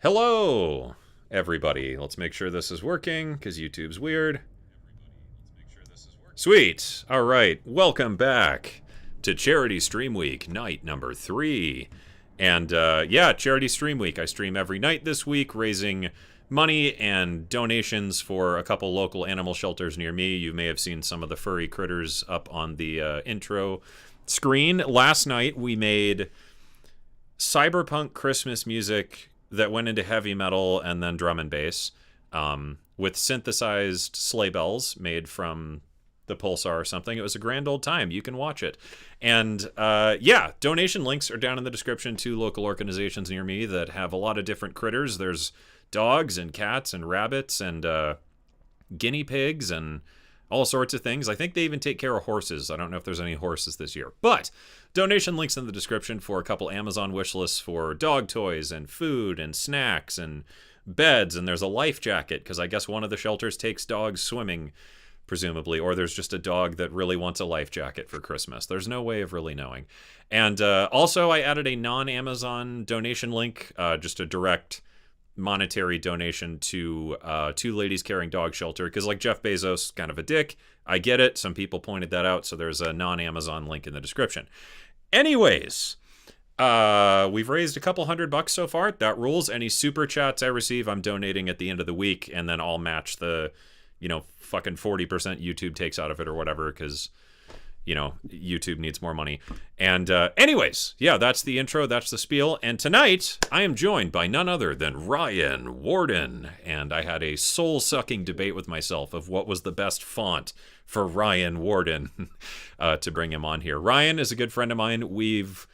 Hello, everybody. Let's make sure this is working, because YouTube's weird. Sweet. All right. Welcome back to Charity Stream Week, night number 3. And yeah, Charity Stream Week. I stream every night this week, raising money and donations for a couple local animal shelters near me. You may have seen some of the furry critters up on the intro screen. Last night, we made cyberpunk Christmas music that went into heavy metal and then drum and bass, with synthesized sleigh bells made from the Pulsar or something. It was a grand old time. You can watch it. And yeah, donation links are down in the description to local organizations near me that have a lot of different critters. There's dogs and cats and rabbits and guinea pigs and all sorts of things. I think they even take care of horses. I don't know if there's any horses this year. But donation links in the description for a couple Amazon wish lists for dog toys and food and snacks and beds. And there's a life jacket, because I guess one of the shelters takes dogs swimming, presumably. Or there's just a dog that really wants a life jacket for Christmas. There's no way of really knowing. And also, I added a non-Amazon donation link, just a direct monetary donation to Two Ladies Caring Dog Shelter, because like Jeff Bezos, kind of a dick. I get it. Some people pointed that out, so there's a non-Amazon link in the description. Anyways, we've raised a couple $100 so far. That rules. Any super chats I receive, I'm donating at the end of the week, and then I'll match the, fucking 40% YouTube takes out of it or whatever, because YouTube needs more money. And anyways, yeah, that's the intro, that's the spiel. And tonight, I am joined by none other than Ryan Warden. And I had a soul-sucking debate with myself of what was the best font for Ryan Warden to bring him on here. Ryan is a good friend of mine. We've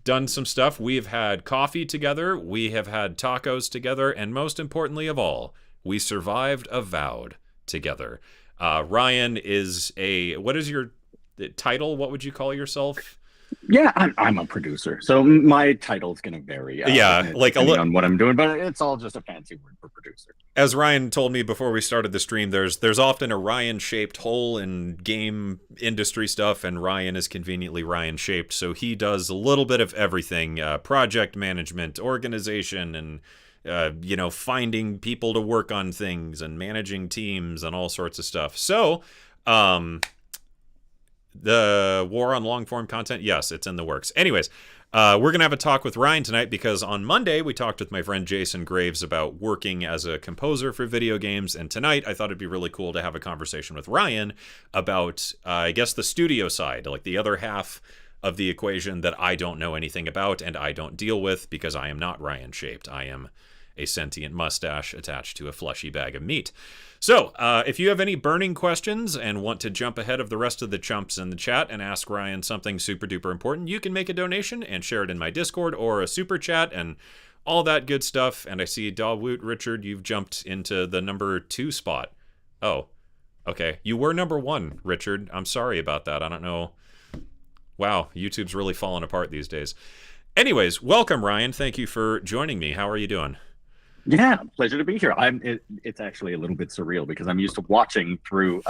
done some stuff. We've had coffee together. We have had tacos together. And most importantly of all, we survived Avowed together. Ryan is what is your title? What would you call yourself? Yeah, I'm a producer, so my title's gonna vary. Yeah, like depending on what I'm doing, but it's all just a fancy word for producer. As Ryan told me before we started the stream, there's often a Ryan-shaped hole in game industry stuff, and Ryan is conveniently Ryan-shaped, so he does a little bit of everything: project management, organization, and finding people to work on things, and managing teams, and all sorts of stuff. So, the war on long-form content, yes, it's in the works. Anyways, we're going to have a talk with Ryan tonight, because on Monday we talked with my friend Jason Graves about working as a composer for video games, and tonight I thought it'd be really cool to have a conversation with Ryan about, I guess, the studio side, like the other half of the equation that I don't know anything about and I don't deal with, because I am not Ryan-shaped. I am a sentient mustache attached to a fleshy bag of meat. So, if you have any burning questions and want to jump ahead of the rest of the chumps in the chat and ask Ryan something super duper important, you can make a donation and share it in my Discord or a super chat and all that good stuff. And I see Dawoot Richard, you've jumped into the number 2 spot. Oh, okay. You were number 1, Richard. I'm sorry about that. I don't know. Wow, YouTube's really falling apart these days. Anyways, welcome, Ryan. Thank you for joining me. How are you doing? Yeah, pleasure to be here. It's actually a little bit surreal, because I'm used to watching through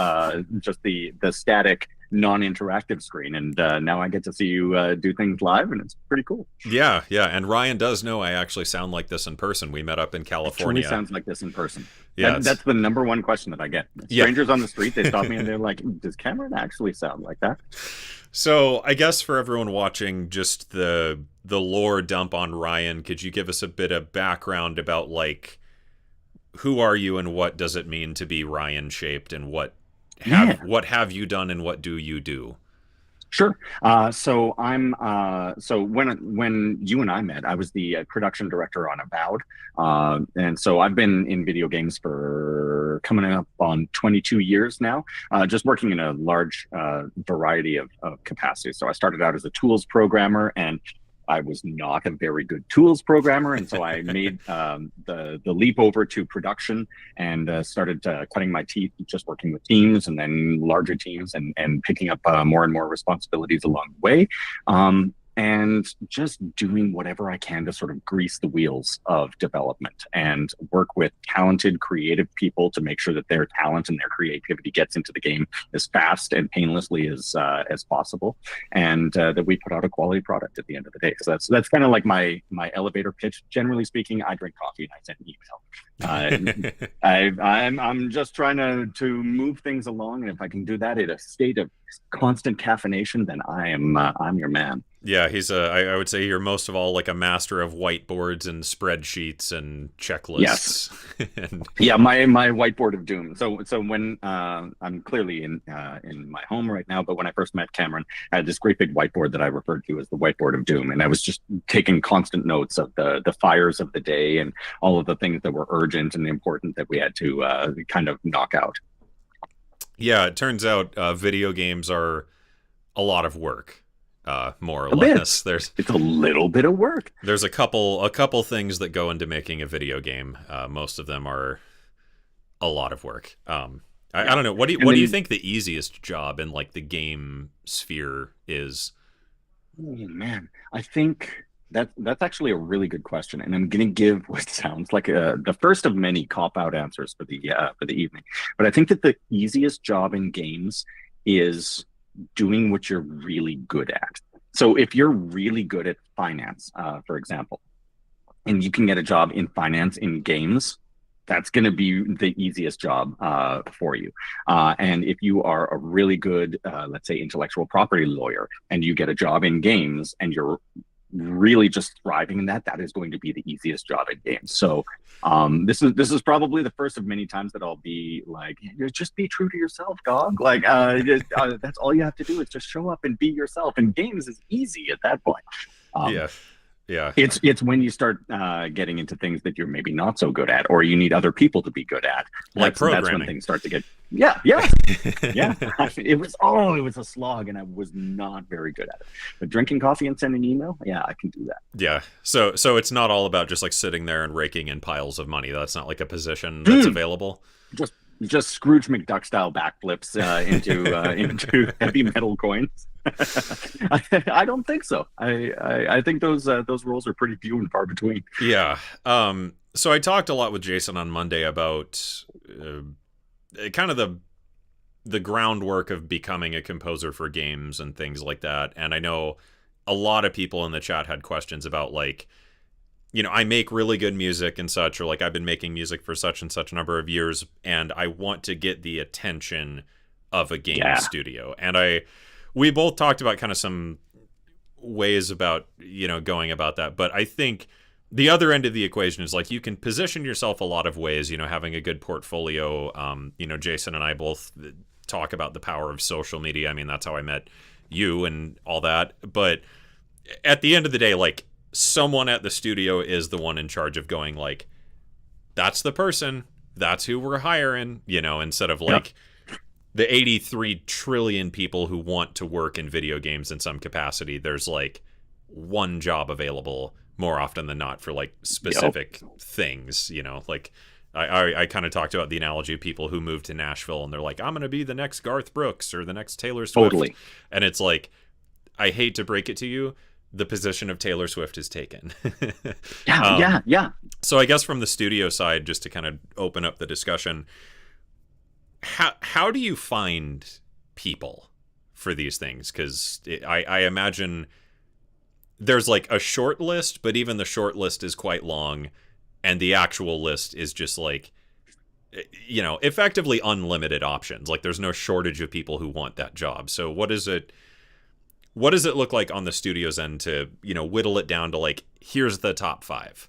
just the static, non-interactive screen, and now I get to see you do things live, and it's pretty cool. Yeah, and Ryan does know I actually sound like this in person. We met up in California. It truly sounds like this in person. Yeah, that's the number one question that I get. Strangers on the street, they stop me and they're like, "Does Cameron actually sound like that?" So I guess for everyone watching, just the lore dump on Ryan, could you give us a bit of background about, like, who are you and what does it mean to be Ryan shaped, and what have you done and what do you do? Sure. So when you and I met, I was the production director on Avowed, and so I've been in video games for coming up on 22 years now, just working in a large variety of capacities. So I started out as a tools programmer, and I was not a very good tools programmer, and so I made the leap over to production and started cutting my teeth, just working with teams and then larger teams, and picking up more and more responsibilities along the way. and just doing whatever I can to sort of grease the wheels of development and work with talented, creative people to make sure that their talent and their creativity gets into the game as fast and painlessly as possible, and that we put out a quality product at the end of the day. So that's kind of like my elevator pitch. Generally speaking, I drink coffee and I send an email. I'm just trying to move things along, and if I can do that in a state of constant caffeination, then I'm your man. Yeah, I would say you're most of all like a master of whiteboards and spreadsheets and checklists. Yes. And yeah, my whiteboard of doom. So when I'm clearly in my home right now, but when I first met Cameron, I had this great big whiteboard that I referred to as the whiteboard of doom, and I was just taking constant notes of the fires of the day and all of the things that were urgent and important that we had to kind of knock out. Yeah, it turns out video games are a lot of work. More or less. It's a little bit of work. There's a couple things that go into making a video game. Most of them are a lot of work. I don't know. What do you think the easiest job in like the game sphere is? Oh man, I think that's actually a really good question, and I'm going to give what sounds like the first of many cop-out answers for the evening. But I think that the easiest job in games is doing what you're really good at. So if you're really good at finance, for example, and you can get a job in finance in games, that's going to be the easiest job for you. And if you are a really good, let's say, intellectual property lawyer, and you get a job in games, and you're really just thriving in that, that is going to be the easiest job in games. So this is probably the first of many times that I'll be like, just be true to yourself, dog. Like that's all you have to do is just show up and be yourself. And games is easy at that point. Yeah. It's when you start getting into things that you're maybe not so good at, or you need other people to be good at. Like programming. That's when things start to get yeah. It was a slog, and I was not very good at it. But drinking coffee and sending email, yeah, I can do that. Yeah. So it's not all about just like sitting there and raking in piles of money. That's not like a position that's available. Just Scrooge McDuck style backflips into heavy metal coins. I don't think so. I think those roles are pretty few and far between. Yeah. So I talked a lot with Jason on Monday about kind of the groundwork of becoming a composer for games and things like that. And I know a lot of people in the chat had questions about like, I make really good music and such, or like I've been making music for such and such a number of years, and I want to get the attention of a game studio. And we both talked about kind of some ways about, going about that. But I think the other end of the equation is like you can position yourself a lot of ways, having a good portfolio. Jason and I both talk about the power of social media. I mean, that's how I met you and all that. But at the end of the day, like, someone at the studio is the one in charge of going like, that's the person, that's who we're hiring, instead of like the 83 trillion people who want to work in video games in some capacity. There's like one job available more often than not for like specific things, like I kind of talked about the analogy of people who move to Nashville and they're like, I'm going to be the next Garth Brooks or the next Taylor Swift. Totally. And it's like, I hate to break it to you, the position of Taylor Swift is taken. Yeah. So I guess from the studio side, just to kind of open up the discussion, how do you find people for these things? Because I imagine there's like a short list, but even the short list is quite long, and the actual list is just like, effectively unlimited options. Like there's no shortage of people who want that job. So what does it look like on the studio's end to, whittle it down to like, here's the top 5?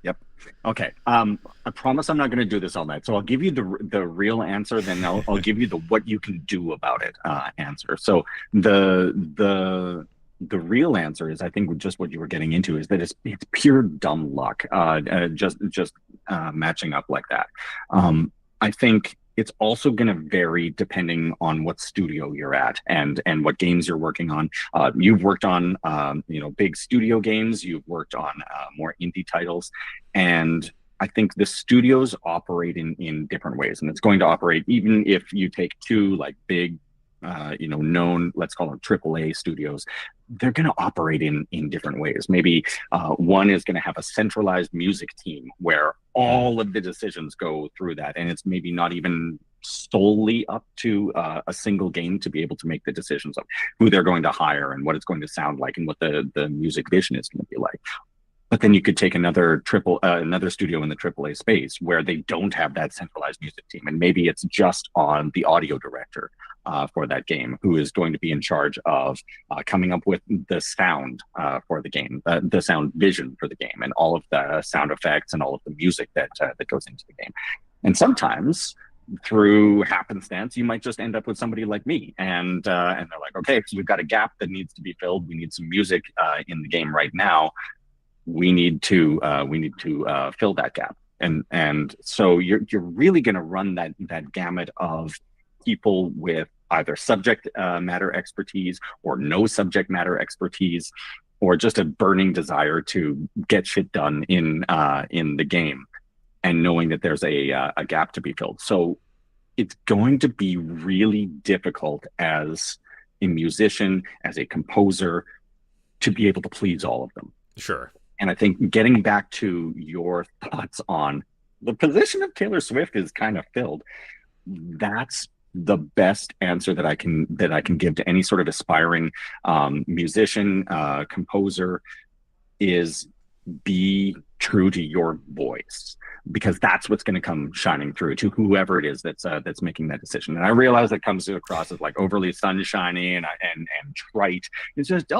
Yep. Okay. I promise I'm not going to do this all night. So I'll give you the real answer, then I'll give you the what you can do about it answer. So the real answer is, I think just what you were getting into, is that it's pure dumb luck. Just matching up like that. I think it's also going to vary depending on what studio you're at and what games you're working on. You've worked on, big studio games. You've worked on more indie titles. And I think the studios operate in different ways. And it's going to operate, even if you take two like big known, let's call them AAA studios, they're going to operate in different ways. Maybe one is going to have a centralized music team where all of the decisions go through that, and it's maybe not even solely up to a single game to be able to make the decisions of who they're going to hire and what it's going to sound like and what the music vision is going to be like. But then you could take another studio in the AAA space where they don't have that centralized music team, and maybe it's just on the audio director for that game who is going to be in charge of coming up with the sound for the game, the sound vision for the game, and all of the sound effects and all of the music that goes into the game. And sometimes, through happenstance, you might just end up with somebody like me, and they're like, okay, so we've got a gap that needs to be filled. We need some music in the game right now. We need to fill that gap, and so you're really going to run that gamut of people with either subject matter expertise or no subject matter expertise, or just a burning desire to get shit done in the game, and knowing that there's a gap to be filled. So it's going to be really difficult as a musician, as a composer, to be able to please all of them. Sure. And I think getting back to your thoughts on the position of Taylor Swift is kind of filled. That's the best answer that I can give to any sort of aspiring musician, composer, is be true to your voice, because that's what's going to come shining through to whoever it is that's making that decision. And I realize that comes across as like overly sunshiny and trite. It's just,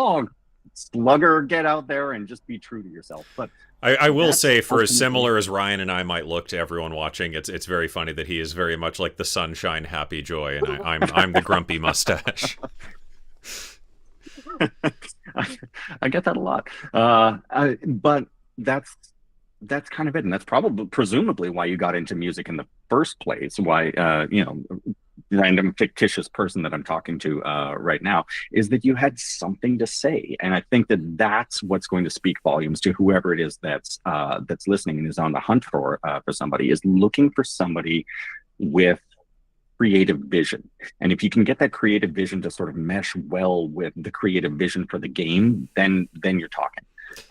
slugger, get out there and just be true to yourself. But I will say, for as similar as Ryan and I might look to everyone watching, it's very funny that he is very much like the sunshine, happy joy, and I'm the grumpy mustache. I get that a lot, but that's kind of it, and that's presumably why you got into music in the first place. Why random fictitious person that I'm talking to right now, is that you had something to say. And I think that that's what's going to speak volumes to whoever it is that's listening and is on the hunt for somebody, is looking for somebody with creative vision. And if you can get that creative vision to sort of mesh well with the creative vision for the game, then you're talking.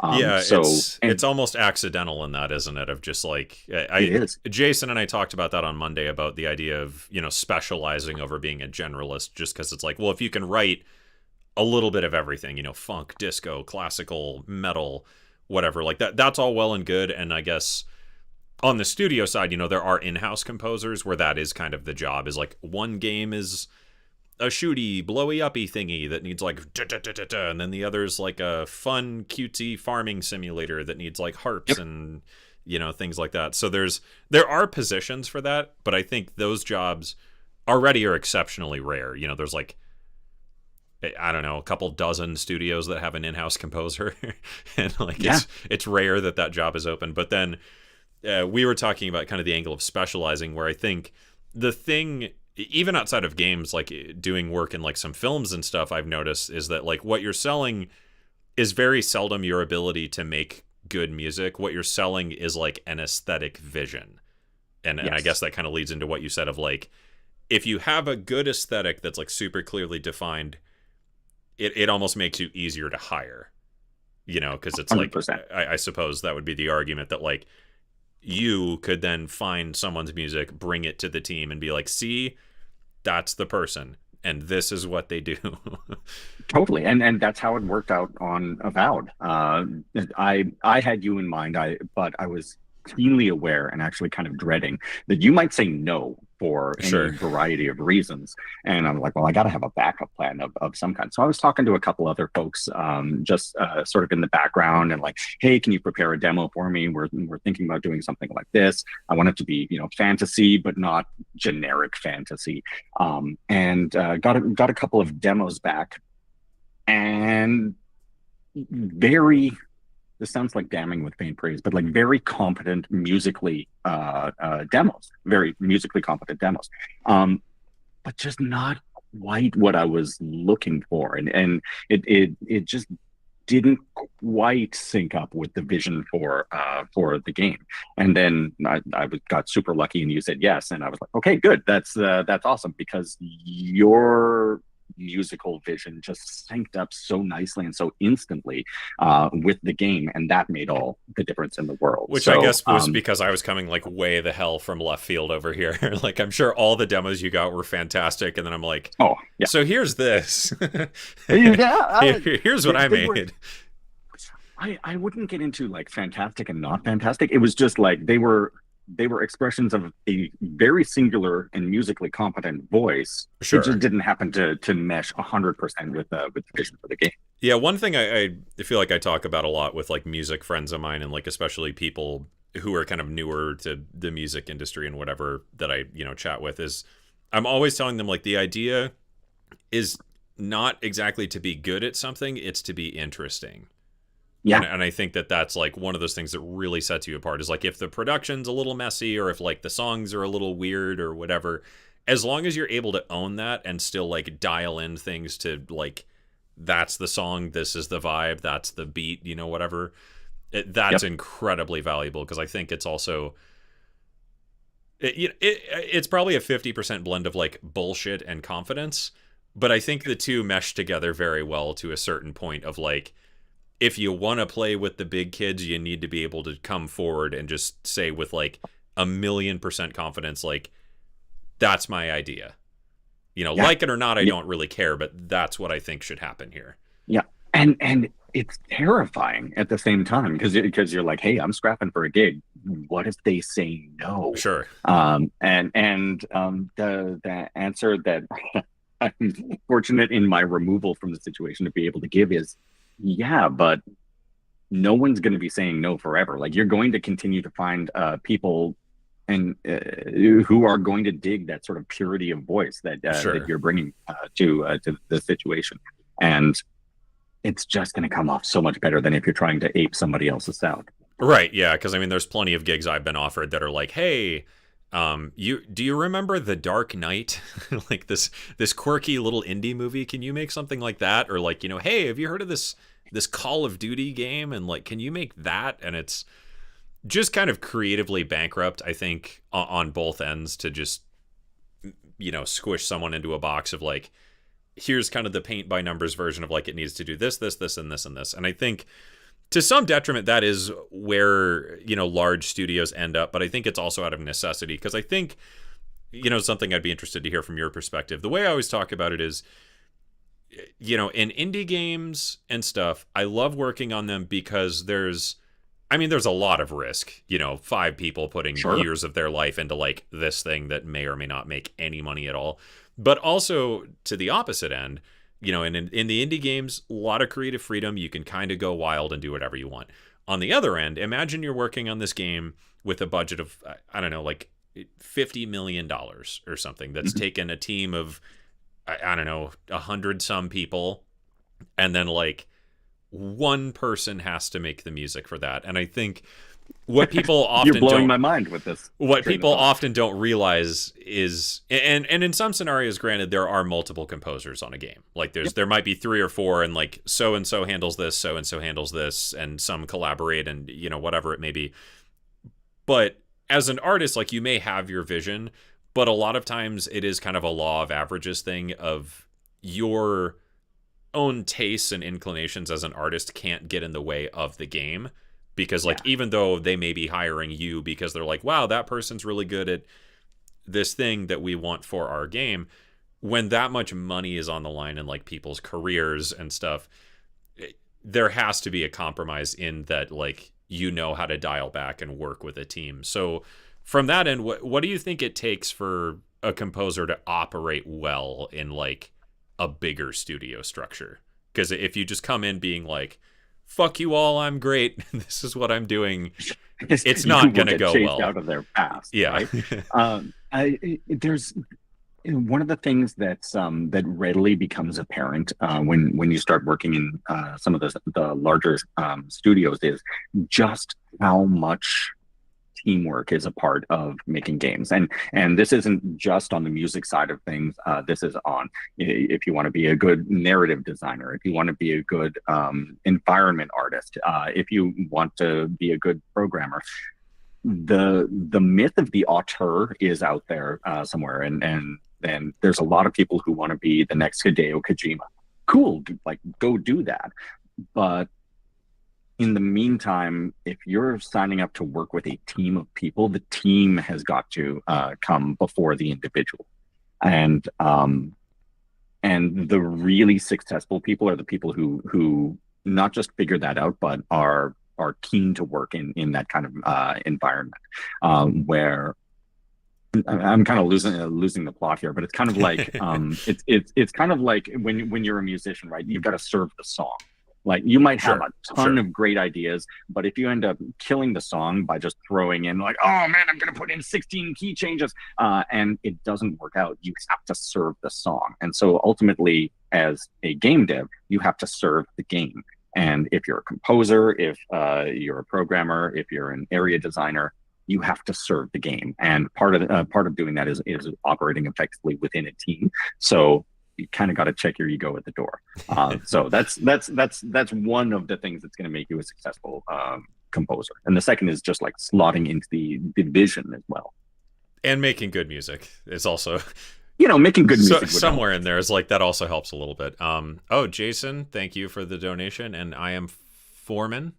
It's almost accidental in that, isn't it? Of just like, it is. Jason and I talked about that on Monday, about the idea of, specializing over being a generalist, just because it's like, well, if you can write a little bit of everything, funk, disco, classical, metal, whatever, like that's all well and good. And I guess on the studio side, there are in-house composers where that is kind of the job, is like one game is a shooty, blowy uppy thingy that needs like and then the other's like a fun, cutesy farming simulator that needs like harps and things like that. So there are positions for that, but I think those jobs already are exceptionally rare. There's like, I don't know, a couple dozen studios that have an in-house composer, and like it's rare that job is open. But then we were talking about kind of the angle of specializing, where I think the thing, even outside of games, like doing work in like some films and stuff, I've noticed is that like what you're selling is very seldom your ability to make good music. What you're selling is like an aesthetic vision. And I guess that kind of leads into what you said of like, if you have a good aesthetic that's like super clearly defined, it almost makes you easier to hire, because it's 100%. Like, I suppose that would be the argument that like you could then find someone's music, bring it to the team and be like, see, that's the person, and this is what they do. Totally. And that's how it worked out on Avowed. I had you in mind, but I was keenly aware and actually kind of dreading that you might say no for any variety of reasons. And I'm like, well, I got to have a backup plan of some kind. So I was talking to a couple other folks, just sort of in the background, and like, hey, can you prepare a demo for me? We're thinking about doing something like this. I want it to be, fantasy, but not generic fantasy. And got a couple of demos back, and this sounds like damning with faint praise, but like very competent musically demos, very musically competent demos, but just not quite what I was looking for, and it just didn't quite sync up with the vision for the game. And then got super lucky, and you said yes, and I was like, okay, good, that's awesome, because your musical vision just synced up so nicely and so instantly with the game, and that made all the difference in the world. Which so, I guess was because I was coming like way the hell from left field over here. Like, I'm sure all the demos you got were fantastic, and then I'm like, oh yeah, so here's this. yeah, Here's what I made. I wouldn't get into like fantastic and not fantastic. It was just like they were expressions of a very singular and musically competent voice. Sure. It just didn't happen to mesh 100% with the vision for the game. Yeah, one thing I feel like I talk about a lot with like music friends of mine, and like especially people who are kind of newer to the music industry and whatever that I, chat with, is I'm always telling them like the idea is not exactly to be good at something, it's to be interesting. Yeah. And I think that that's like one of those things that really sets you apart, is like if the production's a little messy, or if like the songs are a little weird or whatever, as long as you're able to own that and still like dial in things to like, that's the song, this is the vibe, that's the beat, whatever, that's incredibly valuable. Because I think it's also, it's probably a 50% blend of like bullshit and confidence, but I think the two mesh together very well to a certain point of like, if you want to play with the big kids, you need to be able to come forward and just say with like 1,000,000% confidence, like, that's my idea. Like it or not, I don't really care, but that's what I think should happen here. Yeah. And it's terrifying at the same time, because you're like, hey, I'm scrapping for a gig. What if they say no? Sure. The answer that I'm fortunate in my removal from the situation to be able to give is, yeah, but no one's going to be saying no forever. Like, you're going to continue to find people and who are going to dig that sort of purity of voice that you're bringing to the situation, and it's just going to come off so much better than if you're trying to ape somebody else's sound. Right? Yeah, because I mean, there's plenty of gigs I've been offered that are like, hey, do you remember The Dark Knight? Like this quirky little indie movie, can you make something like that? Or like, hey, have you heard of this Call of Duty game, and like, can you make that? And it's just kind of creatively bankrupt, I think, on both ends, to just squish someone into a box of like, here's kind of the paint by numbers version of like, it needs to do this, and this, and this. And I think to some detriment, that is where, large studios end up. But I think it's also out of necessity, because I think, something I'd be interested to hear from your perspective. The way I always talk about it is, in indie games and stuff, I love working on them because there's a lot of risk, 5 people putting years of their life into like this thing that may or may not make any money at all. But also to the opposite end, in the indie games, a lot of creative freedom. You can kind of go wild and do whatever you want. On the other end, imagine you're working on this game with a budget of, I don't know, like $50 million or something, that's taken a team of, I don't know, 100 some people, and then like one person has to make the music for that. And I think what people often you're blowing my mind with this. What people often don't realize is, and in some scenarios, granted, there are multiple composers on a game. Like there might be 3 or 4, and like so and so handles this, so and so handles this, and some collaborate, and whatever it may be. But as an artist, like, you may have your vision, but a lot of times it is kind of a law of averages thing of your own tastes and inclinations as an artist can't get in the way of the game. Because like, even though they may be hiring you because they're like, wow, that person's really good at this thing that we want for our game, when that much money is on the line in like people's careers and stuff, there has to be a compromise in that, like, how to dial back and work with a team. So from that end, what do you think it takes for a composer to operate well in like a bigger studio structure? Because if you just come in being like, fuck you all, I'm great, this is what I'm doing, it's not going to go well. Out of their past. Yeah. Right? There's one of the things that's that readily becomes apparent when you start working in some of the larger studios is just how much teamwork is a part of making games, and this isn't just on the music side of things. This is on if you want to be a good narrative designer, if you want to be a good environment artist, if you want to be a good programmer. The myth of the auteur is out there somewhere, and there's a lot of people who want to be the next Hideo Kojima. Cool, like go do that, but in the meantime, if you're signing up to work with a team of people, the team has got to come before the individual. And the really successful people are the people who not just figure that out, but are keen to work in that kind of environment where I'm kind of losing the plot here, but it's kind of like it's kind of like when you're a musician, right? You've got to serve the song. Like you might have a ton of great ideas, but if you end up killing the song by just throwing in like, oh man, I'm going to put in 16 key changes, and it doesn't work out, you have to serve the song. And so ultimately, as a game dev, you have to serve the game. And if you're a composer, if you're a programmer, if you're an area designer, you have to serve the game. And part of doing that is operating effectively within a team. So you kind of got to check your ego at the door. So that's one of the things that's going to make you a successful composer. And the second is just like slotting into the vision as well. And making good music is also, making good music. Somewhere in there is like, that also helps a little bit. Oh, Jason, thank you for the donation. And I am Foreman.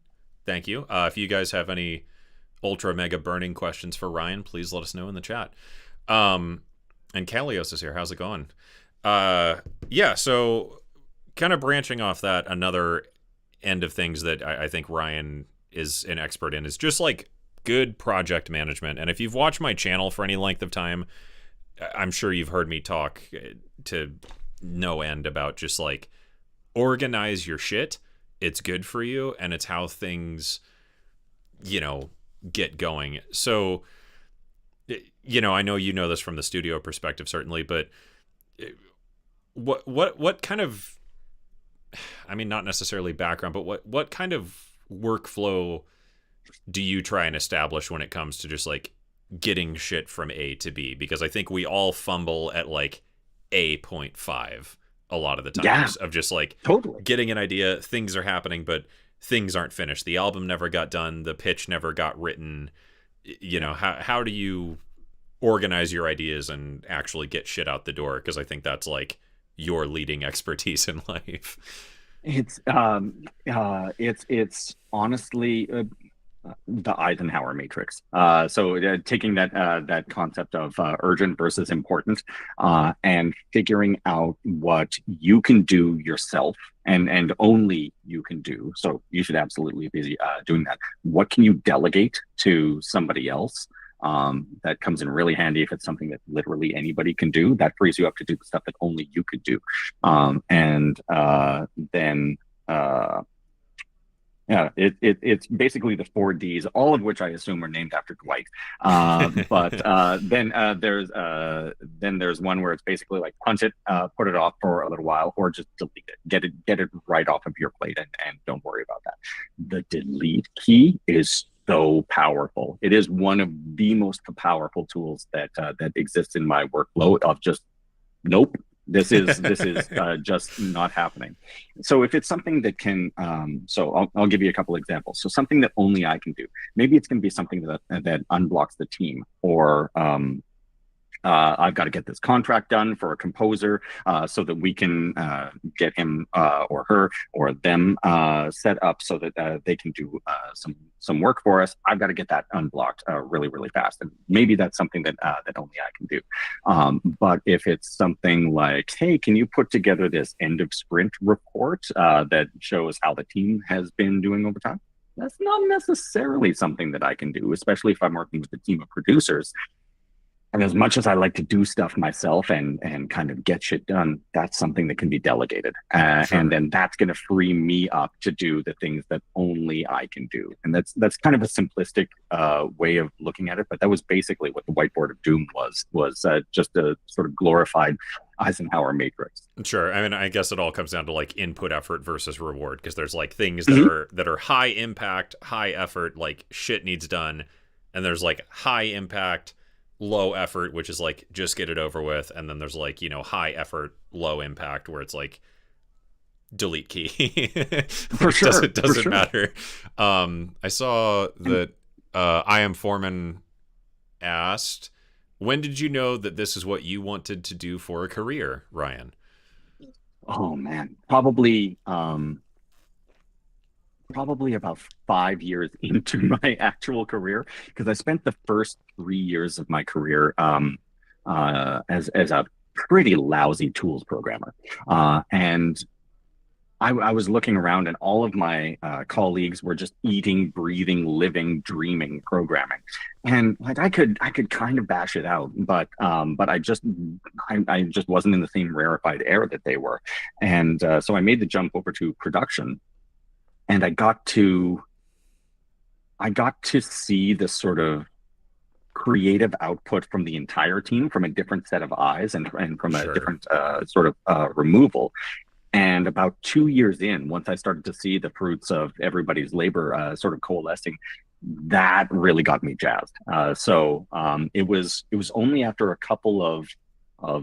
Thank you. If you guys have any ultra mega burning questions for Ryan, please let us know in the chat. And Kalios is here. How's it going? So kind of branching off that, another end of things that I think Ryan is an expert in is just like good project management. And if you've watched my channel for any length of time, I'm sure you've heard me talk to no end about just like organize your shit. It's good for you, and it's how things, get going. So, I know you know this from the studio perspective, certainly, but what kind of, I mean, not necessarily background, but what kind of workflow do you try and establish when it comes to just like getting shit from A to B? Because I think we all fumble at like A.5 a lot of the times of just like totally getting an idea, things are happening, but things aren't finished. The album never got done. The pitch never got written. How do you organize your ideas and actually get shit out the door? Because I think that's like your leading expertise in life. It's honestly the Eisenhower matrix. So taking that concept of urgent versus important, and figuring out what you can do yourself and only you can do. So you should absolutely be doing that. What can you delegate to somebody else? That comes in really handy if it's something that literally anybody can do. That frees you up to do the stuff that only you could do. It's basically the 4Ds, all of which I assume are named after Dwight. Then there's one where it's basically like punch it, put it off for a little while, or just delete it. Get it right off of your plate and don't worry about that. The delete key is so powerful. It is one of the most powerful tools that exists in my workflow of just nope. This is just not happening. So if it's something that can, I'll give you a couple examples. So something that only I can do. Maybe it's going to be something that unblocks the team, or I've got to get this contract done for a composer so that we can get him or her or them set up so that they can do some work for us. I've got to get that unblocked really, really fast. And maybe that's something that only I can do. But if it's something like, hey, can you put together this end of sprint report that shows how the team has been doing over time? That's not necessarily something that I can do, especially if I'm working with a team of producers. And as much as I like to do stuff myself and kind of get shit done, that's something that can be delegated. Sure. And then that's going to free me up to do the things that only I can do. And that's kind of a simplistic way of looking at it. But that was basically what the whiteboard of doom was just a sort of glorified Eisenhower matrix. Sure. I mean, I guess it all comes down to like input effort versus reward, because there's like things that are high impact, high effort, like shit needs done. and there's like high impact, low effort, which is like just get it over with, and then there's like, you know, high effort, low impact, where it's like delete key. For sure. It doesn't matter. I saw that I Am Foreman asked, when did you know that this is what you wanted to do for a career, Ryan? Oh man, probably about 5 years into my actual career, because I spent the first 3 years of my career as a pretty lousy tools programmer, and I was looking around, and all of my colleagues were just eating, breathing, living, dreaming programming, and like I could kind of bash it out, but I just wasn't in the same rarefied air that they were, and so I made the jump over to production, and I got to see this sort of creative output from the entire team from a different set of eyes, and from a different sort of removal. And about 2 years in, once I started to see the fruits of everybody's labor sort of coalescing, that really got me jazzed. So it was only after a couple of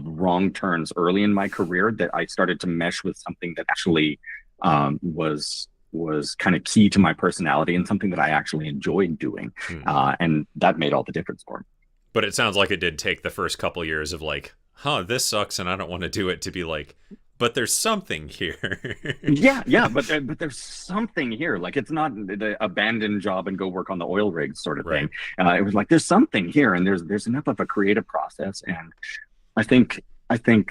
wrong turns early in my career that I started to mesh with something that actually was kind of key to my personality, and something that I actually enjoyed doing. And that made all the difference for me. But it sounds like it did take the first couple years of like, this sucks and I don't want to do it, to be like, but there's something here. yeah, but there's something here. Like, it's not the abandoned job and go work on the oil rigs sort of thing. It was like, there's something here, and there's enough of a creative process. And I think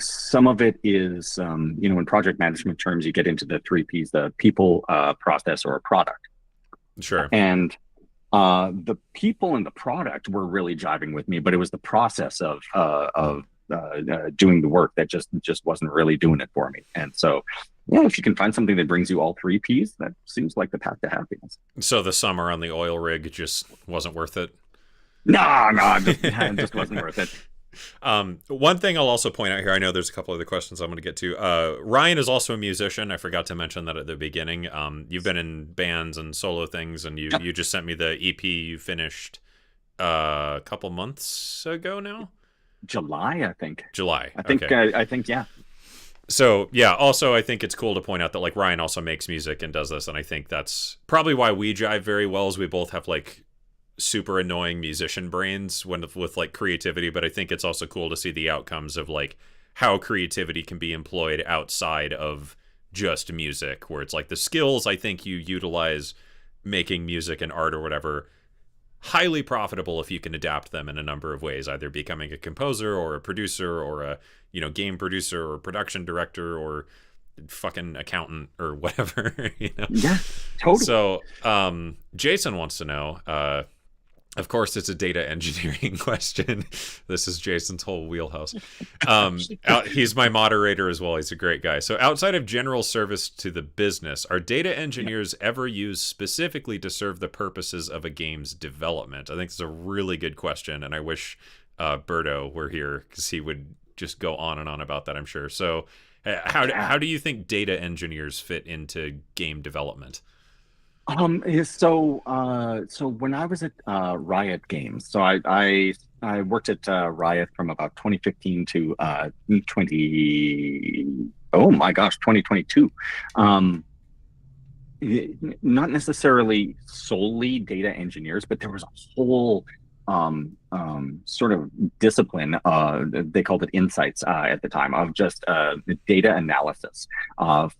some of it is, in project management terms, you get into the 3Ps: the people, process, or a product. Sure. And the people and the product were really jiving with me, but it was the process of doing the work that just wasn't really doing it for me. And so, yeah, if you can find something that brings you all 3Ps, that seems like the path to happiness. So the summer on the oil rig just wasn't worth it? No, it just wasn't worth it. One thing I'll also point out here, I know there's a couple other questions I'm going to get to. Ryan is also a musician. I forgot to mention that at the beginning. You've been in bands and solo things, and you just sent me the EP you finished a couple months ago now. July, I think. I think, okay. I think, yeah. So, yeah, also I think it's cool to point out that, like, Ryan also makes music and does this, and I think that's probably why we jive very well, is we both have, like, super annoying musician brains with like creativity, but I think it's also cool to see the outcomes of, like, how creativity can be employed outside of just music, where it's like the skills I think you utilize making music and art or whatever, highly profitable if you can adapt them in a number of ways, either becoming a composer or a producer or a, game producer or production director or fucking accountant or whatever. Yeah, totally. So Jason wants to know, of course it's a data engineering question. This is Jason's whole wheelhouse. He's my moderator as well. He's a great guy. So outside of general service to the business, are data engineers ever used specifically to serve the purposes of a game's development? I think it's a really good question, and I wish Berto were here, because he would just go on and on about that, I'm sure. So how do you think data engineers fit into game development? So when I was at Riot Games, so I worked at Riot from about 2015 to 2022. Not necessarily solely data engineers, but there was a whole sort of discipline, they called it insights at the time, of just data analysis.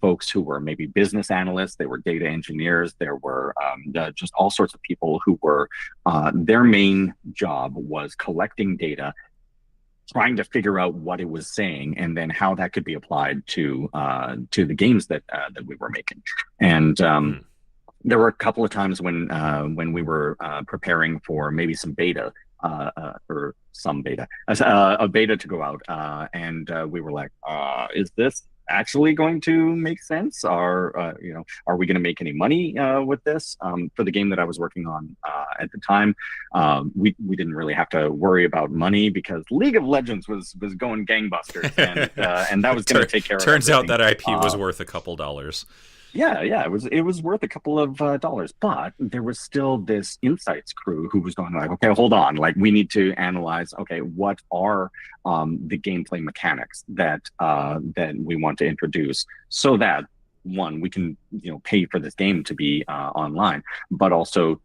Folks who were maybe business analysts, they were data engineers, there were just all sorts of people who were, their main job was collecting data, trying to figure out what it was saying, and then how that could be applied to the games that we were making. And there were a couple of times when we were preparing for maybe some beta, or some beta, a beta to go out, and we were like, is this actually going to make sense? Are we going to make any money with this? For the game that I was working on at the time, we didn't really have to worry about money, because League of Legends was going gangbusters, and that was going to take care of Turns everything. out that IP was worth a couple dollars. Yeah, it was worth a couple of dollars, but there was still this insights crew who was going like, okay, hold on, like we need to analyze, okay, what are the gameplay mechanics that we want to introduce, so that one, we can pay for this game to be online, but also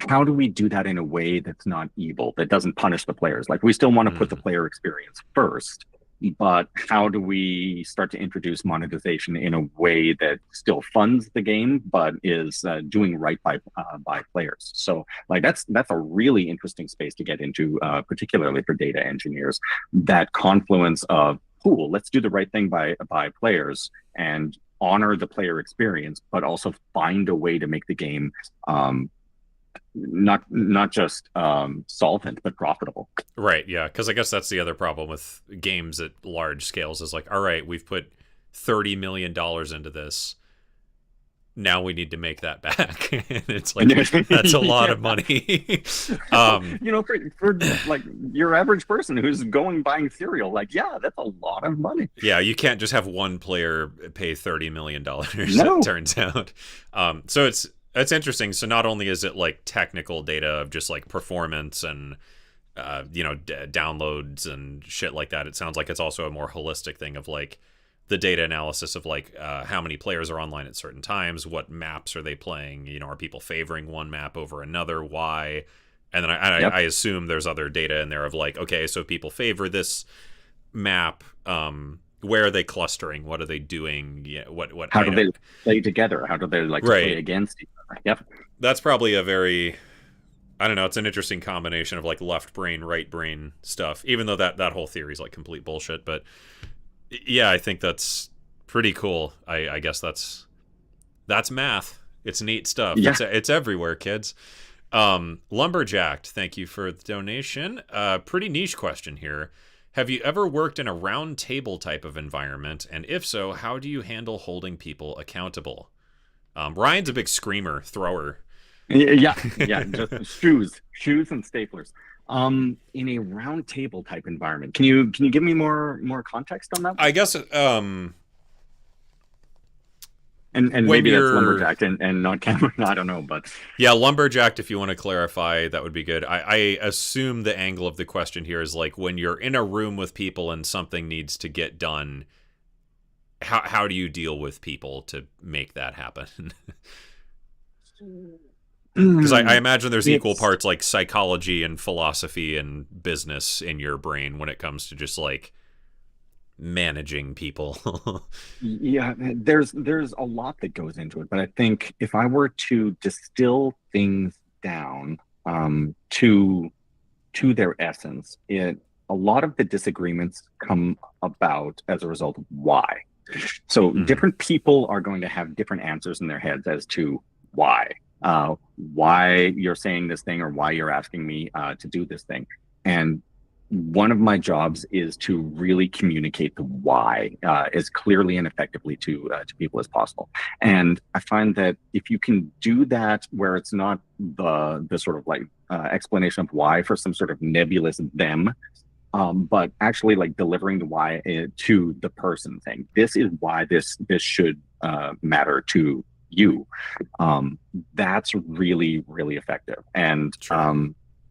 how do we do that in a way that's not evil, that doesn't punish the players? Like we still want to put the player experience first, but how do we start to introduce monetization in a way that still funds the game but is doing right by players? So like that's a really interesting space to get into, particularly for data engineers. That confluence of cool, let's do the right thing by players and honor the player experience, but also find a way to make the game not just solvent but profitable. Right, yeah, because I guess that's the other problem with games at large scales is like, all right, we've put $30 million into this. Now we need to make that back. And it's like, that's a lot of money. For like your average person who's going buying cereal, like, yeah, that's a lot of money. Yeah, you can't just have one player pay $30 million, No. It turns out. So it's interesting. So not only is it like technical data of just like performance and downloads and shit like that, it sounds like it's also a more holistic thing of like the data analysis of like how many players are online at certain times, what maps are they playing, are people favoring one map over another, why? And then I assume there's other data in there of like, okay, so people favor this map, where are they clustering, what are they doing, what how do they play together, how do they like play against each other? Yep, that's probably a very, I don't know, it's an interesting combination of like left brain, right brain stuff, even though that whole theory is like complete bullshit. But yeah, I think that's pretty cool. I guess that's math. It's neat stuff. Yeah. It's everywhere, kids. Lumberjacked, thank you for the donation. Pretty niche question here. Have you ever worked in a round table type of environment? And if so, how do you handle holding people accountable? Ryan's a big screamer, thrower. Yeah, just shoes and staplers. In a round table type environment, can you give me more context on that? I guess and maybe that's lumberjacked and not Cameron. I don't know, but yeah, lumberjacked. If you want to clarify, that would be good. I assume the angle of the question here is like when you're in a room with people and something needs to get done. How do you deal with people to make that happen? Because I imagine there's equal parts like psychology and philosophy and business in your brain when it comes to just like managing people. Yeah, there's a lot that goes into it, but I think if I were to distill things down to their essence, a lot of the disagreements come about as a result of why. So different people are going to have different answers in their heads as to why you're saying this thing or why you're asking me to do this thing. And one of my jobs is to really communicate the why as clearly and effectively to people as possible. And I find that if you can do that where it's not the sort of like explanation of why for some sort of nebulous them, but actually like delivering the why to the person, saying this is why this should matter to you, that's really, really effective. And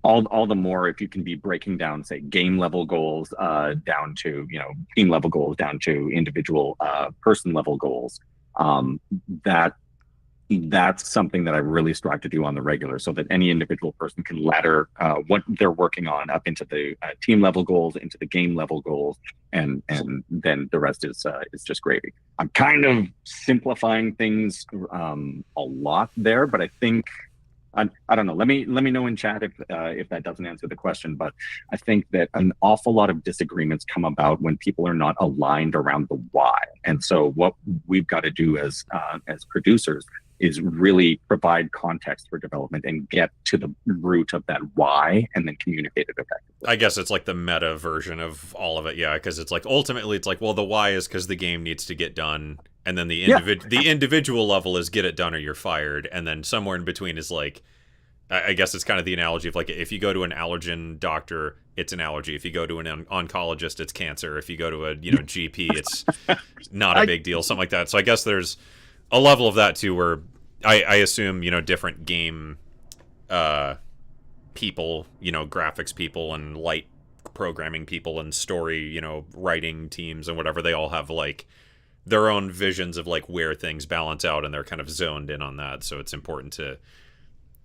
all the more if you can be breaking down, say, game level goals down to team level goals, down to individual person level goals, that's something that I really strive to do on the regular, so that any individual person can ladder what they're working on up into the team level goals, into the game level goals, and then the rest is just gravy. I'm kind of simplifying things a lot there, but I think I don't know. Let me know in chat if that doesn't answer the question. But I think that an awful lot of disagreements come about when people are not aligned around the why. And so what we've got to do as producers is really provide context for development and get to the root of that why and then communicate it effectively. I guess it's like the meta version of all of it. Yeah, because it's like ultimately it's like, well, the why is because the game needs to get done. And then the individual level is get it done or you're fired. And then somewhere in between is like, I guess it's kind of the analogy of like, if you go to an allergen doctor, it's an allergy. If you go to an oncologist, it's cancer. If you go to a GP, it's not a big deal, something like that. So I guess there's a level of that too, where I assume different game people, graphics people and light programming people and story, writing teams and whatever, they all have like their own visions of like where things balance out, and they're kind of zoned in on that. So it's important to,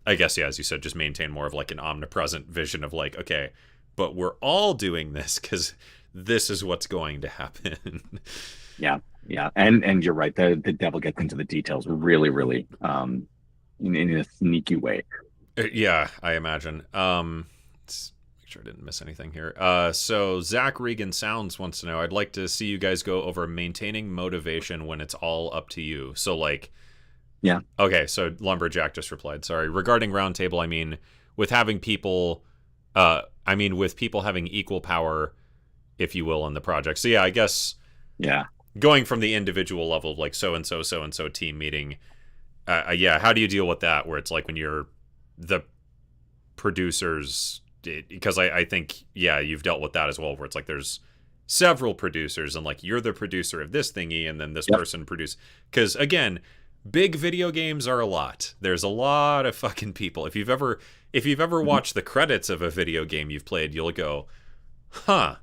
I guess, yeah, as you said, just maintain more of like an omnipresent vision of like, okay, but we're all doing this because this is what's going to happen. Yeah, yeah, and you're right. The devil gets into the details really, really, in a sneaky way. Yeah, I imagine. Let's make sure I didn't miss anything here. So Zach Regan Sounds wants to know, I'd like to see you guys go over maintaining motivation when it's all up to you. So like, yeah. Okay, so Lumberjack just replied. Sorry. Regarding Roundtable, I mean, with having people, with people having equal power, if you will, in the project. So yeah, I guess. Yeah. Going from the individual level of like so and so team meeting, yeah. How do you deal with that? Where it's like when you're the producers, because I think, yeah, you've dealt with that as well, where it's like there's several producers and like you're the producer of this thingy and then this person produce, because again, big video games are a lot. There's a lot of fucking people. If you've ever watched the credits of a video game you've played, you'll go, huh.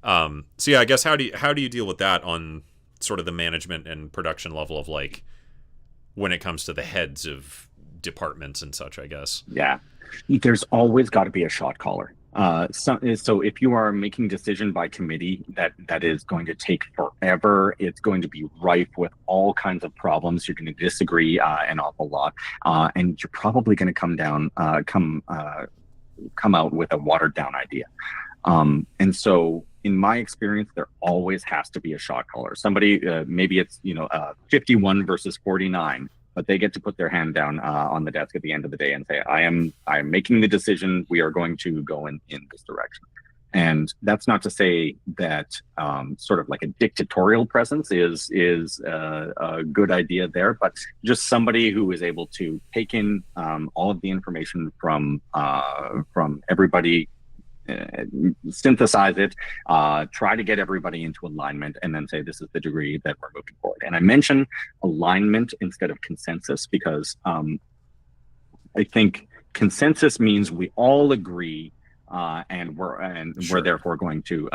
So yeah, I guess how do you deal with that on sort of the management and production level of like when it comes to the heads of departments and such, I guess. Yeah, there's always got to be a shot caller. So if you are making decision by committee that is going to take forever, it's going to be rife with all kinds of problems. You're going to disagree an awful lot, and you're probably going to come out with a watered down idea. And so in my experience, there always has to be a shot caller. Somebody, maybe it's 51 versus 49. But they get to put their hand down on the desk at the end of the day and say, I am making the decision. We are going to go in this direction. And that's not to say that sort of like a dictatorial presence is a good idea there, but just somebody who is able to take in all of the information from everybody, synthesize it, try to get everybody into alignment, and then say this is the degree that we're moving forward. And I mention alignment instead of consensus because I think consensus means we all agree and we're therefore going to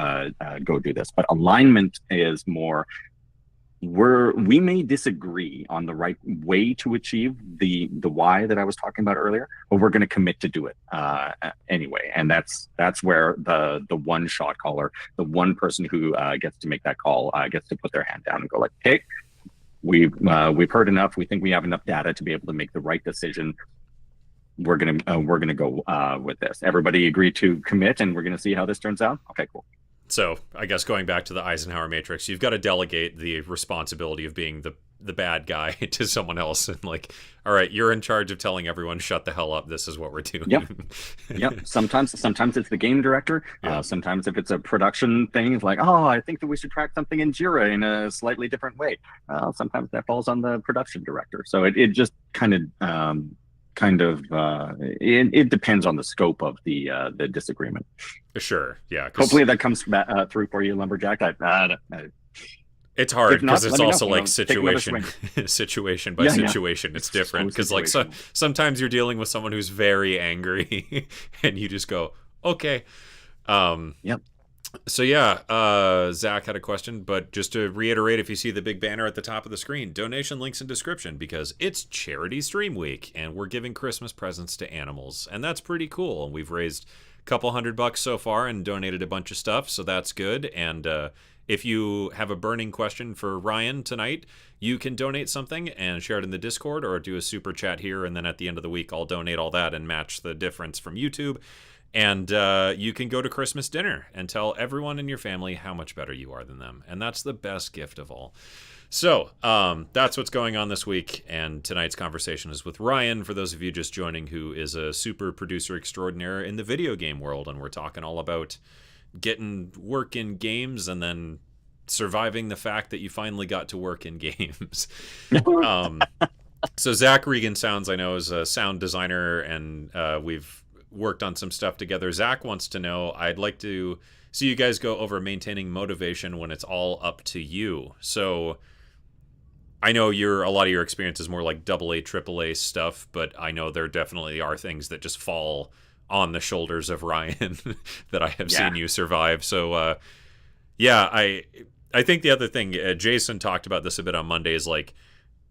go do this. But alignment is more, we may disagree on the right way to achieve the why that I was talking about earlier, but we're going to commit to do it anyway. And that's where the one shot caller, the one person who gets to make that call, gets to put their hand down and go like, hey, we've heard enough. We think we have enough data to be able to make the right decision. We're gonna go with this. Everybody agree to commit, and we're gonna see how this turns out. Okay, cool. So I guess going back to the Eisenhower Matrix, you've got to delegate the responsibility of being the bad guy to someone else, and like, all right, you're in charge of telling everyone, shut the hell up. This is what we're doing. Yep. Sometimes it's the game director. Yeah. Sometimes if it's a production thing, it's like, oh, I think that we should track something in Jira in a slightly different way. Sometimes that falls on the production director. So it just kind of it depends on the scope of the disagreement. Sure, yeah. Hopefully that comes through for you, Lumberjack. It's hard because it's also like situation by situation. It's different because like sometimes you're dealing with someone who's very angry, and you just go, okay. Yep. So yeah, Zach had a question, but just to reiterate, if you see the big banner at the top of the screen, donation links in description because it's Charity Stream Week and we're giving Christmas presents to animals, and that's pretty cool. And we've raised a couple $100 so far and donated a bunch of stuff, so that's good. And if you have a burning question for Ryan tonight, you can donate something and share it in the Discord or do a super chat here, and then at the end of the week, I'll donate all that and match the difference from YouTube. And you can go to Christmas dinner and tell everyone in your family how much better you are than them. And that's the best gift of all. So that's what's going on this week. And tonight's conversation is with Ryan, for those of you just joining, who is a super producer extraordinaire in the video game world. And we're talking all about getting work in games and then surviving the fact that you finally got to work in games. So Zach Regan Sounds, I know, is a sound designer, and we've worked on some stuff together. Zach wants to know, I'd like to see you guys go over maintaining motivation when it's all up to you. So I know a lot of your experience is more like double A, triple A stuff, but I know there definitely are things that just fall on the shoulders of Ryan that I have Yeah. seen you survive. So yeah, I think the other thing, Jason talked about this a bit on Monday, is like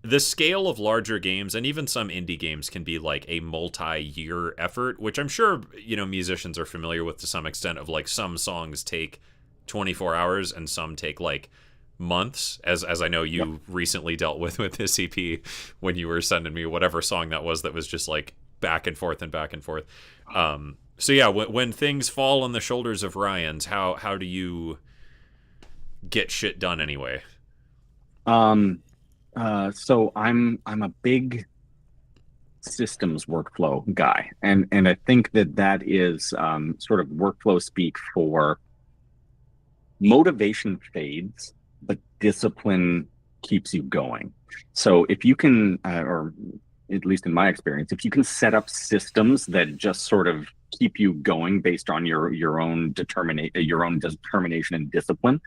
the scale of larger games and even some indie games can be like a multi-year effort, which I'm sure, musicians are familiar with to some extent, of like some songs take 24 hours and some take like months, as I know you Yep. recently dealt with this EP when you were sending me whatever song that was just like back and forth and back and forth. So yeah, when things fall on the shoulders of Ryan's, how do you get shit done anyway? Um, so I'm a big systems workflow guy, and I think that is sort of workflow speak for motivation fades, but discipline keeps you going. So if you can, or at least in my experience, if you can set up systems that just sort of keep you going based on your own determination and discipline,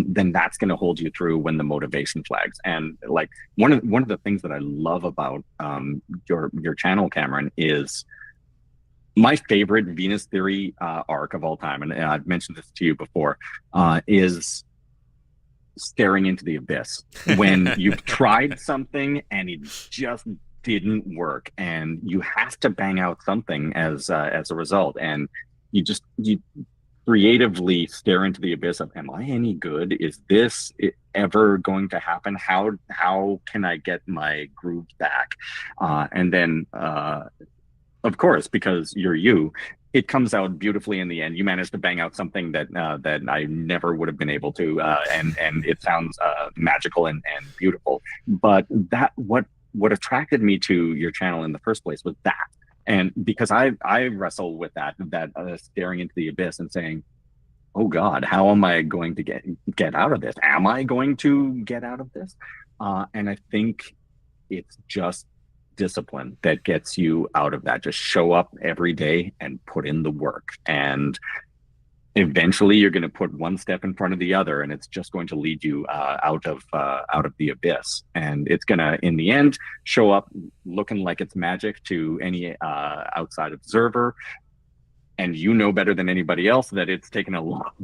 then that's going to hold you through when the motivation flags. And like one of the things that I love about your channel, Cameron, is my favorite Venus Theory arc of all time, and I've mentioned this to you before, is staring into the abyss when you've tried something and it just didn't work, and you have to bang out something as a result, and you creatively stare into the abyss of, am I any good? Is this ever going to happen? How can I get my groove back? And then of course, because you're it comes out beautifully in the end. You managed to bang out something that I never would have been able to, and it sounds magical and beautiful. But what attracted me to your channel in the first place was that, and because I wrestle with that staring into the abyss and saying, oh God, how am I going to get out of this? Am I going to get out of this? And I think it's just discipline that gets you out of that. Just show up every day and put in the work, and eventually you're going to put one step in front of the other, and it's just going to lead you out of the abyss, and it's going to in the end show up looking like it's magic to any outside observer. And you know better than anybody else that it's taken a lot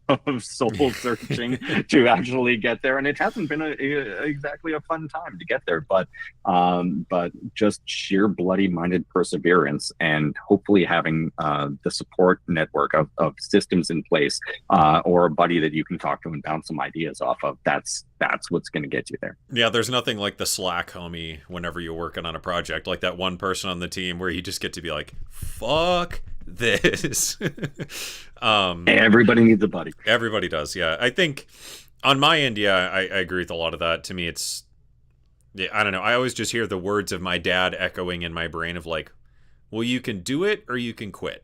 of soul searching to actually get there, and it hasn't been exactly a fun time to get there. But just sheer bloody-minded perseverance, and hopefully having the support network of systems in place, or a buddy that you can talk to and bounce some ideas off of. That's what's going to get you there. Yeah, there's nothing like the Slack homie whenever you're working on a project, like that one person on the team where you just get to be like, fuck this. Everybody needs a buddy. Everybody does. Yeah, I think on my end, yeah, I agree with a lot of that. To me, it's, yeah, I don't know, I always just hear the words of my dad echoing in my brain of like, well, you can do it or you can quit.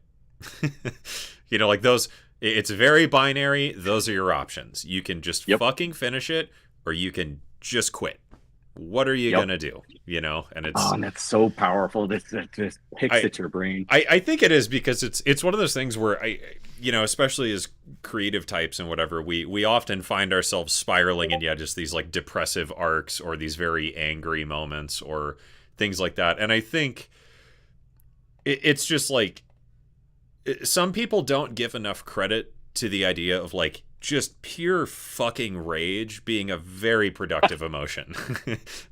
Like those, it's very binary. Those are your options. You can just fucking finish it, or you can just quit. What are you gonna do? And it's, and that's so powerful. This picks at your brain. I think it is, because it's one of those things where especially as creative types and whatever, we often find ourselves spiraling in just these like depressive arcs, or these very angry moments, or things like that. And I think it's just like, some people don't give enough credit to the idea of like just pure fucking rage being a very productive emotion.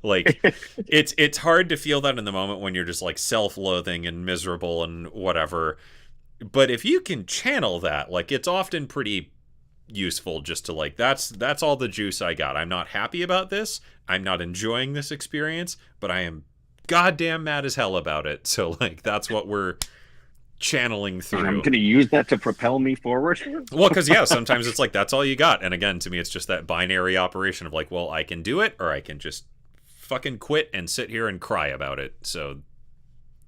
Like it's hard to feel that in the moment when you're just like self-loathing and miserable and whatever. But if you can channel that, like, it's often pretty useful just to like, that's all the juice I got. I'm not happy about this. I'm not enjoying this experience, but I am goddamn mad as hell about it. So like, that's what we're channeling through. I'm going to use that to propel me forward. Well, because sometimes it's like, that's all you got. And again, to me, it's just that binary operation of like, well, I can do it, or I can just fucking quit and sit here and cry about it. So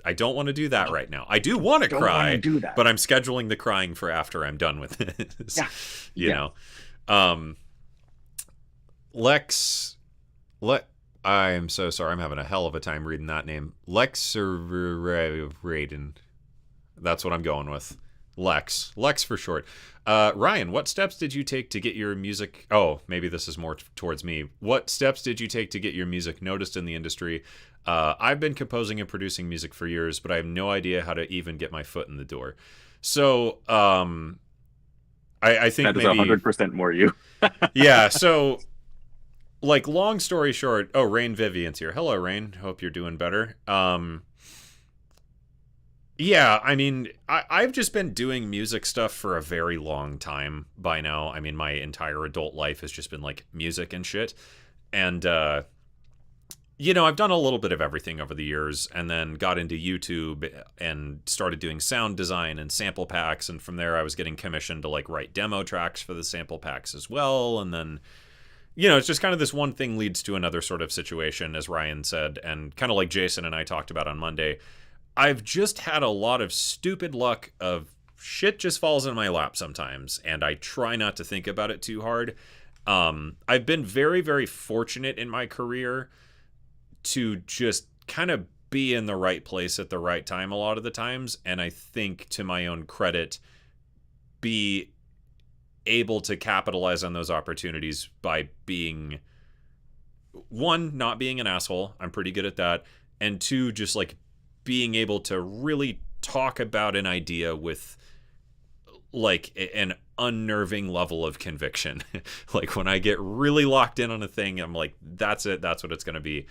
I don't want to do that right now. I do want to cry, but I'm scheduling the crying for after I'm done with this. Yeah. I'm so sorry. I'm having a hell of a time reading that name. Raiden. That's what I'm going with. Lex for short. Ryan, what steps did you take to get your music? Oh, maybe this is more towards me. What steps did you take to get your music noticed in the industry? I've been composing and producing music for years, but I have no idea how to even get my foot in the door. So, I think That is maybe 100% more you. yeah. So, like, long story short. Oh, Rain Vivian's here. Hello, Rain. Hope you're doing better. Yeah, I mean, I've just been doing music stuff for a very long time by now. I mean, my entire adult life has just been like music and shit. And, I've done a little bit of everything over the years and then got into YouTube and started doing sound design and sample packs. And from there, I was getting commissioned to like write demo tracks for the sample packs as well. And then, it's just kind of this one thing leads to another sort of situation, as Ryan said. And kind of like Jason and I talked about on Monday. I've just had a lot of stupid luck of shit just falls in my lap sometimes, and I try not to think about it too hard. I've been very, very fortunate in my career to just kind of be in the right place at the right time a lot of the times, and I think to my own credit, be able to capitalize on those opportunities by being, one, not being an asshole. I'm pretty good at that. And two, just like being able to really talk about an idea with like an unnerving level of conviction. Like when I get really locked in on a thing, I'm like, that's it. That's what it's going to be.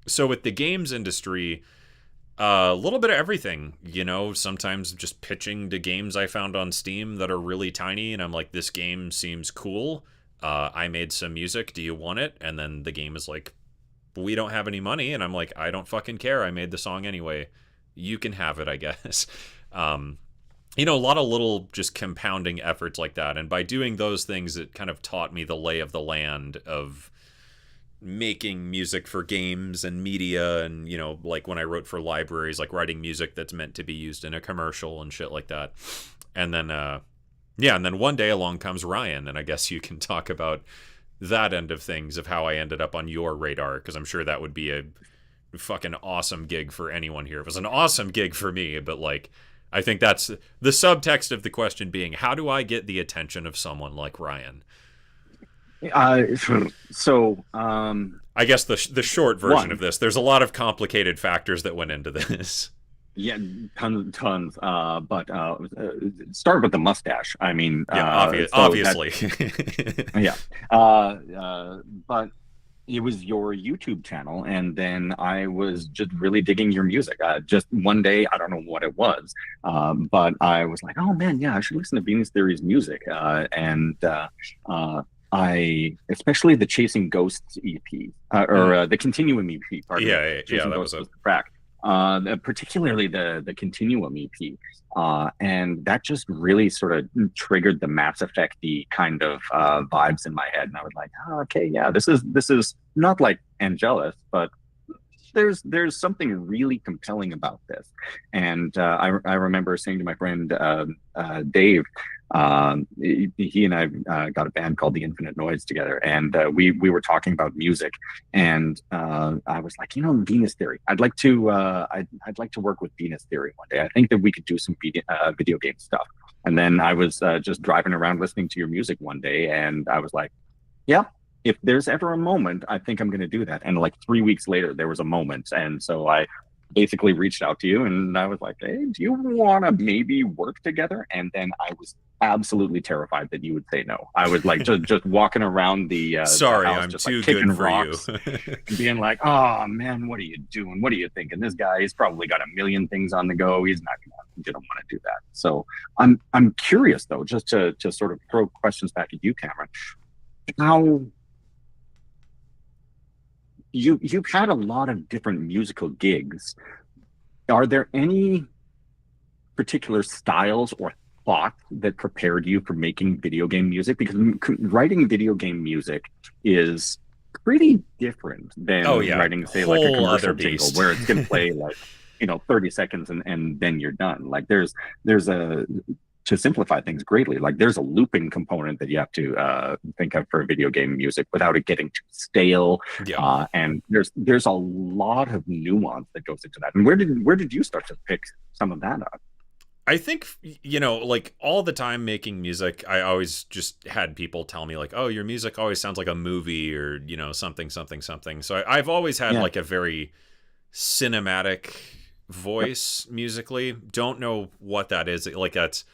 So with the games industry, a little bit of everything, sometimes just pitching to games I found on Steam that are really tiny. And I'm like, this game seems cool. I made some music. Do you want it? And then the game is like, we don't have any money. And I'm like, I don't fucking care. I made the song anyway. You can have it, I guess. A lot of little just compounding efforts like that. And by doing those things, it kind of taught me the lay of the land of making music for games and media. And, like when I wrote for libraries, like writing music that's meant to be used in a commercial and shit like that. And then, and then one day along comes Ryan. And I guess you can talk about that end of things, of how I ended up on your radar, because I'm sure that would be a fucking awesome gig for anyone here. It was an awesome gig for me, but like, I think that's the subtext of the question being, how do I get the attention of someone like Ryan? So, I guess the short version of this, there's a lot of complicated factors that went into this. Yeah, tons. But start with the mustache. I mean, obviously. Yeah. But it was your YouTube channel, and then I was just really digging your music. Just one day, I don't know what it was, but I was like, oh man, yeah, I should listen to Venus Theory's music. I especially the Chasing Ghosts EP or the Continuum EP. Pardon me. Yeah, that was a track. Particularly the Continuum EP, and that just really sort of triggered the Mass Effect-y kind of vibes in my head, and I was like, oh, okay, yeah, this is not like Angelus, but there's something really compelling about this. And I remember saying to my friend Dave, he and I got a band called The Infinite Noise together, and we were talking about music, and I was like, Venus Theory, I'd like to work with Venus Theory one day. I think that we could do some video game stuff. And then I was just driving around listening to your music one day, and I was like, yeah, if there's ever a moment, I think I'm going to do that. And like 3 weeks later, there was a moment. And so I basically reached out to you, and I was like, hey, do you want to maybe work together? And then I was absolutely terrified that you would say no. I was like just walking around the sorry, the house, I'm just, too like, good for rocks, you. and being like, oh man, what are you doing? What are you thinking? This guy, he's probably got a million things on the go. He's not gonna want to do that. So I'm curious though, just to sort of throw questions back at you, Cameron. How you've had a lot of different musical gigs. Are there any particular styles or thoughts that prepared you for making video game music? Because writing video game music is pretty different than writing, say, like a commercial jingle where it's going to play like 30 seconds and then you're done. Like there's a, to simplify things greatly, like there's a looping component that you have to think of for video game music without it getting too stale. And there's a lot of nuance that goes into that. And where did you start to pick some of that up? I think, like all the time making music, I always just had people tell me like, oh, your music always sounds like a movie or, something, something, something. So I've always had Yeah. like a very cinematic Yep. voice musically. Don't know what that is. Like that's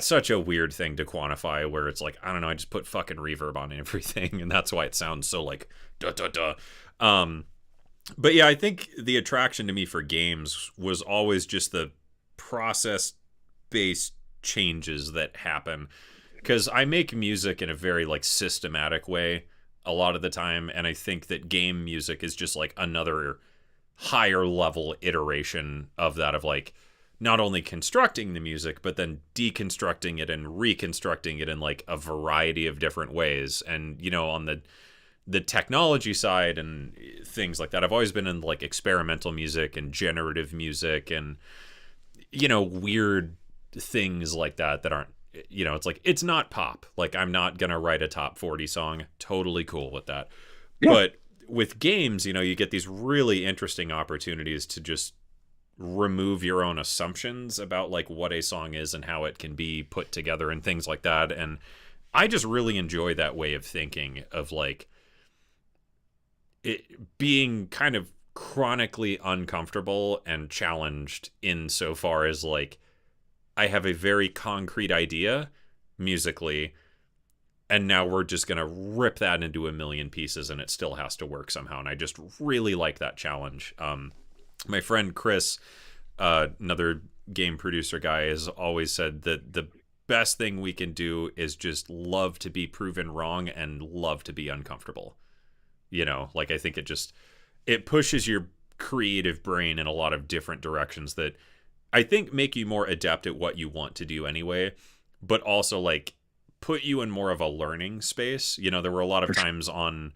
such a weird thing to quantify where it's like, I don't know, I just put fucking reverb on everything and that's why it sounds so like da da da. Um but yeah, I think the attraction to me for games was always just the process based changes that happen because I make music in a very like systematic way a lot of the time, and I think that game music is just like another higher level iteration of that, of like not only constructing the music but then deconstructing it and reconstructing it in like a variety of different ways. And on the technology side and things like that, I've always been in like experimental music and generative music and weird things like that aren't, it's like, it's not pop. Like, I'm not gonna write a top 40 song. Totally cool with that. Yeah. But with games, you get these really interesting opportunities to just remove your own assumptions about like what a song is and how it can be put together and things like that. And I just really enjoy that way of thinking, of like it being kind of chronically uncomfortable and challenged insofar as like I have a very concrete idea musically, and now we're just going to rip that into a million pieces and it still has to work somehow. And I just really like that challenge. My friend Chris, another game producer guy, has always said that the best thing we can do is just love to be proven wrong and love to be uncomfortable. Like I think it pushes your creative brain in a lot of different directions that I think make you more adept at what you want to do anyway, but also like put you in more of a learning space. There were a lot of times on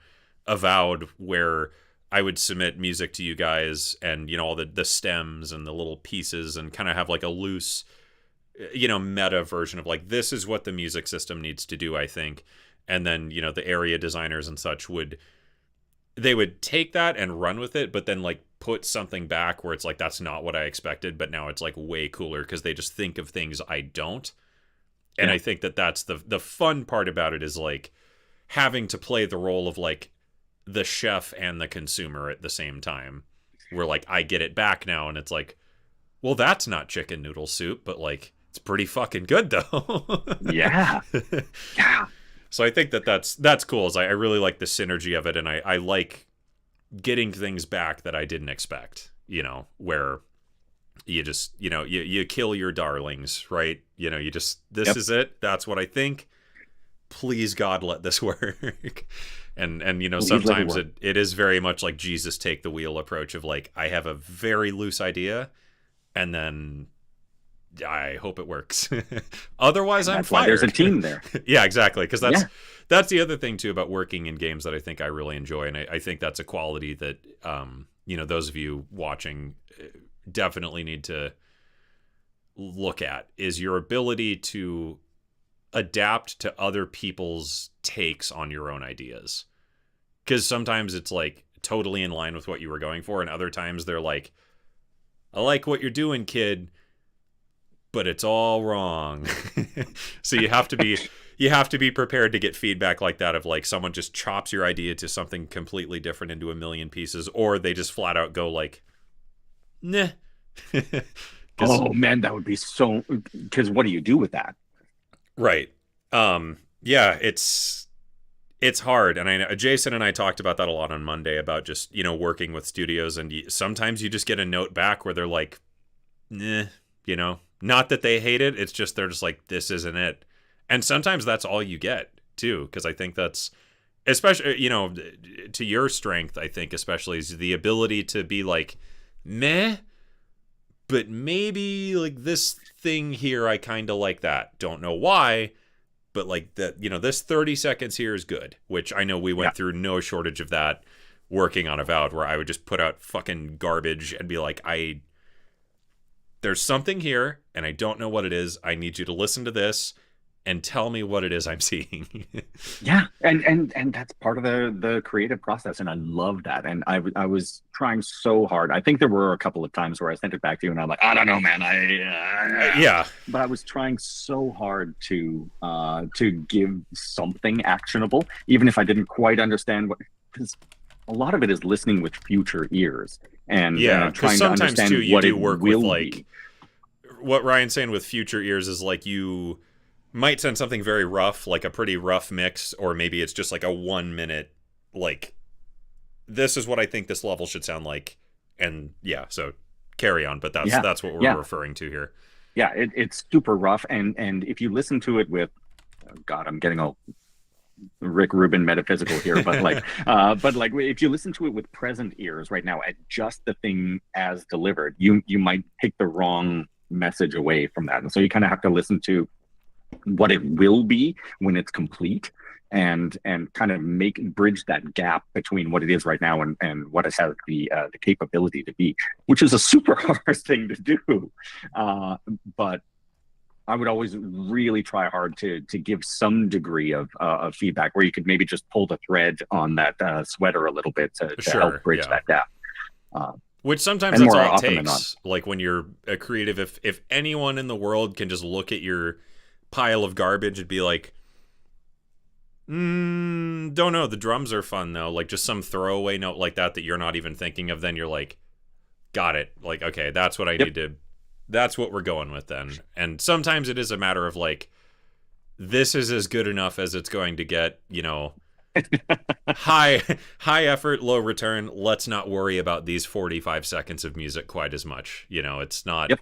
Avowed where I would submit music to you guys and, all the stems and the little pieces and kind of have like a loose, meta version of like, this is what the music system needs to do, I think. And then, the area designers and such would take that and run with it, but then like put something back where it's like, that's not what I expected, but now it's like way cooler because they just think of things I don't. And I think that's the fun part about it, is like having to play the role of like the chef and the consumer at the same time, where like I get it back now and it's like, well, that's not chicken noodle soup, but like it's pretty fucking good though. Yeah. Yeah. So I think that's cool. Is I really like the synergy of it, and I like getting things back that I didn't expect. Where you just you kill your darlings, right? You just, this is it. That's what I think. Please God, let this work. and sometimes it is very much like Jesus take the wheel approach of like, I have a very loose idea, and then I hope it works. Otherwise, I'm fired. There's a team there. Yeah, exactly. Because that's the other thing too about working in games that I think I really enjoy, and I think that's a quality that those of you watching definitely need to look at, is your ability to adapt to other people's takes on your own ideas. Because sometimes it's like totally in line with what you were going for, and other times they're like, I like what you're doing, kid, but it's all wrong. So you have to be prepared to get feedback like that, of like someone just chops your idea to something completely different into a million pieces, or they just flat out go like, nah. Oh man, that would be so, because what do you do with that? Right. Yeah, it's hard. And I know Jason and I talked about that a lot on Monday, about just, working with studios, and sometimes you just get a note back where they're like, nah, not that they hate it. It's just, they're just like, this isn't it. And sometimes that's all you get too. Cause I think that's, especially, to your strength, I think especially, is the ability to be like, meh, but maybe like this thing here, I kind of like that. Don't know why, but like that, this 30 seconds here is good, which I know we went through no shortage of that working on Avowed, where I would just put out fucking garbage and be like, there's something here and I don't know what it is. I need you to listen to this. and tell me what it is I'm seeing. Yeah, and that's part of the creative process, and I love that. And I was trying so hard. I think there were a couple of times where I sent it back to you, and I'm like, I don't know, man. Yeah. But I was trying so hard to give something actionable, even if I didn't quite understand what. Because a lot of it is listening with future ears and Yeah, because trying to sometimes understand too you what do it work with will like be. what Ryan's saying with future ears is like you might send something very rough, like a pretty rough mix, or maybe it's just like a 1 minute, like, this is what I think this level should sound like. And yeah, so carry on, but Yeah, that's what we're yeah, referring to here. yeah. It's super rough, and if you listen to it with, oh God, I'm getting all Rick Rubin metaphysical here, but like if you listen to it with present ears right now, at just the thing as delivered, you might take the wrong message away from that, and so you kind of have to listen to what it will be when it's complete, and kind of bridge that gap between what it is right now and what it has the capability to be, which is a super hard thing to do, but I would always really try hard to give some degree of feedback where you could maybe just pull the thread on that sweater a little bit to help Sure, bridge yeah. that gap. Uh, Which sometimes and that's more all it often than not. takes. Like when you're a creative, if anyone in the world can just look at your pile of garbage and be like, don't know, the drums are fun though. Like just some throwaway note like that you're not even thinking of, then you're like, got it. Like, okay, that's what I Yep. need to, that's what we're going with then. And sometimes it is a matter of like, this is as good enough as it's going to get, you know, high effort, low return. Let's not worry about these 45 seconds of music quite as much. You know, it's not Yep.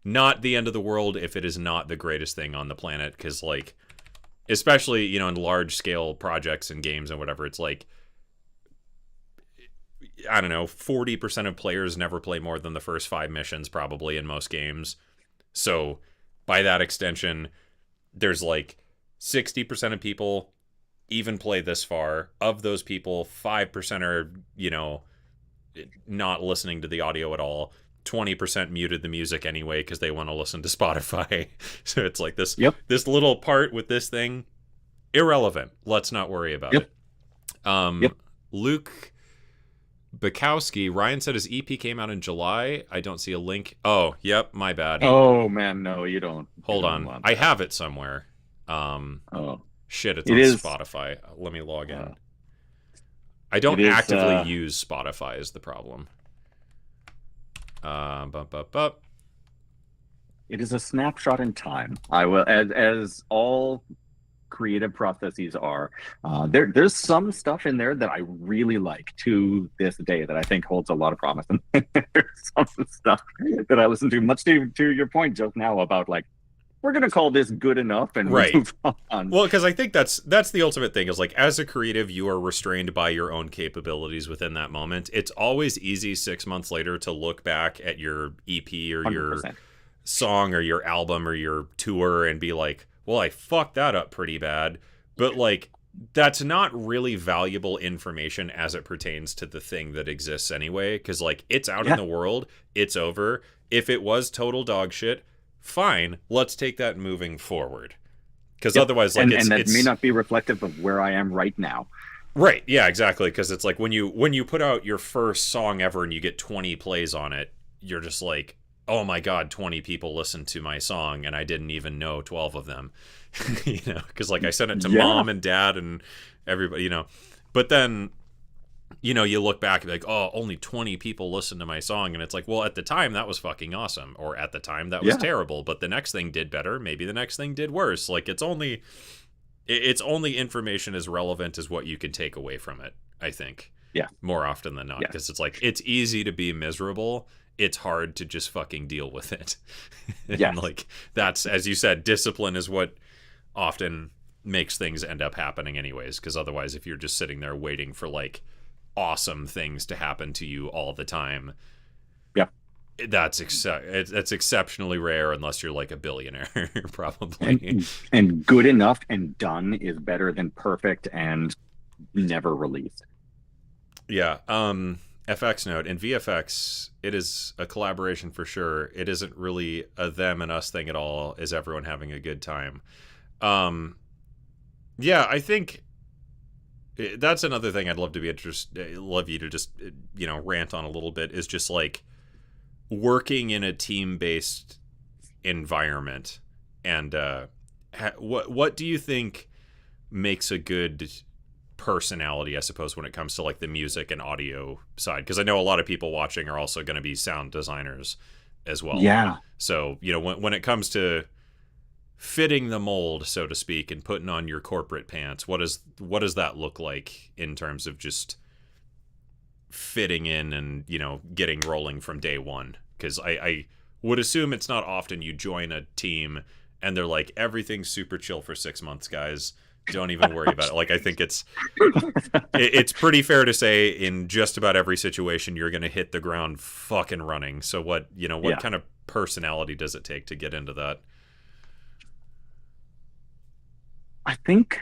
not the end of the world if it is not the greatest thing on the planet, because like, especially, you know, in large scale projects and games and whatever, it's like, I don't know, 40% of players never play more than the first 5 missions probably in most games. So by that extension, there's like 60% of people even play this far. Of those people, 5% are, you know, not listening to the audio at all. 20% muted the music anyway because they want to listen to Spotify. So it's like this Yep. this little part with this thing, irrelevant. Let's not worry about Yep. it. Yep. Luke Bukowski, Ryan said his EP came out in July. I don't see a link. Oh, yep, my bad. Oh man, no, you don't. Hold you don't on. want I that. have it somewhere. Oh, Shit, it's it on is. Spotify. Let me log in. Uh, I don't it is. actively use Spotify is the problem. Bup. It is a snapshot in time. I will, as all creative processes are. There's some stuff in there that I really like to this day that I think holds a lot of promise. And there's some stuff that I listen to, much to your point just now about like, we're gonna call this good enough and Right. move on. Well, because I think that's the ultimate thing is like, as a creative, you are restrained by your own capabilities within that moment. It's always easy 6 months later to look back at your EP or your 100%. song or your album or your tour and be like, well, I fucked that up pretty bad. But like, that's not really valuable information as it pertains to the thing that exists anyway. Because like, it's out in the world, it's over. If it was total dog shit, fine, let's take that moving forward. Because otherwise, like, and that may not be reflective of where I am right now. Right, yeah, exactly. Because it's like when you put out your first song ever and you get 20 plays on it, you're just like, oh my god, 20 people listened to my song and I didn't even know 12 of them. You know, because like I sent it to mom and dad and everybody, you know. But then, you know, you look back and be like, oh, only 20 people listened to my song. And it's like, well, at the time that was fucking awesome. Or at the time that was terrible. But the next thing did better. Maybe the next thing did worse. Like, it's only information as relevant as what you can take away from it, I think. Yeah. More often than not. Because it's like, it's easy to be miserable. It's hard to just fucking deal with it. And like, that's, as you said, discipline is what often makes things end up happening anyways. Because otherwise, if you're just sitting there waiting for like awesome things to happen to you all the time, that's exceptionally rare unless you're like a billionaire, probably. And good enough and done is better than perfect and never released. Yeah. FX note, in VFX, it is a collaboration for sure. It isn't really a them and us thing at all. Is everyone having a good time? Um, yeah, I think that's another thing I'd love to be love you to just rant on a little bit is just like working in a team-based environment, and what do you think makes a good personality, I suppose, when it comes to like the music and audio side? Because I know a lot of people watching are also going to be sound designers as well. Yeah. So when it comes to fitting the mold, so to speak, and putting on your corporate pants, what does that look like in terms of just fitting in and getting rolling from day one? Because I would assume it's not often you join a team and they're like, everything's super chill for 6 months, guys, don't even worry about it. Like, I think it's pretty fair to say in just about every situation you're going to hit the ground fucking running. So what kind of personality does it take to get into that? I think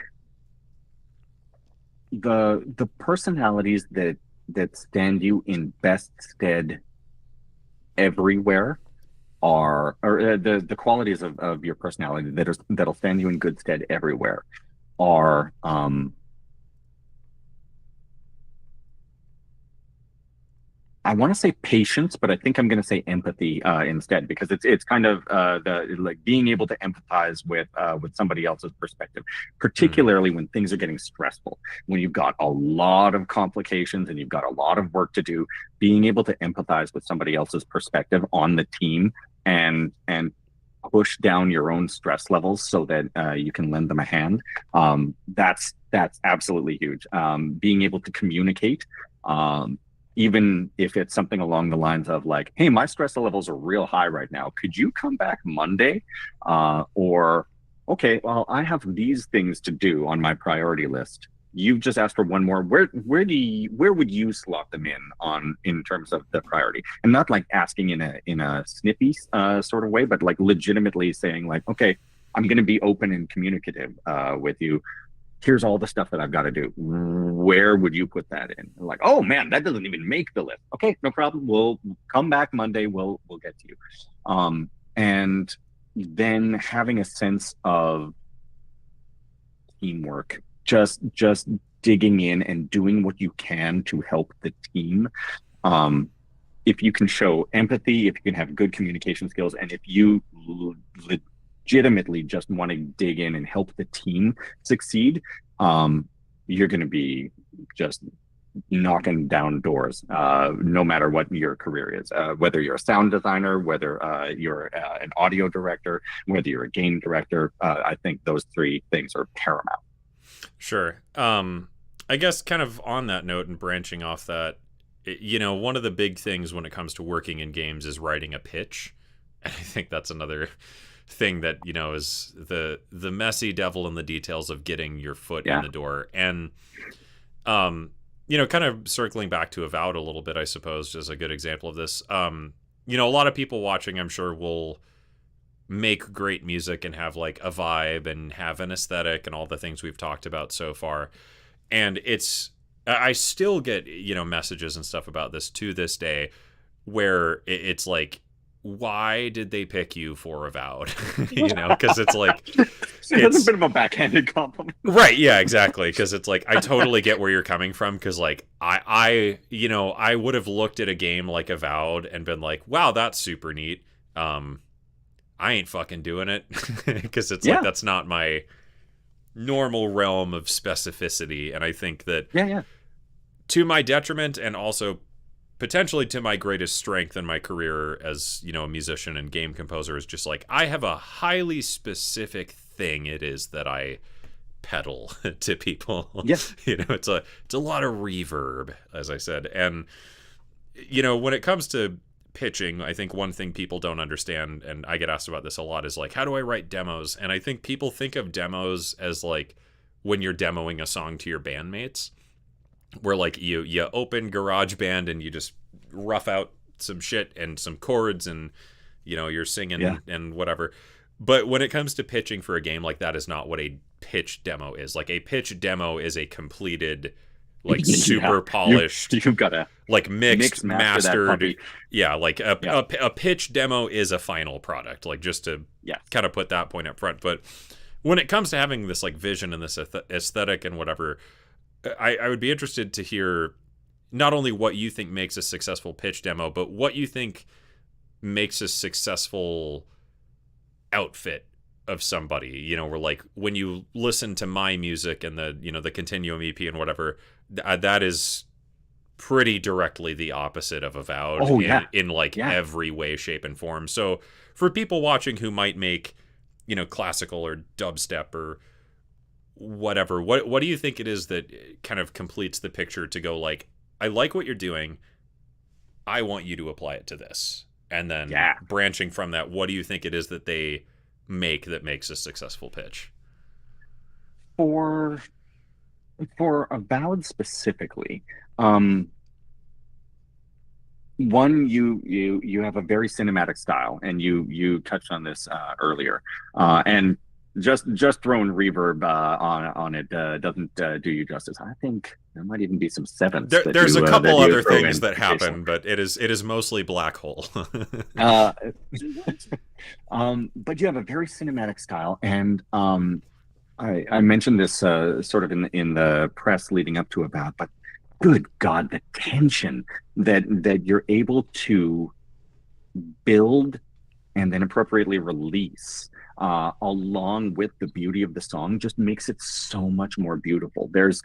the personalities that stand you in best stead everywhere or the qualities of your personality that'll stand you in good stead everywhere are I want to say patience, but I think I'm going to say empathy instead, because it's kind of the like being able to empathize with somebody else's perspective, particularly when things are getting stressful, when you've got a lot of complications and you've got a lot of work to do. Being able to empathize with somebody else's perspective on the team and push down your own stress levels so that you can lend them a hand. That's absolutely huge. Being able to communicate. Even if it's something along the lines of like, hey, my stress levels are real high right now. Could you come back Monday? Or, okay, well, I have these things to do on my priority list. You've just asked for one more. Where would you slot them in terms of the priority? And not like asking in a snippy sort of way, but like legitimately saying like, okay, I'm going to be open and communicative with you. Here's all the stuff that I've got to do. Where would you put that in? Like, oh man, that doesn't even make the list. Okay, no problem. We'll come back Monday. We'll get to you. And then having a sense of teamwork, just digging in and doing what you can to help the team. If you can show empathy, if you can have good communication skills, and if you legitimately just want to dig in and help the team succeed, you're going to be just knocking down doors, no matter what your career is, whether you're a sound designer, whether you're an audio director, whether you're a game director. I think those three things are paramount. Sure. I guess kind of on that note and branching off that, one of the big things when it comes to working in games is writing a pitch. And I think that's another thing that is the messy devil in the details of getting your foot in the door. And kind of circling back to Avowed a little bit, I suppose, is a good example of this. A lot of people watching, I'm sure, will make great music and have like a vibe and have an aesthetic and all the things we've talked about so far. And I still get messages and stuff about this to this day, where it's like, why did they pick you for Avowed? Because it's like that's a bit of a backhanded compliment, right? Yeah, exactly. Because it's like, I totally get where you're coming from. Because like I would have looked at a game like Avowed and been like, wow, that's super neat. I ain't fucking doing it, because it's like, that's not my normal realm of specificity. And I think that to my detriment, and also potentially to my greatest strength in my career as, a musician and game composer, is just like, I have a highly specific thing it is that I pedal to people. Yes. It's a lot of reverb, as I said. And, when it comes to pitching, I think one thing people don't understand, and I get asked about this a lot, is like, how do I write demos? And I think people think of demos as like when you're demoing a song to your bandmates, where like you open GarageBand and you just rough out some shit and some chords and you're singing and whatever. But when it comes to pitching for a game, like, that is not what a pitch demo is. Like, a pitch demo is a completed, like, super polished, you've got to like mixed, mastered. Yeah, like a pitch demo is a final product. Like, just to kind of put that point up front. But when it comes to having this like vision and this aesthetic and whatever, I would be interested to hear not only what you think makes a successful pitch demo, but what you think makes a successful outfit of somebody. You know, where like when you listen to my music and the, you know, the Continuum EP and whatever, that is pretty directly the opposite of Avowed in like every way, shape, and form. So for people watching who might make, you know, classical or dubstep or whatever, what do you think it is that kind of completes the picture to go like, I like what you're doing, I want you to apply it to this? And then branching from that, what do you think it is that they make that makes a successful pitch? For Avowed specifically, one, you have a very cinematic style, and you touched on this earlier, and just throwing reverb on it doesn't do you justice. I think there might even be some sevenths. There's a couple other things that happen, but it is mostly Black Hole. But you have a very cinematic style, and I mentioned this sort of in the press leading up to About, but good God, the tension that you're able to build and then appropriately release along with the beauty of the song just makes it so much more beautiful. There's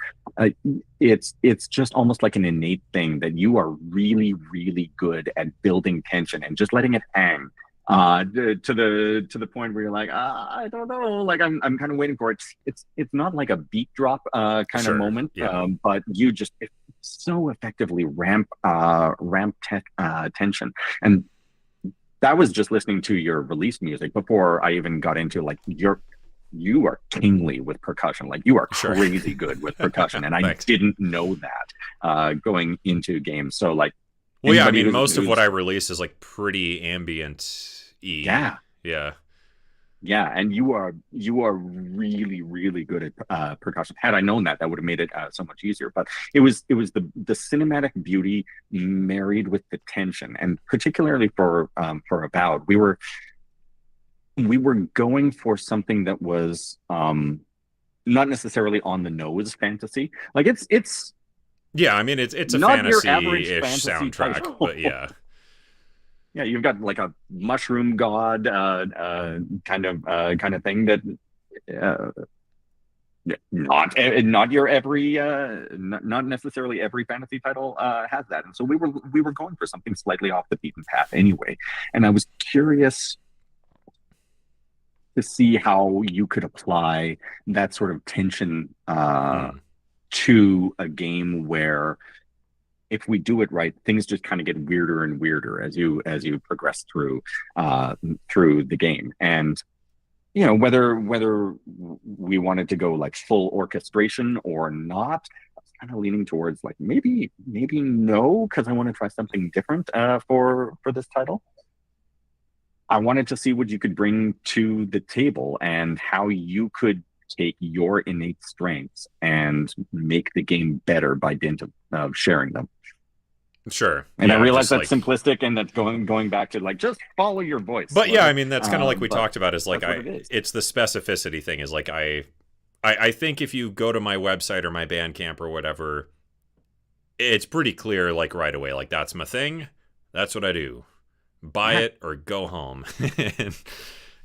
it's just almost like an innate thing that you are really, really good at building tension and just letting it hang to the point where you're like, I don't know, like I'm kind of waiting for it. It's not like a beat drop kind of moment, but you just so effectively ramp tension. And that was just listening to your release music before I even got into like you are kingly with percussion. Like you are crazy good with percussion, and I didn't know that going into games. So like, well, yeah, I mean, most of what I release is like pretty ambient-y. Yeah, and you are really, really good at percussion. Had I known that, that would have made it so much easier. But it was the cinematic beauty married with the tension, and particularly for Avowed, we were going for something that was not necessarily on the nose fantasy. Like it's yeah, I mean it's a fantasy-ish soundtrack, title. But yeah. Yeah, you've got like a mushroom god kind of thing that not your every not necessarily every fantasy title has that. And so we were going for something slightly off the beaten path anyway. And I was curious to see how you could apply that sort of tension to a game where, if we do it right, things just kind of get weirder and weirder as you progress through the game. And you know, whether we wanted to go like full orchestration or not, I was kind of leaning towards like maybe no, because I want to try something different for this title. I wanted to see what you could bring to the table and how you could take your innate strengths and make the game better by dint of sharing them. Sure. And I realize that's like simplistic, and that's going back to like just follow your voice. But yeah, I mean that's kind of like we talked about, is like it's the specificity thing, is like I think if you go to my website or my Bandcamp or whatever, it's pretty clear like right away, like that's my thing. That's what I do. Buy it or go home.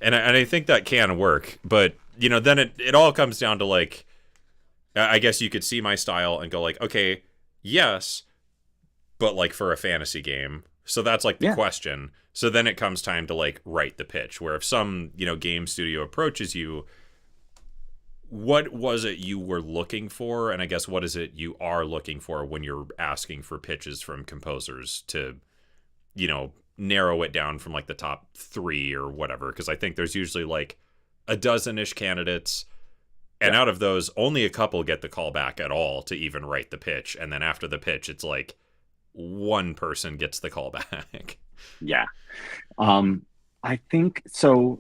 and I think that can work, but you know, then it all comes down to like, I guess you could see my style and go like, okay, yes, but like for a fantasy game. So that's like the question. So then it comes time to like write the pitch, where if some, you know, game studio approaches you, what was it you were looking for? And I guess what is it you are looking for when you're asking for pitches from composers to, you know, narrow it down from like the top 3 or whatever? Because I think there's usually like a dozen-ish candidates, and out of those, only a couple get the call back at all to even write the pitch. And then after the pitch, it's like one person gets the call back. Yeah. I think so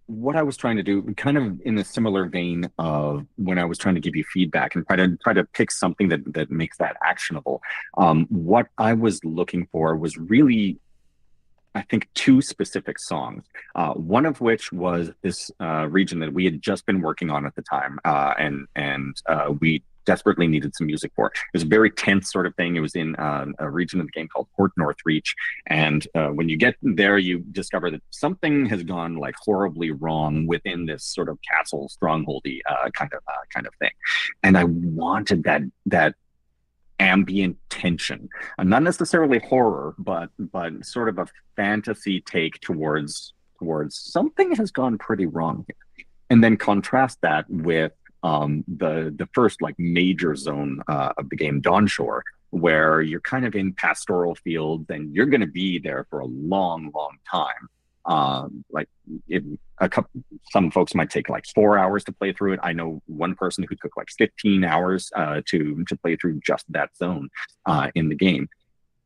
what I was trying to do, kind of in a similar vein of when I was trying to give you feedback and try to pick something that makes that actionable. What I was looking for was really I think, two specific songs. One of which was this region that we had just been working on at the time, and we desperately needed some music for. It was a very tense sort of thing. It was in a region of the game called Port Northreach, and when you get there, you discover that something has gone like horribly wrong within this sort of castle strongholdy kind of thing, and I wanted that ambient tension, and not necessarily horror, but sort of a fantasy take towards something has gone pretty wrong here. And then contrast that with the first like major zone of the game, Dawnshore, where you're kind of in pastoral fields and you're going to be there for a long time. Like some folks might take like 4 hours to play through it. I know one person who took like 15 hours to play through just that zone in the game.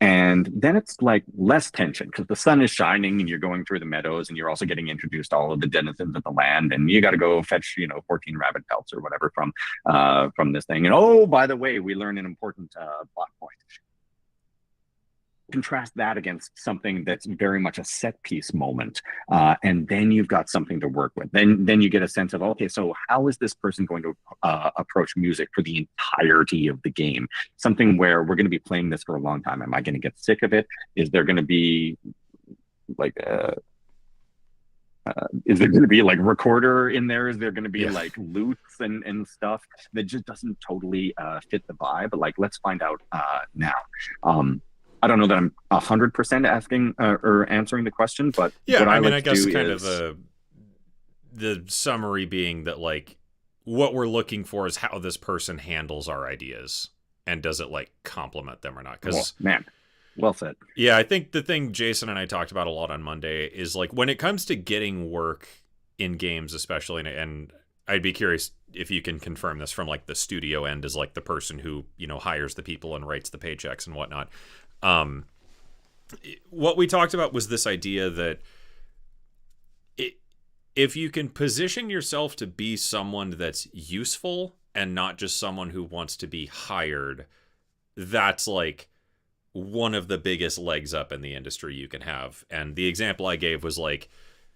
And then it's like less tension because the sun is shining and you're going through the meadows and you're also getting introduced to all of the denizens of the land, and you got to go fetch 14 rabbit pelts or whatever from this thing. And oh, by the way, we learn an important plot point. Contrast that against something that's very much a set piece moment, and then you've got something to work with. Then you get a sense of, okay, so how is this person going to approach music for the entirety of the game? Something where we're going to be playing this for a long time. Am I going to get sick of it? Is there going to be like is there going to be like recorder in there? Is there going to be like loops and stuff that just doesn't totally fit the vibe? But like, let's find out now. I don't know that I'm 100% asking or answering the question, but yeah, what I mean, like I guess kind is, of the summary being that like what we're looking for is how this person handles our ideas and does it like complement them or not? Because man, well said. Yeah, I think the thing Jason and I talked about a lot on Monday is like when it comes to getting work in games, especially, and I'd be curious if you can confirm this from like the studio end as like the person who hires the people and writes the paychecks and whatnot. What we talked about was this idea that if you can position yourself to be someone that's useful and not just someone who wants to be hired, that's like one of the biggest legs up in the industry you can have. And the example I gave was like,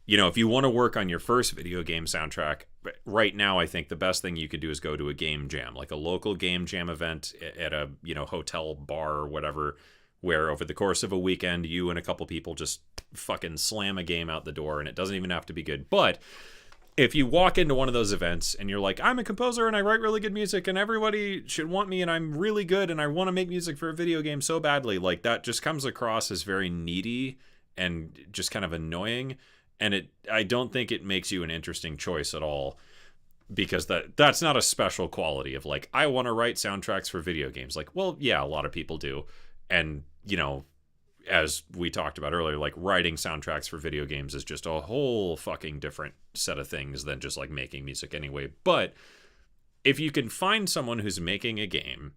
if you want to work on your first video game soundtrack, right now I think the best thing you could do is go to a game jam, like a local game jam event at a hotel bar or whatever, where over the course of a weekend, you and a couple people just fucking slam a game out the door, and it doesn't even have to be good. But if you walk into one of those events and you're like, I'm a composer and I write really good music and everybody should want me and I'm really good and I want to make music for a video game so badly, like that just comes across as very needy and just kind of annoying. And I don't think it makes you an interesting choice at all, because that's not a special quality of like, I want to write soundtracks for video games. Like, well, yeah, a lot of people do. And, as we talked about earlier, like writing soundtracks for video games is just a whole fucking different set of things than just like making music anyway. But if you can find someone who's making a game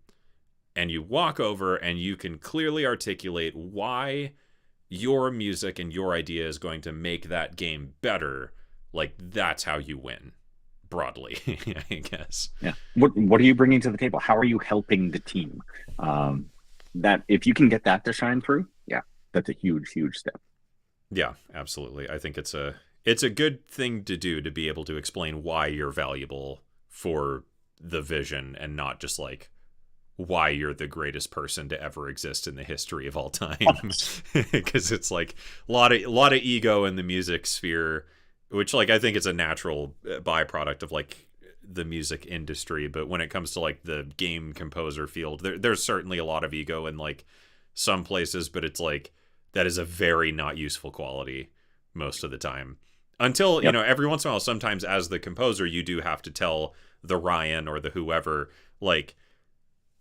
and you walk over and you can clearly articulate why your music and your idea is going to make that game better, like that's how you win broadly, I guess. Yeah. What are you bringing to the table? How are you helping the team? That if you can get that to shine through, yeah, that's a huge step. Yeah, absolutely. I think it's a good thing to do, to be able to explain why you're valuable for the vision and not just like why you're the greatest person to ever exist in the history of all time. Because it's like a lot of ego in the music sphere, which like I think is a natural byproduct of like the music industry. But when it comes to like the game composer field, there's certainly a lot of ego in like some places, but it's like that is a very not useful quality most of the time, until every once in a while, sometimes as the composer you do have to tell the Ryan or the whoever, like,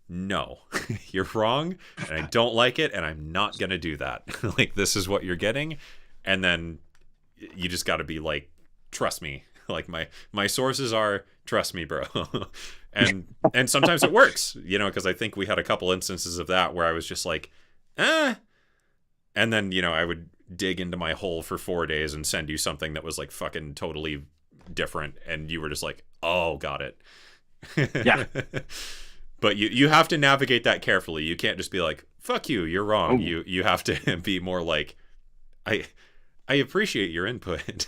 no, you're wrong and I don't like it and I'm not gonna do that. Like, this is what you're getting. And then you just got to be like, trust me. Like my sources are, trust me, bro. and sometimes it works, because I think we had a couple instances of that where I was just like, and then I would dig into my hole for 4 days and send you something that was like fucking totally different, and you were just like, oh, got it. Yeah. But you have to navigate that carefully. You can't just be like, fuck you, you're wrong. You have to be more like, I I appreciate your input.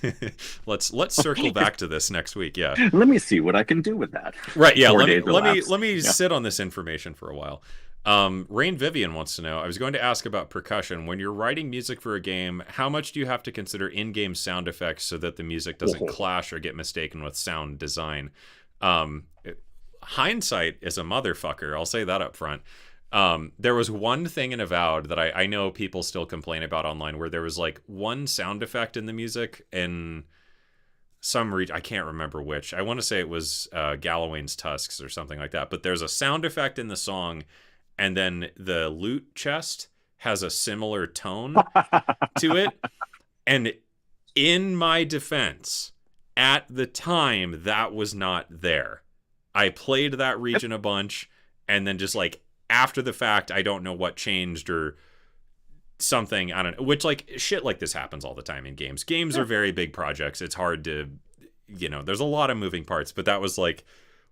Let's circle back to this next week. Yeah. Let me see what I can do with that. Right. Yeah. 4 days Let elapsed. me Yeah. sit on this information for a while. Rain Vivian wants to know. I was going to ask about percussion. When you're writing music for a game, how much do you have to consider in-game sound effects so that the music doesn't clash or get mistaken with sound design? Um, Hindsight is a motherfucker. I'll say that up front. There was one thing in Avowed that I know people still complain about online, where there was like one sound effect in the music in some region. I can't remember which. I want to say it was Galloway's Tusks or something like that. But there's a sound effect in the song, and then the loot chest has a similar tone to it. And in my defense, at the time, that was not there. I played that region a bunch, and then just like after the fact, I don't know what changed or something. I don't know. Which, like, shit like this happens all the time in games. Games are very big projects. It's hard to, there's a lot of moving parts. But that was like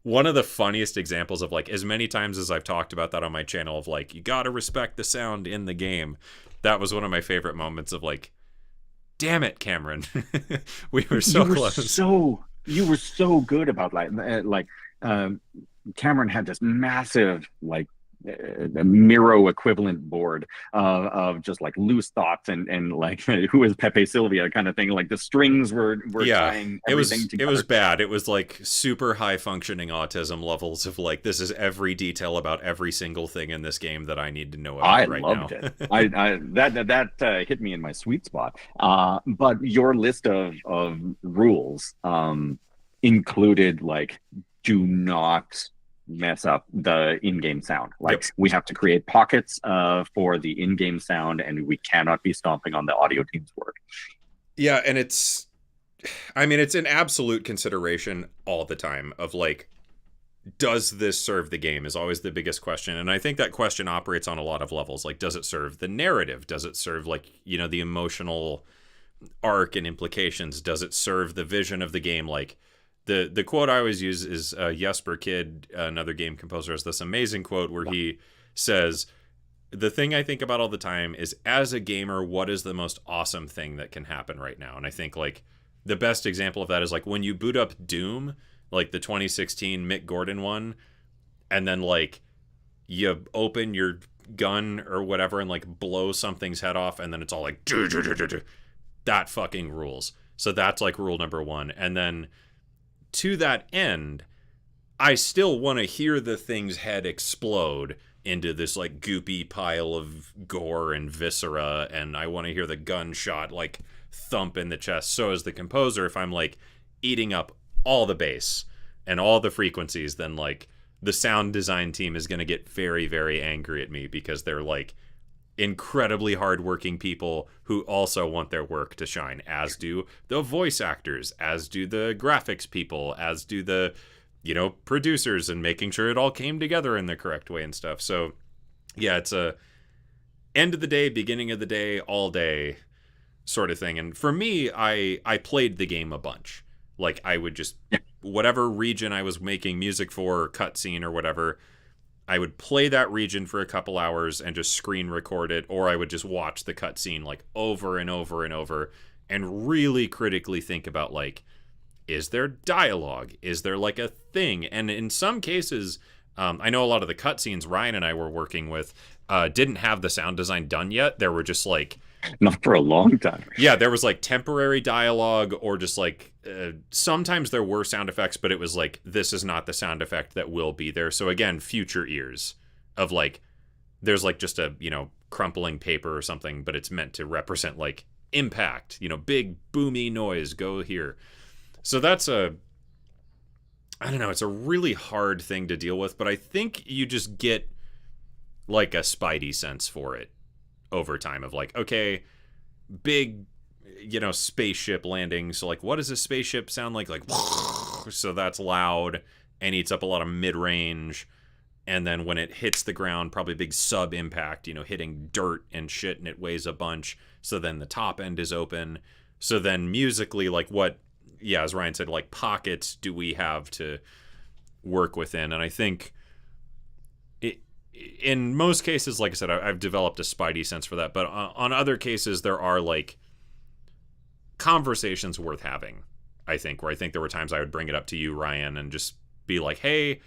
one of the funniest examples of, like, as many times as I've talked about that on my channel of like, you gotta respect the sound in the game. That was one of my favorite moments of like, damn it, Cameron. We were so close. You were so good about Cameron had this massive Miro equivalent board of just like loose thoughts and like who is Pepe Sylvia kind of thing. Like the strings were tying everything together. It was bad. It was like super high functioning autism levels of like, this is every detail about every single thing in this game that I need to know about right now. I loved it. That hit me in my sweet spot. But your list of rules included like, do not mess up the in-game sound. Like, yep. We have to create pockets for the in-game sound, and we cannot be stomping on the audio team's work. Yeah, and it's an absolute consideration all the time of like, does this serve the game is always the biggest question. And I think that question operates on a lot of levels. Like, does it serve the narrative? Does it serve like, the emotional arc and implications? Does it serve the vision of the game? Like, The quote I always use is Jesper Kyd, another game composer, has this amazing quote where he says, the thing I think about all the time is, as a gamer, what is the most awesome thing that can happen right now? And I think like the best example of that is like when you boot up Doom, like the 2016 Mick Gordon one, and then like you open your gun or whatever and like blow something's head off, and then it's all like, that fucking rules. So that's like rule number one. And then to that end, I still want to hear the thing's head explode into this like goopy pile of gore and viscera, and I want to hear the gunshot like thump in the chest. So as the composer, if I'm like eating up all the bass and all the frequencies, then like the sound design team is going to get very, very angry at me, because they're like incredibly hardworking people who also want their work to shine, as do the voice actors, as do the graphics people, as do the producers, and making sure it all came together in the correct way and stuff. So yeah, it's a end of the day, beginning of the day, all day sort of thing. And for me, I played the game a bunch. Like, I would just, whatever region I was making music for, cutscene or whatever, I would play that region for a couple hours and just screen record it, or I would just watch the cutscene like over and over and over and really critically think about like, is there dialogue? Is there like a thing? And in some cases, I know a lot of the cutscenes Ryan and I were working with didn't have the sound design done yet. There were just like, not for a long time. Yeah, there was like temporary dialogue, or just like sometimes there were sound effects, but it was like, this is not the sound effect that will be there. So again, future ears of like, there's like just a crumpling paper or something, but it's meant to represent like impact, big boomy noise, go here. So that's I don't know, it's a really hard thing to deal with, but I think you just get like a spidey sense for it over time of like, okay, big, spaceship landing. So like, what does a spaceship sound like? Like, so that's loud and eats up a lot of mid-range. And then when it hits the ground, probably big sub impact, hitting dirt and shit, and it weighs a bunch. So then the top end is open. So then musically, like what, as Ryan said, like pockets do we have to work within? And I think in most cases, like I said, I've developed a spidey sense for that. But on other cases, there are like conversations worth having, I think, where I think there were times I would bring it up to you, Ryan, and just be like, hey,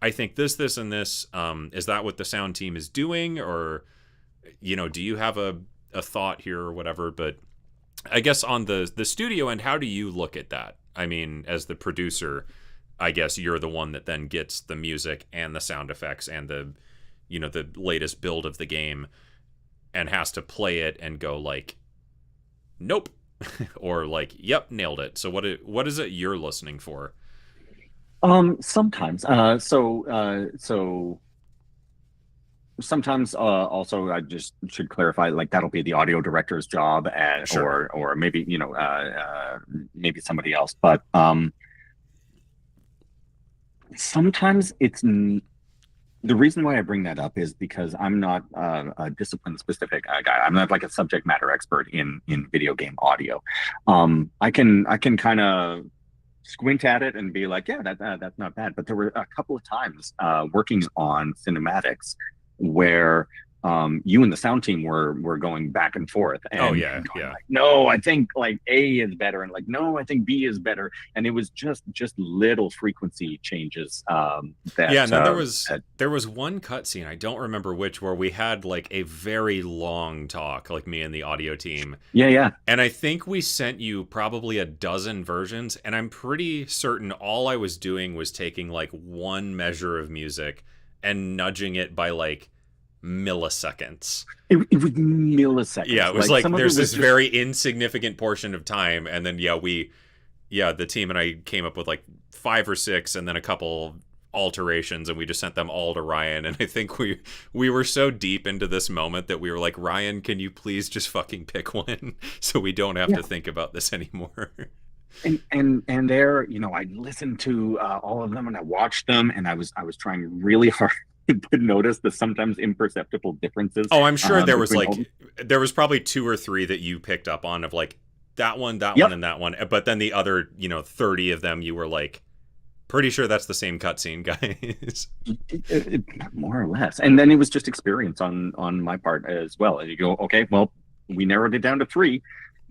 I think this, and this, is that what the sound team is doing? Or, do you have a thought here or whatever? But I guess on the studio end, how do you look at that? I mean, as the producer, I guess you're the one that then gets the music and the sound effects and the latest build of the game and has to play it and go like, nope, or like, yep, nailed it. So what is it you're listening for? Sometimes. So sometimes also I just should clarify, like that'll be the audio director's job, and Sure. or maybe maybe somebody else. But sometimes the reason why I bring that up is because I'm not a discipline specific guy. I'm not like a subject matter expert in video game audio. I can kind of squint at it and be like, yeah, that's not bad. But there were a couple of times working on cinematics where you and the sound team were going back and forth Oh and yeah, going yeah. like, no, I think like A is better, and like, no, I think B is better, and it was just little frequency changes Yeah, and then that there was one cutscene, I don't remember which, where we had like a very long talk, like me and the audio team. yeah. And I think we sent you probably a dozen versions, and I'm pretty certain all I was doing was taking like one measure of music and nudging it by like milliseconds. It was milliseconds. Yeah, it was like some of it there's was this just very insignificant portion of time, and then the team and I came up with like 5 or 6 and then a couple alterations, and we just sent them all to Ryan. And I think we were so deep into this moment that we were like, Ryan, can you please just fucking pick one so we don't have yeah. to think about this anymore? And there, I listened to all of them and I watched them, and I was trying really hard to notice the sometimes imperceptible differences Oh, I'm sure there was between like all. there was probably 2 or 3 that you picked up on of like that one, Yep. and that one. But then the other, 30 of them you were like pretty sure that's the same cutscene, guys. More or less, and then it was just experience on my part as well. And you go, okay, well, we narrowed it down to 3.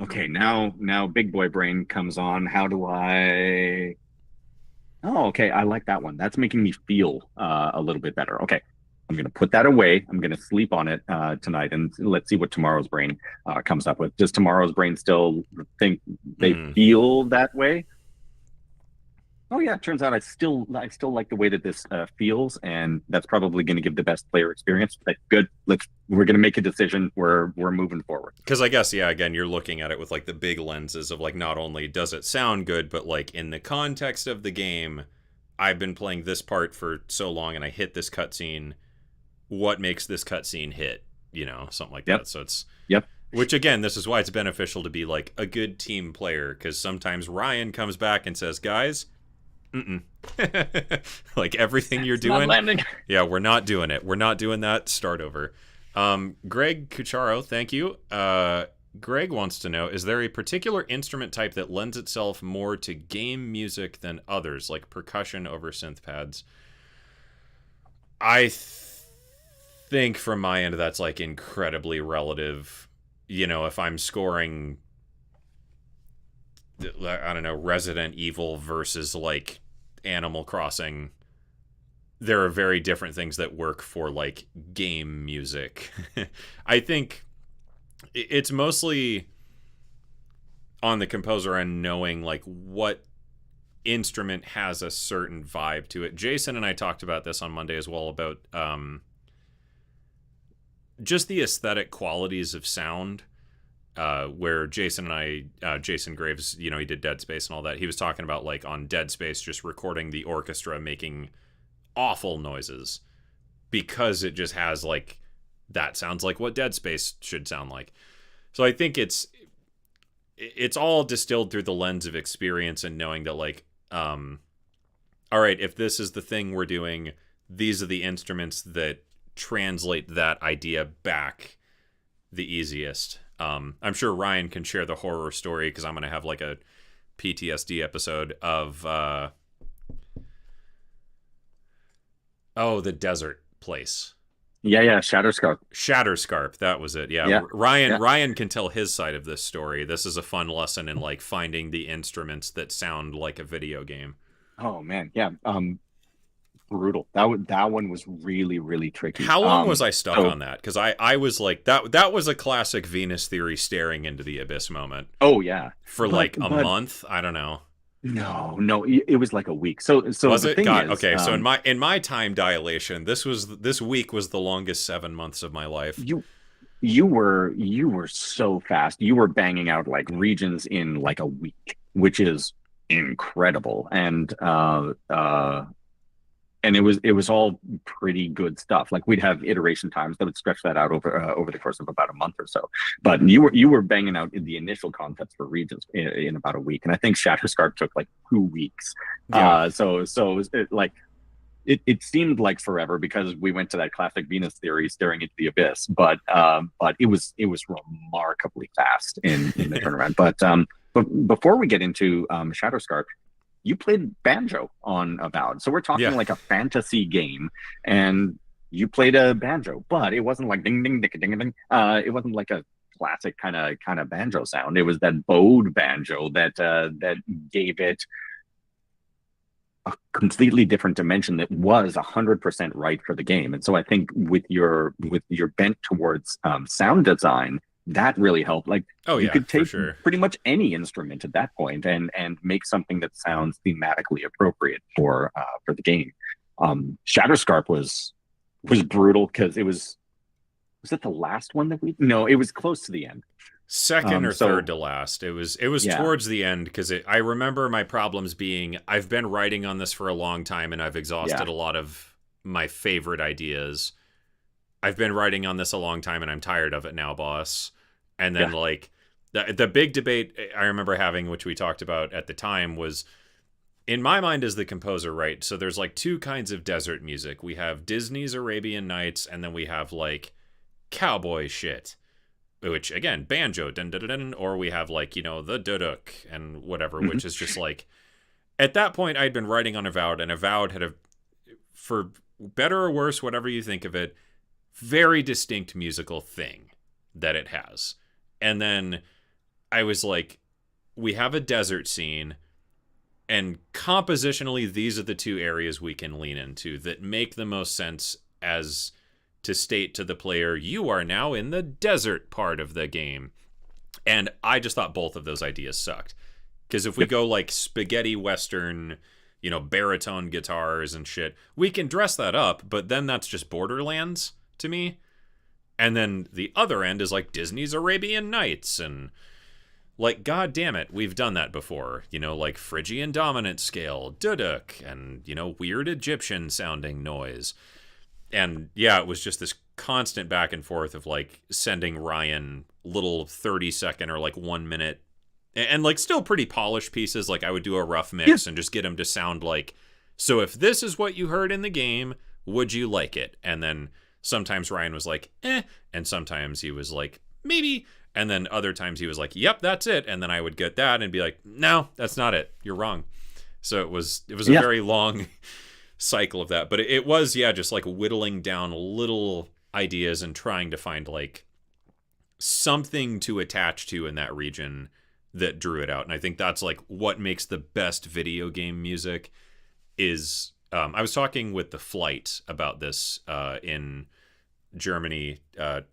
Okay, now big boy brain comes on. How do I? Oh, okay, I like that one. That's making me feel a little bit better. Okay, I'm gonna put that away. I'm gonna sleep on it tonight, and let's see what tomorrow's brain comes up with. Does tomorrow's brain still think they feel that way? Oh yeah, it turns out I still like the way that this feels, and that's probably going to give the best player experience. Like, good, we're going to make a decision. We're moving forward. Because I guess, yeah, again, you're looking at it with like the big lenses of like not only does it sound good, but like in the context of the game, I've been playing this part for so long and I hit this cutscene. What makes this cutscene hit? Something like Yep. that. So Yep. which again, this is why it's beneficial to be like a good team player, because sometimes Ryan comes back and says, guys, like everything you're It's not doing, landing. yeah, we're not doing it. We're not doing that. Start over. Greg Cucharo, thank you. Greg wants to know, is there a particular instrument type that lends itself more to game music than others, like percussion over synth pads? Think from my end, that's like incredibly relative. If I'm scoring, I don't know, Resident Evil versus like Animal Crossing, there are very different things that work for like game music. I think it's mostly on the composer and knowing like what instrument has a certain vibe to it. Jason and I talked about this on Monday as well, about just the aesthetic qualities of sound. Where Jason and Jason Graves, he did Dead Space and all that. He was talking about like on Dead Space, just recording the orchestra making awful noises because it just has like, that sounds like what Dead Space should sound like. So I think it's all distilled through the lens of experience and knowing that like, all right, if this is the thing we're doing, these are the instruments that translate that idea back the easiest. I'm sure Ryan can share the horror story, because I'm going to have like a PTSD episode of the desert place. Yeah, Shatterscarp. Shatterscarp, that was it. Yeah, Yeah, yeah. Ryan can tell his side of this story. This is a fun lesson in like finding the instruments that sound like a video game. Oh man, yeah. Brutal. That one was really, really tricky. How long was I stuck So on that? Because I was like that was a classic Venus theory staring into the abyss moment oh yeah, for like a but month. I don't know. no, it was like a week. So Was the it? thing God. is, Okay. So in my time dilation, this week was the longest 7 months of my life. you you were so fast. You were banging out like regions in like a week, which is incredible. And it was all pretty good stuff. Like we'd have iteration times that would stretch that out over the course of about a month or so. But you were banging out the initial concepts for regions in about a week, and I think Shatterscarp took like 2 weeks. Yeah. It seemed like forever because we went to that classic Venus theory, staring into the abyss. But it was remarkably fast in the turnaround. But before we get into Shatterscarp, you played banjo on Avowed, so we're talking Yeah. like a fantasy game, and you played a banjo, but it wasn't like ding ding ding ding ding. It wasn't like a classic kind of banjo sound. It was that bowed banjo that gave it a completely different dimension that was 100% right for the game. And so I think with your bent towards sound design, that really helped. Like Oh you yeah, could for take sure. pretty much any instrument at that point and make something that sounds thematically appropriate for the game. Shatterscarp was brutal because was it the last one that we no, it was close to the end. Second or third So to last. It was yeah, towards the end because I remember my problems being I've been writing on this for a long time and I've exhausted yeah, a lot of my favorite ideas. I've been writing on this a long time and I'm tired of it now, boss. And then yeah. like the big debate I remember having, which we talked about at the time, was in my mind as the composer, right? So there's like two kinds of desert music. We have Disney's Arabian Nights, and then we have like cowboy shit, which again, banjo, dun, dun, dun, dun, or we have like, the duduk and whatever, Mhm. which is just like, at that point, I'd been writing on Avowed, and Avowed had for better or worse, whatever you think of it, very distinct musical thing that it has. And then I was like, we have a desert scene, and compositionally, these are the two areas we can lean into that make the most sense as to state to the player, you are now in the desert part of the game. And I just thought both of those ideas sucked. Because if we Yep. go like spaghetti western, baritone guitars and shit, we can dress that up, but then that's just Borderlands to me. And then the other end is like Disney's Arabian Nights and like, god damn it, we've done that before. Like Phrygian dominant scale, duduk, and weird Egyptian sounding noise. And yeah, it was just this constant back and forth of like sending Ryan little 30-second or like 1 minute and like still pretty polished pieces. Like I would do a rough Yeah, mix and just get him to sound like, so if this is what you heard in the game, would you like it? And then sometimes Ryan was like, and sometimes he was like, maybe. And then other times he was like, yep, that's it. And then I would get that and be like, no, that's not it. You're wrong. So it was a yeah, very long cycle of that. But it was, yeah, just like whittling down little ideas and trying to find like something to attach to in that region that drew it out. And I think that's like what makes the best video game music is I was talking with the Flight about this in Germany,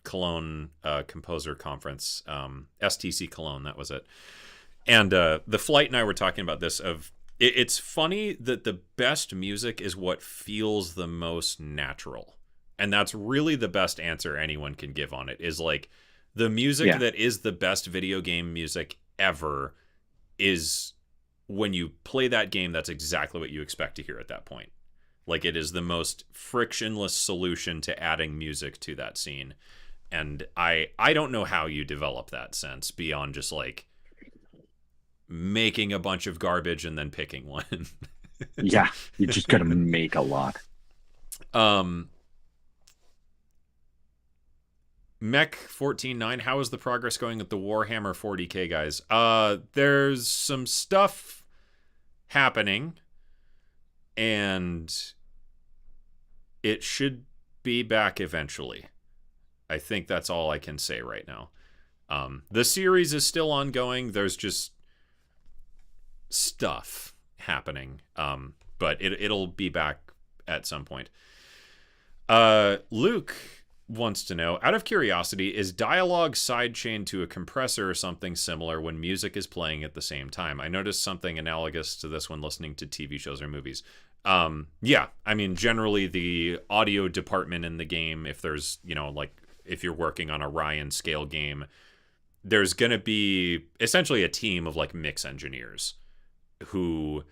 Cologne Composer Conference, STC Cologne, that was it. And the Flight and I were talking about this of it's funny that the best music is what feels the most natural. And that's really the best answer anyone can give on it is like the music yeah. that is the best video game music ever is when you play that game, that's exactly what you expect to hear at that point. Like it is the most frictionless solution to adding music to that scene. And I don't know how you develop that sense beyond just like making a bunch of garbage and then picking one. Yeah, you just got to make a lot. um Mech 14.9, how is the progress going with the Warhammer 40K guys? There's some stuff happening and it should be back eventually. I think that's all I can say right now. The series is still ongoing. There's just stuff happening. But it'll be back at some point. Luke wants to know, out of curiosity, is dialogue sidechained to a compressor or something similar when music is playing at the same time? I noticed something analogous to this when listening to TV shows or movies. Yeah, I mean, generally the audio department in the game, if there's, like if you're working on a Ryan scale game, there's going to be essentially a team of like mix engineers who,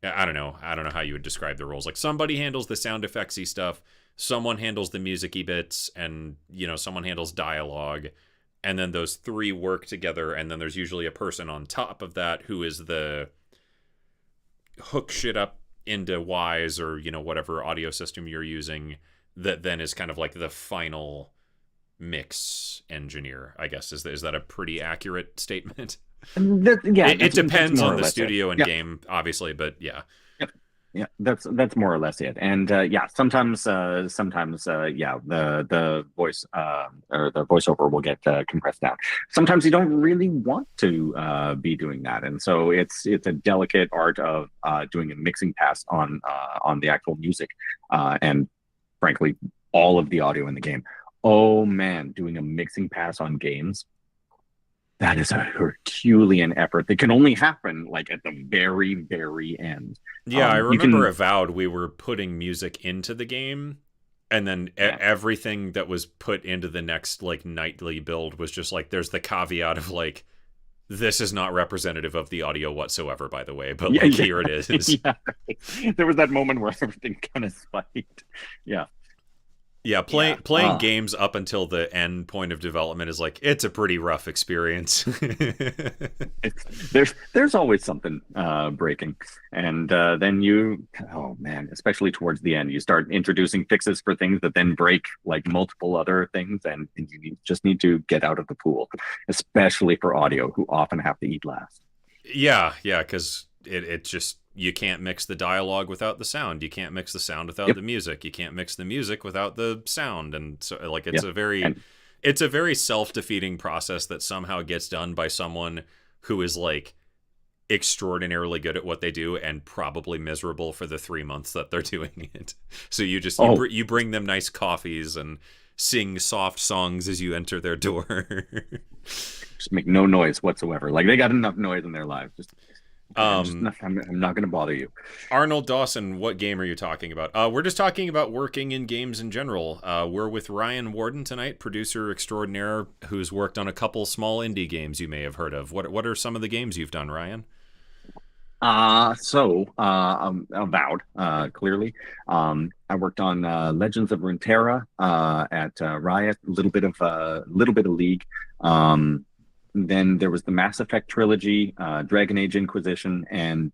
I don't know how you would describe the roles. Like somebody handles the sound effectsy stuff, someone handles the music-y bits, and someone handles dialogue, and then those three work together, and then there's usually a person on top of that who is the hook shit up into Wise or whatever audio system you're using, that then is kind of like the final mix engineer, I guess. Is that a pretty accurate statement? Yeah, it depends on the studio and game, obviously, but yeah. Yeah, that's more or less it. And sometimes the voice or the voiceover will get compressed down. Sometimes you don't really want to be doing that, and so it's a delicate art of doing a mixing pass on the actual music, and frankly, all of the audio in the game. Oh man, doing a mixing pass on games. That is a Herculean effort that can only happen like at the very, very end. Yeah, I remember Avowed, we were putting music into the game, and then everything that was put into the next like nightly build was just like, there's the caveat of like, this is not representative of the audio whatsoever, by the way, but here it is. Yeah. There was that moment where everything kind of spiked. Yeah. Yeah, playing games up until the end point of development is like, it's a pretty rough experience. There's always something breaking, and then oh man, especially towards the end, you start introducing fixes for things that then break like multiple other things, and you just need to get out of the pool, especially for audio, who often have to eat last. Yeah, because it just, you can't mix the dialogue without the sound. You can't mix the sound without the music. You can't mix the music without the sound. And so like it's a very self-defeating process that somehow gets done by someone who is like extraordinarily good at what they do and probably miserable for the 3 months that they're doing it. So you just you bring them nice coffees and sing soft songs as you enter their door. Just make no noise whatsoever. Like they got enough noise in their lives. I'm not going to bother you. Arnold Dawson, what game are you talking about? We're just talking about working in games in general. We're with Ryan Warden tonight, producer extraordinaire, who's worked on a couple small indie games you may have heard of. What are some of the games you've done, Ryan? Avowed, clearly. I worked on Legends of Runeterra at Riot, a little bit of League. Then there was the Mass Effect trilogy, Dragon Age Inquisition, and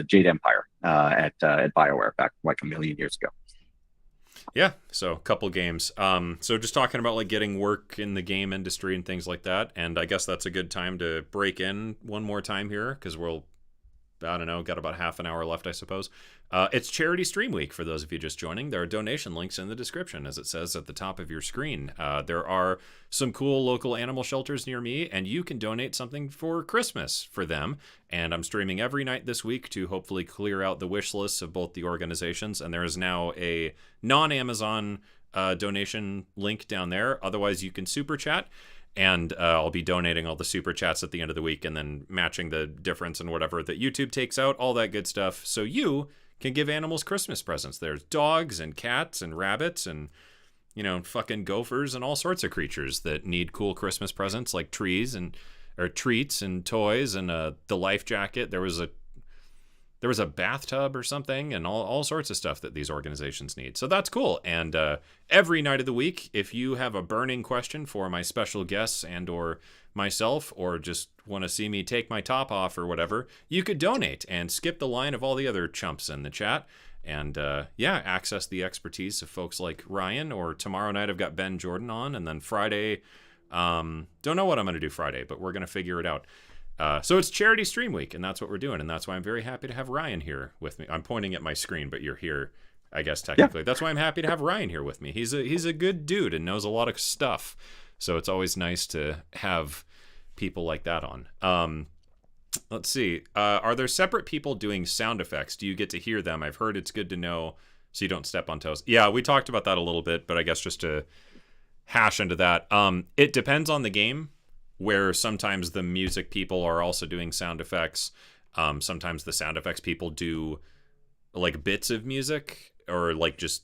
Jade Empire at BioWare back like a million years ago. Yeah, so a couple games. So just talking about like getting work in the game industry and things like that. And I guess that's a good time to break in one more time here because got about half an hour left, I suppose. It's Charity Stream Week for those of you just joining. There are donation links in the description, as it says at the top of your screen. There are some cool local animal shelters near me, and you can donate something for Christmas for them. And I'm streaming every night this week to hopefully clear out the wish lists of both the organizations. And there is now a non-Amazon donation link down there. Otherwise, you can super chat. And I'll be donating all the super chats at the end of the week and then matching the difference and whatever that YouTube takes out, all that good stuff. So you can give animals Christmas presents. There's dogs and cats and rabbits and, fucking gophers and all sorts of creatures that need cool Christmas presents like trees or treats and toys and the life jacket. There was a bathtub or something and all sorts of stuff that these organizations need. So that's cool. And every night of the week, if you have a burning question for my special guests and or myself, or just want to see me take my top off or whatever, you could donate and skip the line of all the other chumps in the chat and access the expertise of folks like Ryan. Or tomorrow night I've got Ben Jordan on, and then Friday, don't know what I'm going to do Friday, but we're going to figure it out. So it's Charity Stream Week, and that's what we're doing, and that's why I'm very happy to have Ryan here with me. I'm pointing at my screen, but you're here I guess Yeah. technically. That's why I'm happy to have Ryan here with me. He's a good dude and knows a lot of stuff. So it's always nice to have people like that on. Let's see. Are there separate people doing sound effects? Do you get to hear them? I've heard it's good to know so you don't step on toes. Yeah, we talked about that a little bit, but I guess just to hash into that, it depends on the game, where sometimes the music people are also doing sound effects. Sometimes the sound effects people do like bits of music or like just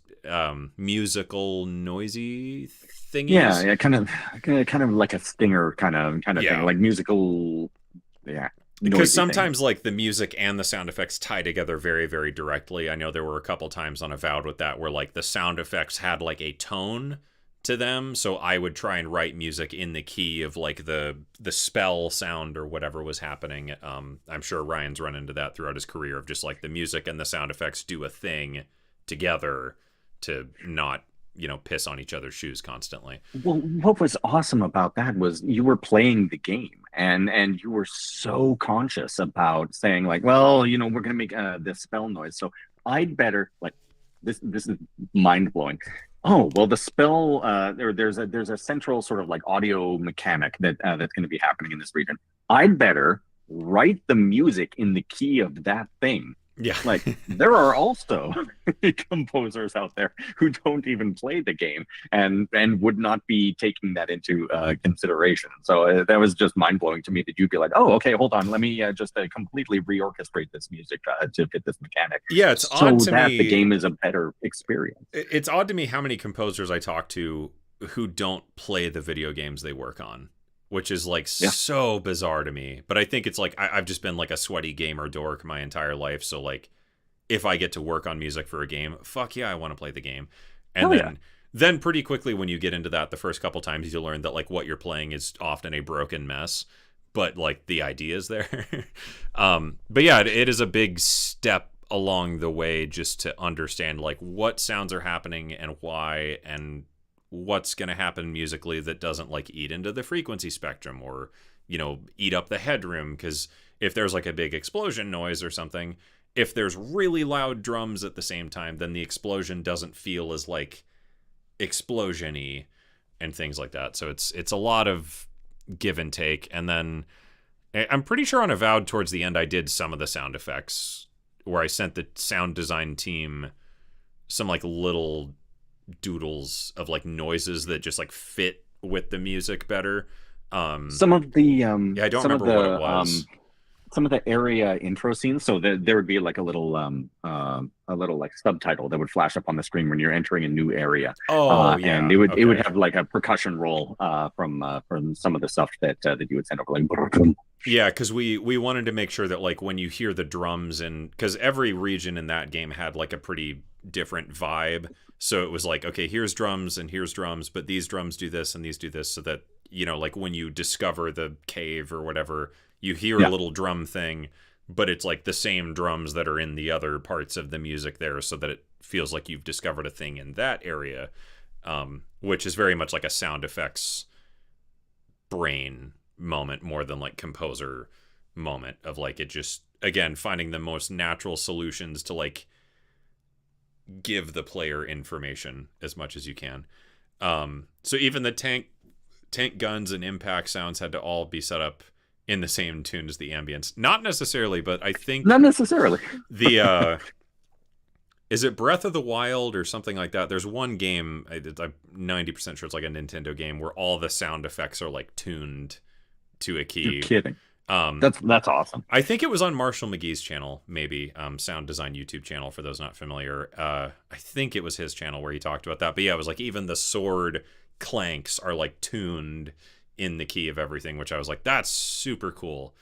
musical noisy thingies. Yeah, kind of like a stinger kind of thing, like musical. Yeah, because sometimes like the music and the sound effects tie together very, very directly. I know there were a couple times on Avowed with that where like the sound effects had like a tone to them, so I would try and write music in the key of like the spell sound or whatever was happening. I'm sure Ryan's run into that throughout his career of just like the music and the sound effects do a thing together to not, piss on each other's shoes constantly. Well, what was awesome about that was you were playing the game and you were so conscious about saying like, well, we're gonna make this spell noise, so I'd better like this is mind blowing. Oh, well, the spell there's a central sort of like audio mechanic that's going to be happening in this region. I'd better write the music in the key of that thing. Yeah. Like there are also composers out there who don't even play the game and would not be taking that into consideration. So that was just mind blowing to me that you'd be like, oh, okay, hold on, let me just completely reorchestrate this music to fit this mechanic. Yeah, it's odd to that me. The game is a better experience. It's odd to me how many composers I talk to who don't play the video games they work on, which is like so bizarre to me. But I think it's like I've just been like a sweaty gamer dork my entire life. So like if I get to work on music for a game, fuck yeah, I want to play the game. And then pretty quickly when you get into that, the first couple times you learn that like what you're playing is often a broken mess, but like the idea is there. But yeah, it is a big step along the way just to understand like what sounds are happening and why and what's going to happen musically that doesn't like eat into the frequency spectrum or eat up the headroom. Because if there's like a big explosion noise or something, if there's really loud drums at the same time, then the explosion doesn't feel as like explosion-y and things like that. So it's a lot of give and take. And then I'm pretty sure on Avowed towards the end I did some of the sound effects where I sent the sound design team some like little doodles of like noises that just like fit with the music better. Some of the I don't remember what it was. Some of the area intro scenes, so there would be like a little like subtitle that would flash up on the screen when you're entering a new area. And it would have like a percussion roll from some of the stuff that you would send over, like. Yeah, because we wanted to make sure that like when you hear the drums, and because every region in that game had like a pretty different vibe, so it was like, okay, here's drums and here's drums, but these drums do this and these do this, so that like when you discover the cave or whatever, you hear a little drum thing, but it's like the same drums that are in the other parts of the music there, so that it feels like you've discovered a thing in that area, which is very much like a sound effects brain moment more than like composer moment of like it just, again, finding the most natural solutions to like give the player information as much as you can. So even the tank guns and impact sounds had to all be set up in the same tune as the ambience. Not necessarily, but I think not necessarily. The is it Breath of the Wild or something like that? There's one game, I'm 90% sure it's like a Nintendo game, where all the sound effects are like tuned to a key. You're kidding. That's awesome. I think it was on Marshall McGee's channel, maybe Sound Design YouTube channel for those not familiar. I think it was his channel where he talked about that. But yeah, it was like even the sword clanks are like tuned in the key of everything, which I was like, that's super cool.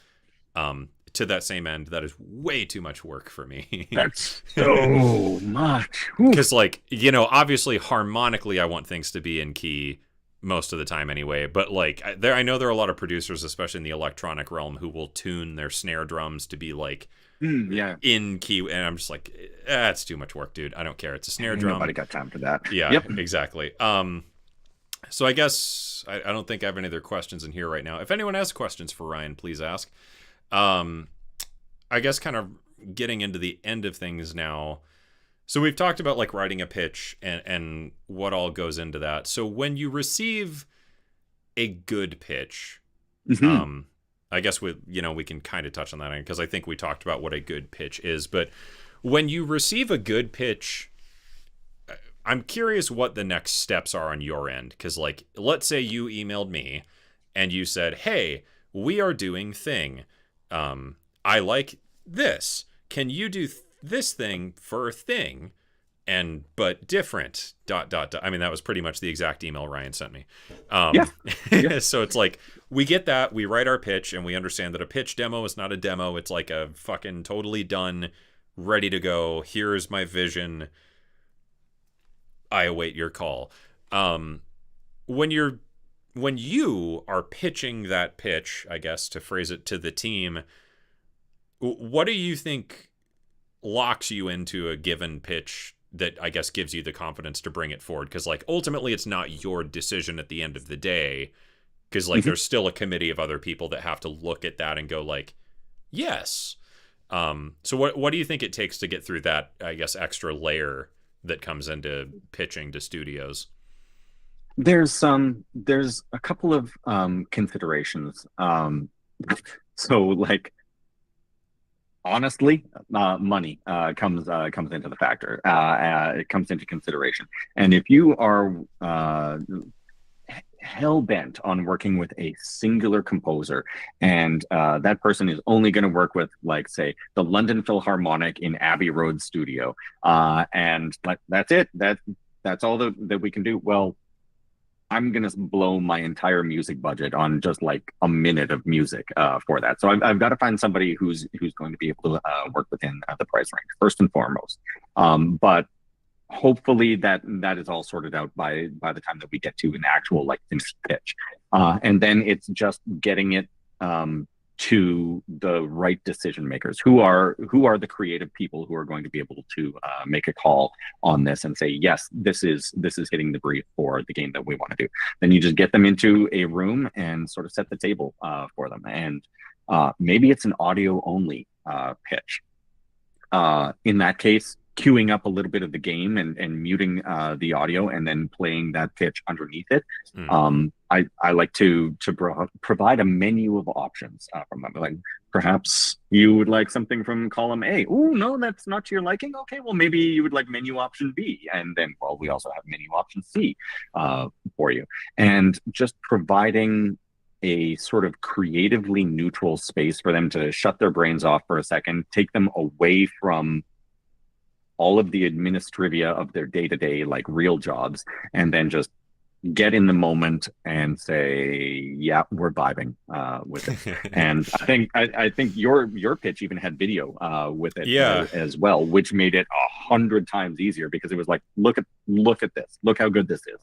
To that same end, that is way too much work for me. That's so much. Because like, obviously harmonically I want things to be in key most of the time anyway, but like I know there are a lot of producers, especially in the electronic realm, who will tune their snare drums to be like in key, and I'm just like, it's too much work, dude. I don't care. It's a snare drum. Nobody got time for that. Yeah, yep. Exactly. So I guess I don't think I have any other questions in here right now. If anyone has questions for Ryan, please ask. I guess kind of getting into the end of things now. So we've talked about like writing a pitch and what all goes into that. So when you receive a good pitch, Hmm. um, I guess we can kind of touch on that because I think we talked about what a good pitch is. But when you receive a good pitch, I'm curious what the next steps are on your end. Because like, let's say you emailed me and you said, "Hey, we are doing thing. I like this. Can you do this thing for a thing?" And but different dot dot dot. I mean, that was pretty much the exact email Ryan sent me. Yeah. Um, Yeah. so it's like we get that, we write our pitch, and we understand that a pitch demo is not a demo. It's like a fucking totally done, ready to go. Here's my vision. I await your call. Um, when you are pitching that pitch, I guess to phrase it to the team, what do you think locks you into a given pitch that I guess gives you the confidence to bring it forward? Because like ultimately it's not your decision at the end of the day, because like Hmm. there's still a committee of other people that have to look at that and go like, yes. So what do you think it takes to get through that, I guess, extra layer that comes into pitching to studios? There's a couple of considerations. So like honestly, money comes into the factor. It comes into consideration. And if you are hell bent on working with a singular composer, and that person is only going to work with, like, say, the London Philharmonic in Abbey Road studio, and like that's it. That's all that we can do. Well, I'm gonna blow my entire music budget on just like a minute of music for that. So I've got to find somebody who's going to be able to work within the price range first and foremost. But hopefully that is all sorted out by the time that we get to an actual like finished pitch, and then it's just getting it to the right decision makers who are the creative people who are going to be able to make a call on this and say, yes, this is hitting the brief for the game that we want to do. Then you just get them into a room and sort of set the table for them, and maybe it's an audio only pitch. In that case, queuing up a little bit of the game and muting the audio and then playing that pitch underneath it. Hmm. I like to provide a menu of options from them. Like perhaps you would like something from column A. Oh no, that's not to your liking. Okay, well maybe you would like menu option B, and then well we also have menu option C for you, and just providing a sort of creatively neutral space for them to shut their brains off for a second, take them away from all of the administrivia of their day-to-day like real jobs, and then just get in the moment and say, yeah, we're vibing with it. And I think your pitch even had video with it Yeah. as well, which made it 100 times easier because it was like, look at this, look how good this is.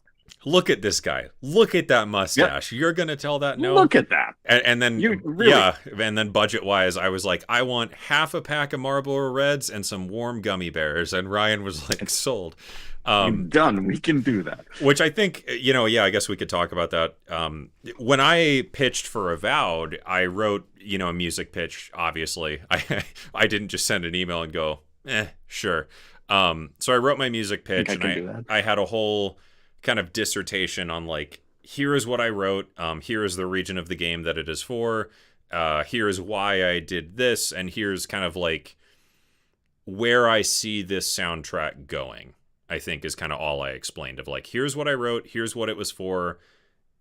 Look at this guy. Look at that Yep, mustache. You're gonna tell that no? look at that. And then You really, yeah, and then budget wise, I was like, I want half a pack of Marlboro Reds and some warm gummy bears, and Ryan was like, sold. done. We can do that. Which I think, yeah, I guess we could talk about that. When I pitched for Avowed, I wrote, a music pitch. Obviously, I didn't just send an email and go, sure. So I wrote my music I think pitch, I and can do that. I had a whole kind of dissertation on like, here is what I wrote. Here is the region of the game that it is for. Here is why I did this, and here's kind of like where I see this soundtrack going. I think is kind of all I explained of like, here's what I wrote, here's what it was for,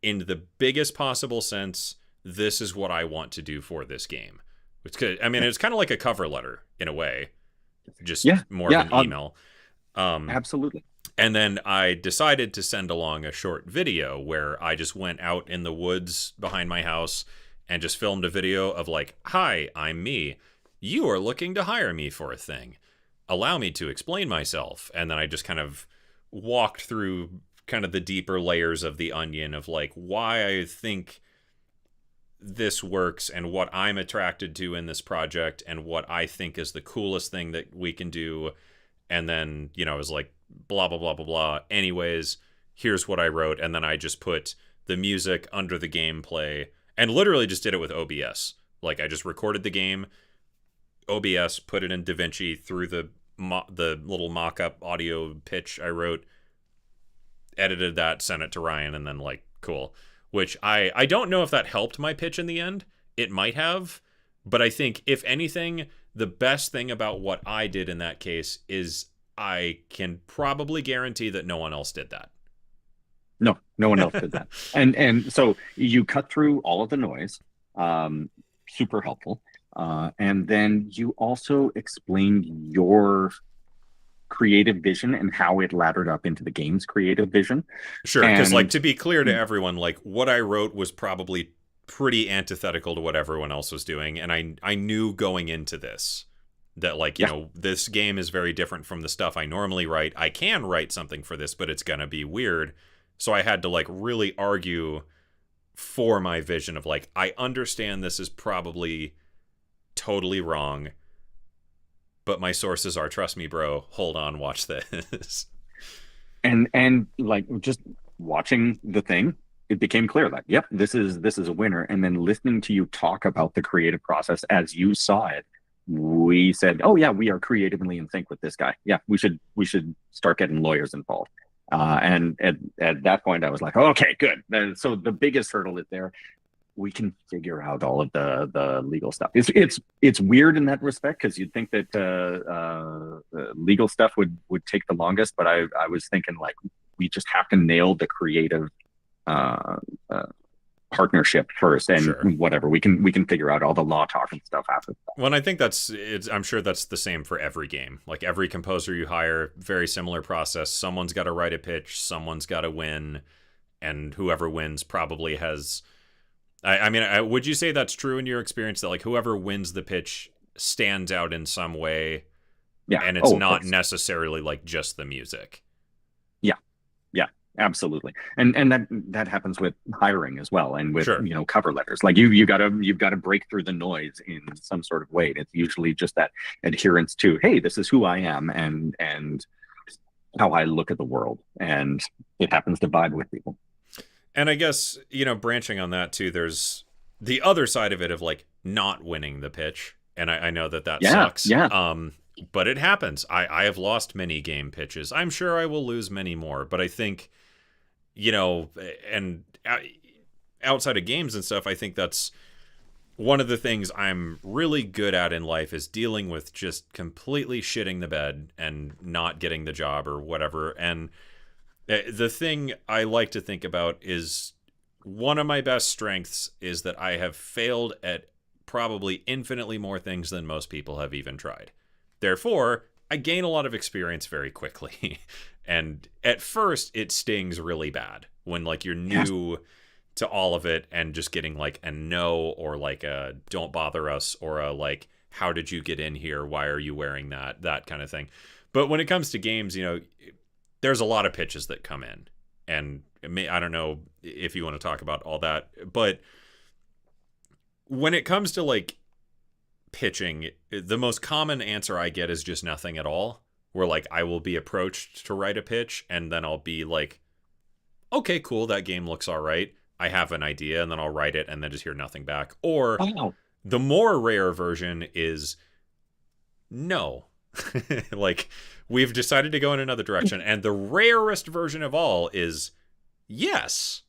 in the biggest possible sense. This is what I want to do for this game. It's good. I mean, it's kind of like a cover letter in a way, just Yeah, more yeah, of an email. absolutely. And then I decided to send along a short video where I just went out in the woods behind my house and just filmed a video of like, hi, I'm me. You are looking to hire me for a thing. Allow me to explain myself. And then I just kind of walked through kind of the deeper layers of the onion of like why I think this works and what I'm attracted to in this project and what I think is the coolest thing that we can do. And then, it was like, blah, blah, blah, blah, blah. Anyways, here's what I wrote. And then I just put the music under the gameplay and literally just did it with OBS. Like I just recorded the game, OBS, put it in DaVinci through the the little mock-up audio pitch I wrote, edited that, sent it to Ryan, and then like, cool. Which I don't know if that helped my pitch in the end. It might have, but I think if anything, the best thing about what I did in that case is I can probably guarantee that no one else did that. No, no one else did that. And so you cut through all of the noise, super helpful. And then you also explained your creative vision and how it laddered up into the game's creative vision. Sure, because like, And to be clear to everyone, like, what I wrote was probably pretty antithetical to what everyone else was doing, and I knew going into this that, like, you yeah, know, this game is very different from the stuff I normally write. I can write something for this, but it's gonna be weird. So I had to like really argue for my vision of like, I understand this is probably totally wrong, but my sources are, trust me, bro, hold on, watch this. and like just watching the thing, it became clear that yep, this is a winner. And then listening to you talk about the creative process as you saw it, we said, oh yeah, we are creatively in sync with this guy. Yeah, we should start getting lawyers involved. And at that point, I was like, oh, okay, good. And so the biggest hurdle is there. We can figure out all of the legal stuff. It's weird in that respect because you'd think that the legal stuff would take the longest, but I was thinking like we just have to nail the creative uh, uh, partnership first, and Sure. whatever we can figure out all the law talk and stuff after that. Well, and I think I'm sure that's the same for every game. Like every composer you hire, very similar process. Someone's got to write a pitch, someone's got to win, and whoever wins probably has. I mean, would you say that's true in your experience that like whoever wins the pitch stands out in some way, Yeah. and it's Oh, of not course. necessarily like just the music? Yeah. Yeah. Absolutely. And that happens with hiring as well, and with Sure. cover letters. Like you've got to break through the noise in some sort of way. It's usually just that adherence to, hey, this is who I am, and how I look at the world, and it happens to vibe with people. And I guess, branching on that too, there's the other side of it of like not winning the pitch. And I know that Yeah. sucks. Yeah. But it happens. I have lost many game pitches. I'm sure I will lose many more. But I think, and outside of games and stuff, I think that's one of the things I'm really good at in life is dealing with just completely shitting the bed and not getting the job or whatever. And the thing I like to think about is one of my best strengths is that I have failed at probably infinitely more things than most people have even tried. Therefore, I gain a lot of experience very quickly. And at first, it stings really bad when like you're Yes. new to all of it and just getting like a no or like a don't bother us or a like, how did you get in here? Why are you wearing that kind of thing. But when it comes to games, there's a lot of pitches that come in, and I don't know if you want to talk about all that, but when it comes to like pitching, the most common answer I get is just nothing at all, where like I will be approached to write a pitch and then I'll be like, okay, cool, that game looks all right, I have an idea, and then I'll write it and then just hear nothing back. Or Oh, the more rare version is no. Like, we've decided to go in another direction, and the rarest version of all is yes,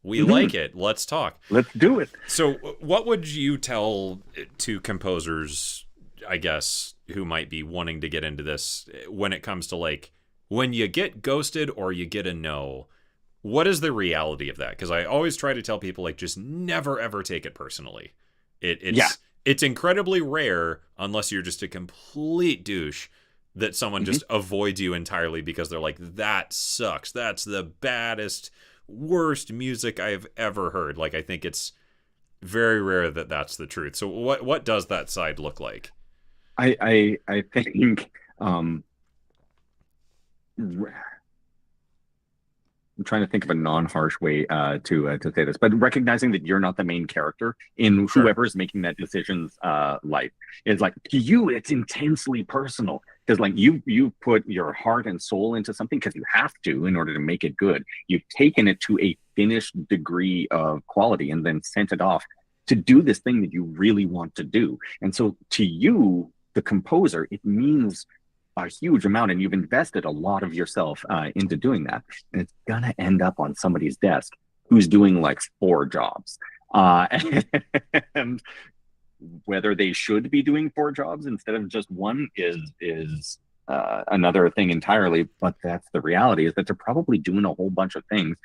we like it, let's talk. let's do it. So what would you tell to composers, I guess, who might be wanting to get into this when it comes to like when you get ghosted or you get a no? What is the reality of that? Because I always try to tell people like just never ever take it personally. It's Yeah. it's incredibly rare, unless you're just a complete douche, that someone just avoids you entirely because they're like, that sucks. That's the baddest, worst music I've ever heard. Like, I think it's very rare that that's the truth. So what does that side look like? I think I'm trying to think of a non-harsh way to say this, but recognizing that you're not the main character in Sure. whoever's making that decision's life is like to you, it's intensely personal because like you put your heart and soul into something because you have to in order to make it good. You've taken it to a finished degree of quality and then sent it off to do this thing that you really want to do. And so to you, the composer, it means a huge amount and you've invested a lot of yourself into doing that, and it's gonna end up on somebody's desk who's doing like 4 jobs. Uh, and whether they should be doing 4 jobs instead of just one is another thing entirely. But that's the reality, is that they're probably doing a whole bunch of things.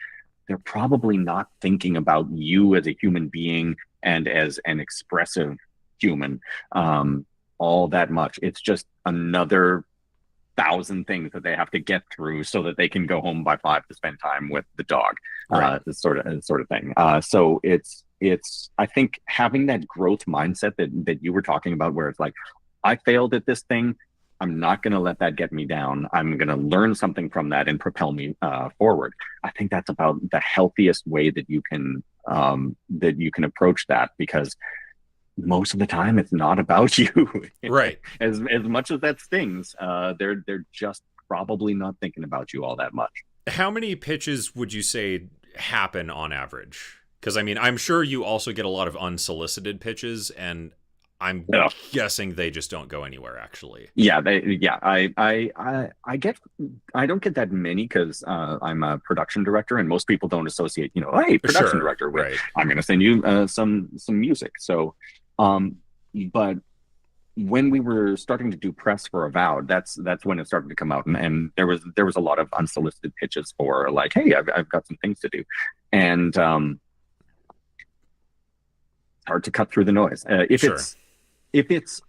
They're probably not thinking about you as a human being and as an expressive human all that much. It's just another 1,000 things that they have to get through so that they can go home by 5 to spend time with the dog, Right. this sort of thing. So it's I think having that growth mindset that you were talking about, where it's like, I failed at this thing. I'm not going to let that get me down. I'm going to learn something from that and propel me forward. I think that's about the healthiest way that you can approach that, because most of the time it's not about you. Right. As much as that stings, they're just probably not thinking about you all that much. How many pitches would you say happen on average? Because I mean, I'm sure you also get a lot of unsolicited pitches, and I'm Ugh. guessing they just don't go anywhere. Actually, I get, I don't get that many because I'm a production director, and most people don't associate, hey, production sure, director with, right? I'm going to send you some music. So, but when we were starting to do press for Avowed, that's when it started to come out, and there was a lot of unsolicited pitches for like, hey, I've got some things to do, and hard to cut through the noise. Sure. If it's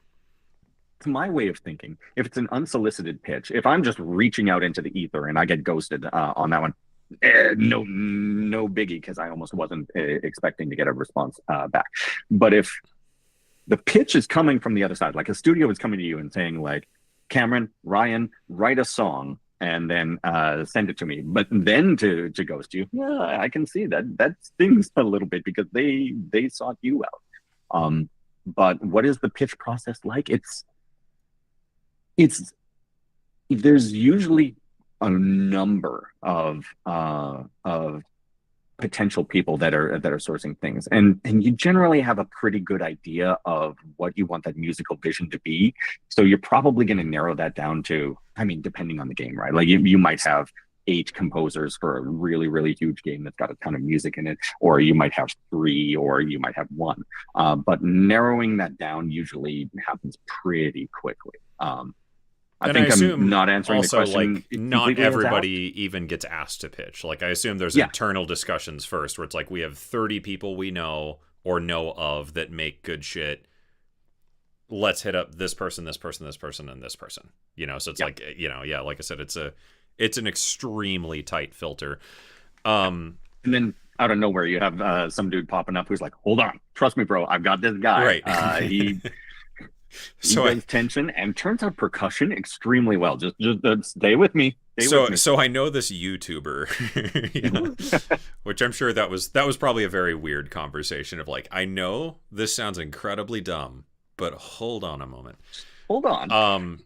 to my way of thinking, if it's an unsolicited pitch, if I'm just reaching out into the ether and I get ghosted on that one, no biggie, because I almost wasn't expecting to get a response back. But if the pitch is coming from the other side, like a studio is coming to you and saying like, Cameron, Ryan, write a song and then send it to me, but then to ghost you, yeah, I can see that stings a little bit, because they sought you out. But what is the pitch process like? It's there's usually a number of potential people that are sourcing things, and you generally have a pretty good idea of what you want that musical vision to be. So you're probably going to narrow that down to, I mean, depending on the game, right? Like you might have 8 composers for a really, really huge game that's got a ton of music in it, or you might have 3, or you might have 1. But narrowing that down usually happens pretty quickly. I And I think I'm assume not answering the also, question like, not completely as everybody even gets asked to pitch. Like, I assume there's yeah, internal discussions first, where it's like, we have 30 people we know or know of that make good shit. Let's hit up this person, this person, this person, and this person. So it's yeah. like, yeah, like I said, it's an extremely tight filter. And then out of nowhere, you have some dude popping up who's like, "Hold on, trust me, bro. I've got this guy. Right. He So does tension and turns out percussion extremely well. Just stay with me. Stay with me." So I know this YouTuber, which I'm sure that was probably a very weird conversation of like, I know this sounds incredibly dumb, but hold on a moment. Hold on.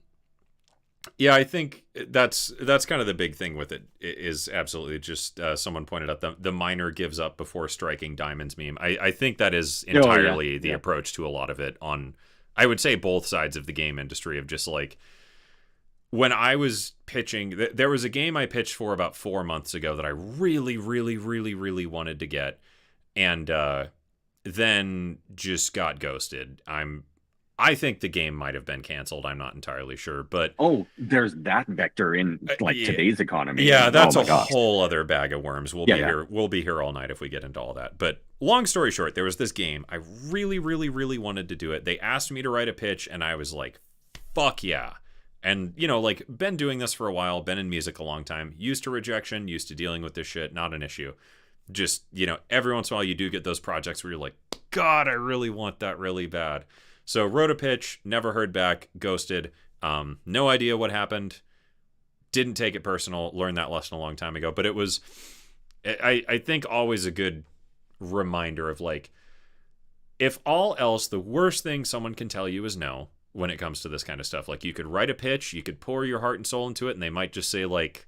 Yeah, I think that's kind of the big thing with it, is absolutely just someone pointed out the miner gives up before striking diamonds meme. I think that is entirely the approach to a lot of it on, I would say, both sides of the game industry, of just like, when I was pitching, there was a game I pitched for about 4 months ago that I really, really, really, really wanted to get, and then just got ghosted. I think the game might have been canceled. I'm not entirely sure, but Oh, there's that vector in like yeah, today's economy. yeah, that's Oh my a gosh. whole other bag of worms. We'll Yeah, be yeah. here. We'll be here all night if we get into all that. But long story short, there was this game I really, really, really wanted to do it. They asked me to write a pitch, and I was like, "Fuck yeah!" And like, been doing this for a while, been in music a long time, used to rejection, used to dealing with this shit, not an issue. Just every once in a while you do get those projects where you're like, God, I really want that really bad. So wrote a pitch, never heard back, ghosted. No idea what happened. Didn't take it personal. Learned that lesson a long time ago. But it was, I think, always a good reminder of like, if all else, the worst thing someone can tell you is no when it comes to this kind of stuff. Like, you could write a pitch, you could pour your heart and soul into it, and they might just say like,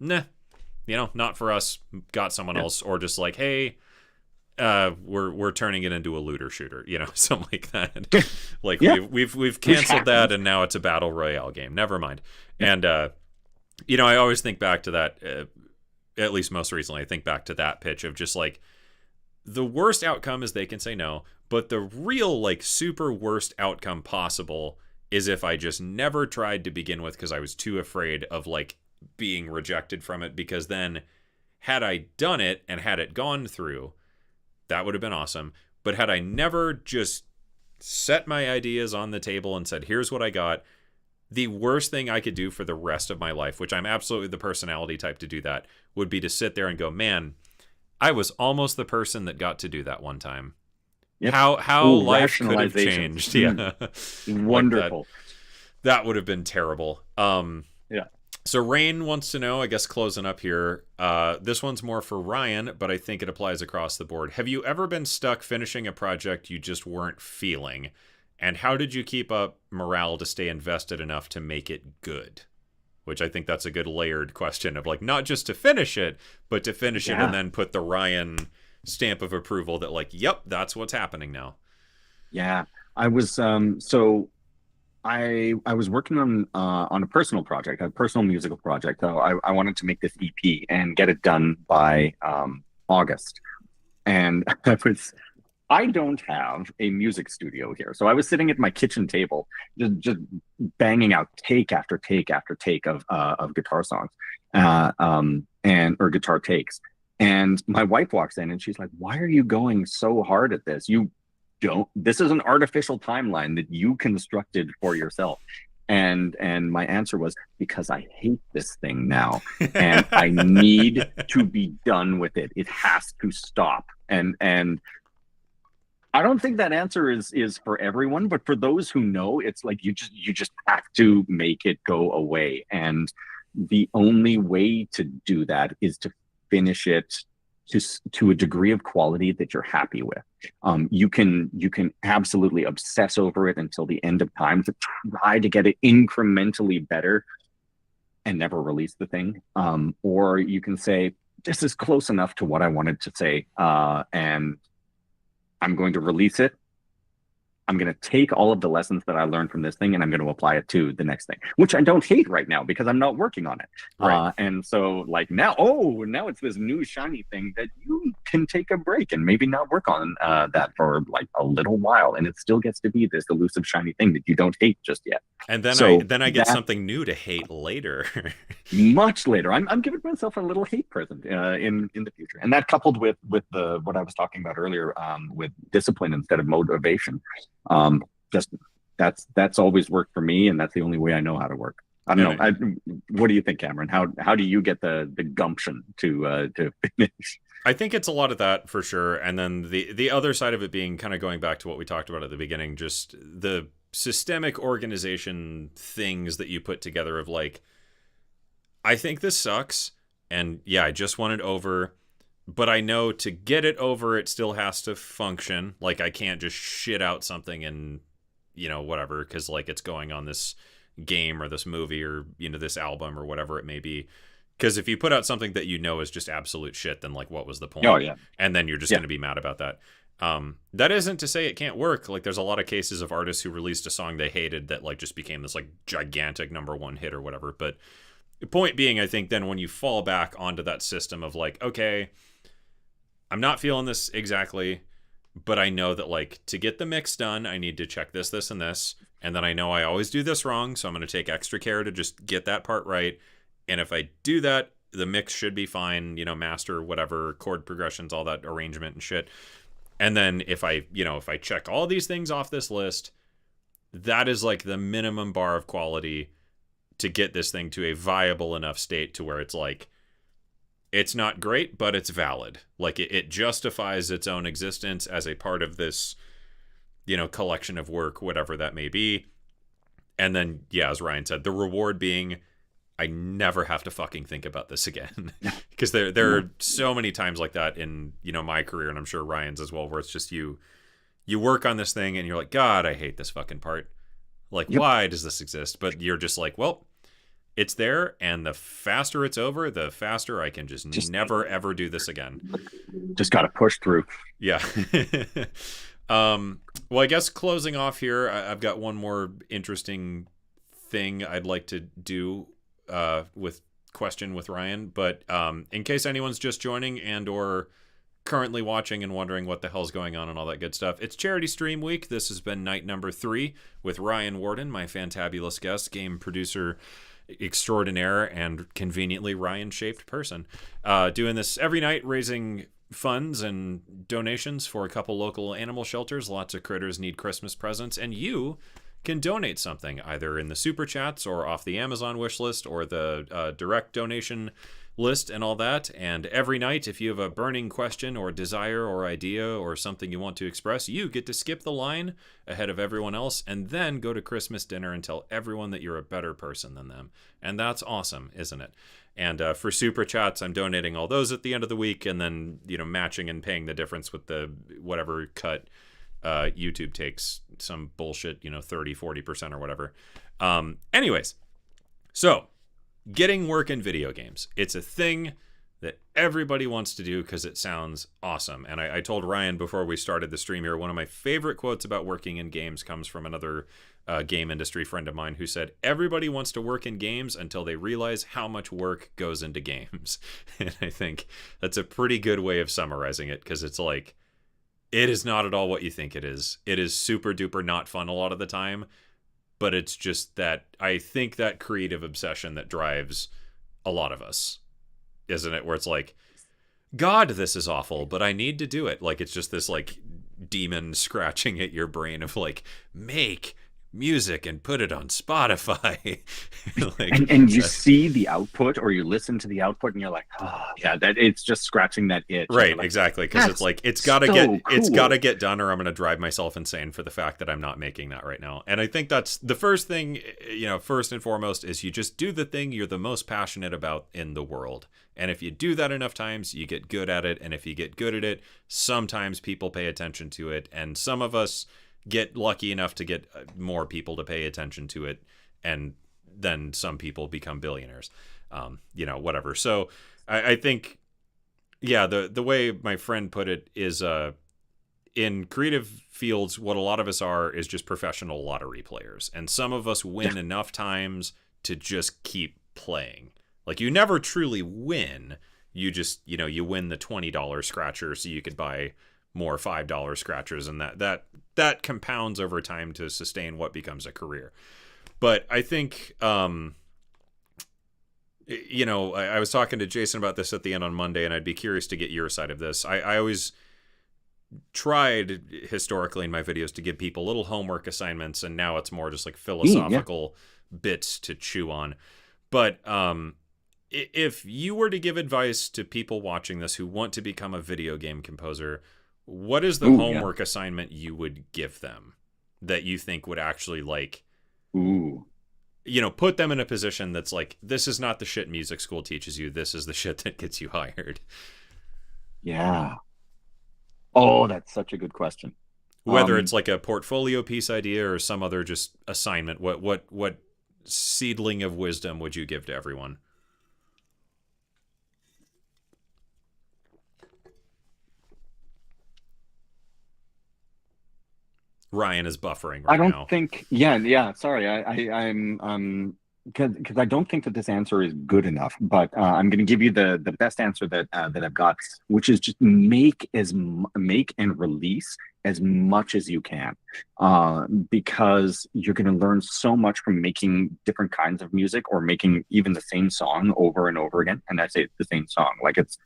nah, not for us, got someone else. Or just like, hey, we're turning it into a looter shooter, something like that. Like Yeah, we've canceled that, and now it's a battle royale game. Never mind. And I always think back to that. At least most recently, I think back to that pitch of just like the worst outcome is they can say no, but the real like super worst outcome possible is if I just never tried to begin with because I was too afraid of like being rejected from it, because then had I done it and had it gone through, that would have been awesome. But had I never just set my ideas on the table and said, here's what I got, the worst thing I could do for the rest of my life, which I'm absolutely the personality type to do that, would be to sit there and go, man, I was almost the person that got to do that one time. Yep. How life could have changed. Yeah. Wonderful. Like that would have been terrible. Yeah. So Rain wants to know, I guess closing up here, this one's more for Ryan, but I think it applies across the board. Have you ever been stuck finishing a project you just weren't feeling? And how did you keep up morale to stay invested enough to make it good? Which I think that's a good layered question of like, not just to finish it, but to finish it and then put the Ryan stamp of approval that like, yep, that's what's happening now. Yeah, I was I was working on a personal project, a personal musical project. So I wanted to make this EP and get it done by August. And I don't have a music studio here. So I was sitting at my kitchen table, just banging out take after take after take of guitar songs, or guitar takes. And my wife walks in and she's like, "Why are you going so hard at this? This is an artificial timeline that you constructed for yourself." And my answer was, because I hate this thing now and I need to be done with it. It has to stop. And I don't think that answer is for everyone, but for those who know, it's like you just have to make it go away. And the only way to do that is to finish it to a degree of quality that you're happy with. You can absolutely obsess over it until the end of time to try to get it incrementally better and never release the thing. Or you can say, this is close enough to what I wanted to say, and I'm going to release it. I'm going to take all of the lessons that I learned from this thing and I'm going to apply it to the next thing, which I don't hate right now because I'm not working on it. Right. And so like now it's this new shiny thing that you can take a break and maybe not work on that for like a little while. And it still gets to be this elusive shiny thing that you don't hate just yet. And then I get something new to hate later. Much later. I'm giving myself a little hate present in the future. And that coupled with what I was talking about earlier, with discipline instead of motivation. Just that's always worked for me, and that's the only way I know how to work. I don't know. What do you think, Cameron? How do you get the gumption to finish? I think it's a lot of that for sure, and then the other side of it being kind of going back to what we talked about at the beginning, just the systemic organization things that you put together of like, I think this sucks, and yeah, I just want it over. But I know to get it over, it still has to function. Like I can't just shit out something and, whatever, because like it's going on this game or this movie or, this album or whatever it may be. Because if you put out something that is just absolute shit, then like what was the point? Oh, yeah. And then you're just going to be mad about that. That isn't to say it can't work. Like there's a lot of cases of artists who released a song they hated that like just became this like gigantic #1 hit or whatever. But the point being, I think then when you fall back onto that system of like, okay, I'm not feeling this exactly, but I know that like to get the mix done, I need to check this, this, and this. And then I know I always do this wrong, so I'm going to take extra care to just get that part right. And if I do that, the mix should be fine, master, whatever, chord progressions, all that arrangement and shit. And then if I check all these things off this list, that is like the minimum bar of quality to get this thing to a viable enough state to where it's like, it's not great, but it's valid. Like it justifies its own existence as a part of this, collection of work, whatever that may be. And then, yeah, as Ryan said, the reward being, I never have to fucking think about this again. Because there are so many times like that in, my career, and I'm sure Ryan's as well, where it's just you work on this thing and you're like, God, I hate this fucking part. Like, why does this exist? But you're just like, well, it's there, and the faster it's over, the faster I can just Just never ever do this again. got to push through. Yeah. Well, I guess closing off here, I've got one more interesting thing I'd like to do with question with Ryan, but in case anyone's just joining and or currently watching and wondering what the hell's going on and all that good stuff, it's Charity Stream Week. This has been night number 3 with Ryan Warden, my fantabulous guest, game producer extraordinaire, and conveniently Ryan-shaped person, doing this every night, raising funds and donations for a couple local animal shelters. Lots of critters need Christmas presents, and you can donate something either in the super chats or off the Amazon wish list or the direct donation list and all that. And every night, if you have a burning question or desire or idea or something you want to express, you get to skip the line ahead of everyone else and then go to Christmas dinner and tell everyone that you're a better person than them. And that's awesome, isn't it? And for super chats, I'm donating all those at the end of the week, and then, you know, matching and paying the difference with the whatever cut YouTube takes, some bullshit, you know, 30-40% or whatever. Anyways, so getting work in video games, it's a thing that everybody wants to do because it sounds awesome. And I told Ryan before we started the stream here, one of my favorite quotes about working in games comes from another game industry friend of mine who said, everybody wants to work in games until they realize how much work goes into games. And I think that's a pretty good way of summarizing it, because it's like, it is not at all what you think it is. It is super duper not fun a lot of the time, but it's just that, I think, that creative obsession that drives a lot of us, isn't it? Where it's like, God, this is awful, but I need to do it. Like, it's just this like demon scratching at your brain of like, make music and put it on Spotify. Like, and you see the output, or you listen to the output, and you're like, oh yeah, that it's just scratching that itch. Right, like, exactly, because it's like, it's gotta get done, or I'm gonna drive myself insane for the fact that I'm not making that right now. And I think that's the first thing, you know, first and foremost, is you just do the thing you're the most passionate about in the world. And if you do that enough times, you get good at it. And if you get good at it, sometimes people pay attention to it. And some of us get lucky enough to get more people to pay attention to it, and then some people become billionaires, you know, whatever. So I think, yeah, the way my friend put it is, in creative fields, what a lot of us are is just professional lottery players, and some of us win enough times to just keep playing. Like, you never truly win, you just, you know, you win the $20 scratcher so you could buy more $5 scratchers, and that compounds over time to sustain what becomes a career. But I think, you know, I was talking to Jason about this at the end on Monday, and I'd be curious to get your side of this. I always tried historically in my videos to give people little homework assignments, and now it's more just like philosophical bits to chew on. But if you were to give advice to people watching this who want to become a video game composer, what is the homework assignment you would give them that you think would actually, like, you know, put them in a position that's like, this is not the shit music school teaches you, this is the shit that gets you hired? Yeah. Oh, that's such a good question. Whether it's like a portfolio piece idea or some other just assignment, what seedling of wisdom would you give to everyone? Ryan is buffering right now. I don't think. Yeah. Sorry, I'm because I don't think that this answer is good enough. But I'm going to give you the best answer that I've got, which is just make and release as much as you can, because you're going to learn so much from making different kinds of music, or making even the same song over and over again. And I say it's the same song, like it's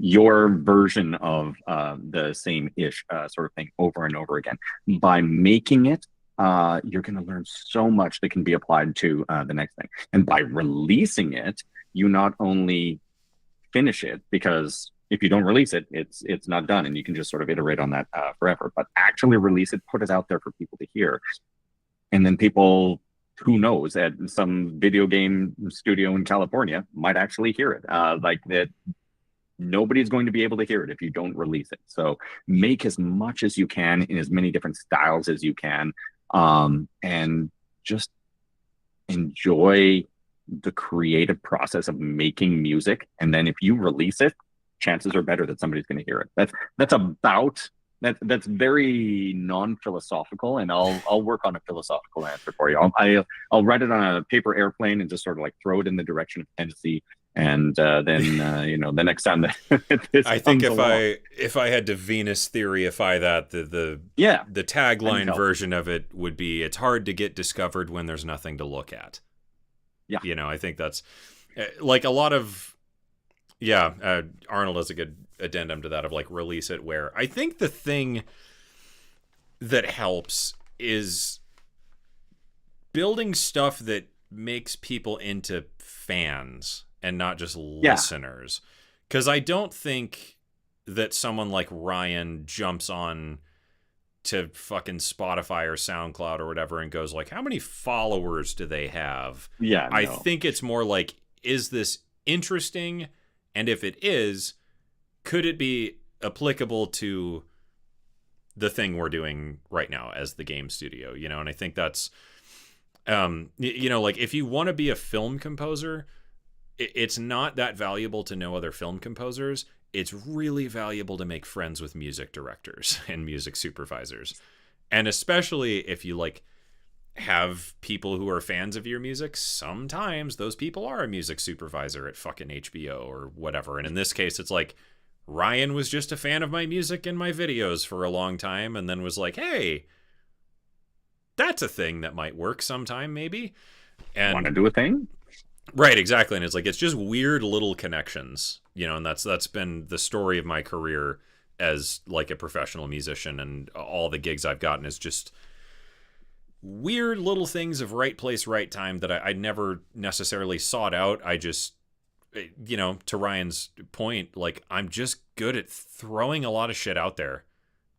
your version of the same-ish sort of thing over and over again. By making it, you're going to learn so much that can be applied to the next thing. And by releasing it, you not only finish it, because if you don't release it, it's not done, and you can just sort of iterate on that forever. But actually release it, put it out there for people to hear, and then people, who knows, at some video game studio in California might actually hear it. Like that. Nobody's going to be able to hear it if you don't release it. So make as much as you can in as many different styles as you can, and just enjoy the creative process of making music, and then if you release it, chances are better that somebody's going to hear it. That's about that's very non-philosophical, and I'll work on a philosophical answer for you. I'll write it on a paper airplane and just sort of like throw it in the direction of Tennessee, and then the next time that this I think comes along, if I had to Venus theoryify that, yeah, the tagline version of it would be, it's hard to get discovered when there's nothing to look at. yeah, I think that's like a lot of, yeah, Arnold has a good addendum to that of like release it where. I think the thing that helps is building stuff that makes people into fans and not just listeners. Because I don't think that someone like Ryan jumps on to fucking Spotify or SoundCloud or whatever and goes like, how many followers do they have? Yeah, no. I think it's more like, is this interesting? And if it is, could it be applicable to the thing we're doing right now as the game studio? And I think that's, like if you want to be a film composer, it's not that valuable to know other film composers. It's really valuable to make friends with music directors and music supervisors. And especially if you like have people who are fans of your music, sometimes those people are a music supervisor at fucking HBO or whatever. And in this case, it's like Ryan was just a fan of my music and my videos for a long time and then was like, hey, that's a thing that might work sometime maybe. And want to do a thing? Right, exactly. And it's like, it's just weird little connections, and that's been the story of my career as like a professional musician, and all the gigs I've gotten is just weird little things of right place, right time that I never necessarily sought out. I just, to Ryan's point, like I'm just good at throwing a lot of shit out there,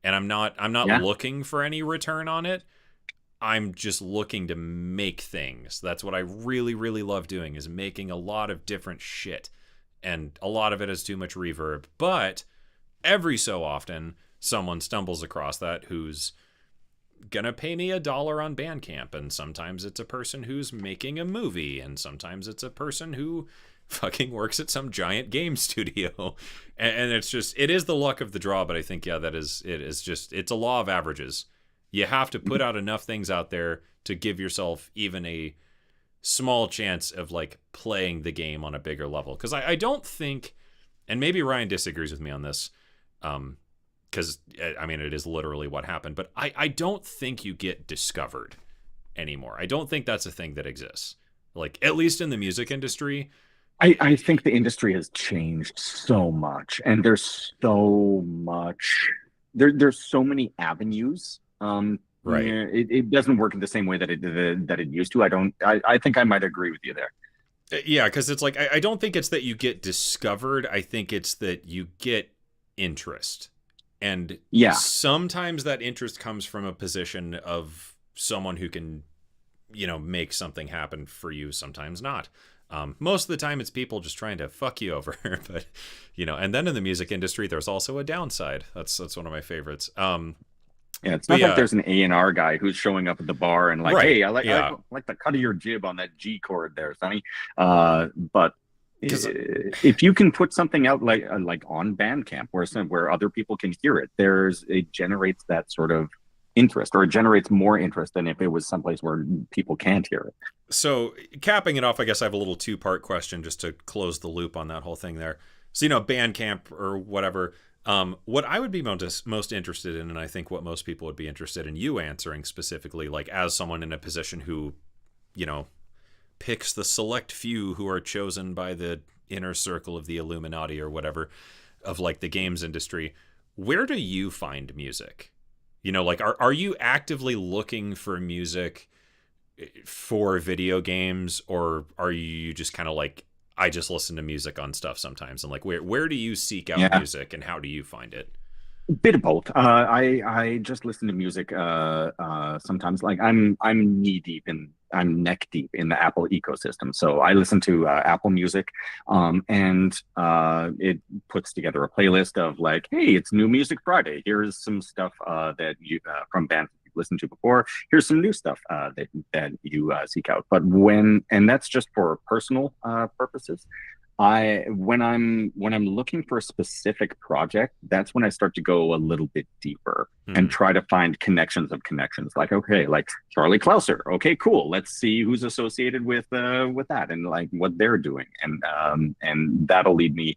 and I'm not looking for any return on it. I'm just looking to make things. That's what I really, really love doing, is making a lot of different shit. And a lot of it has too much reverb. But every so often, someone stumbles across that who's gonna pay me $1 on Bandcamp. And sometimes it's a person who's making a movie. And sometimes it's a person who fucking works at some giant game studio. And it's just, it is the luck of the draw. But I think, yeah, it's a law of averages. You have to put out enough things out there to give yourself even a small chance of like playing the game on a bigger level. Because I don't think, and maybe Ryan disagrees with me on this, because I mean it is literally what happened, but I don't think you get discovered anymore. I don't think that's a thing that exists, like at least in the music industry. I think the industry has changed so much, and there's so much there's so many avenues. Right. It doesn't work in the same way that it used to. I think I might agree with you there. Yeah, because it's like I don't think it's that you get discovered. I think it's that you get interest, and sometimes that interest comes from a position of someone who can, make something happen for you. Sometimes not. Most of the time, it's people just trying to fuck you over. But and then in the music industry, there's also a downside. That's one of my favorites. Yeah, it's not like there's an A&R guy who's showing up at the bar and like, hey, I like the cut of your jib on that G chord there, Sonny. But if you can put something out like on Bandcamp where other people can hear it, it generates that sort of interest, or it generates more interest than if it was someplace where people can't hear it. So capping it off, I guess I have a little two-part question just to close the loop on that whole thing there. So, Bandcamp or whatever. What I would be most interested in, and I think what most people would be interested in you answering specifically, like as someone in a position who, picks the select few who are chosen by the inner circle of the Illuminati or whatever of like the games industry, where do you find music? Like are you actively looking for music for video games, or are you just kind of like, I just listen to music on stuff sometimes, and like where do you seek out music, and how do you find it? A bit of both. I just listen to music sometimes. Like I'm neck deep in the Apple ecosystem, so I listen to Apple Music, and it puts together a playlist of like, hey, it's New Music Friday. Here's some stuff that you from bands listened to before. Here's some new stuff that you seek out. But and that's just for personal purposes. When I'm looking for a specific project, that's when I start to go a little bit deeper and try to find connections of connections. Like, okay, like Charlie Clouser. Okay, cool. Let's see who's associated with that and like what they're doing, and that'll lead me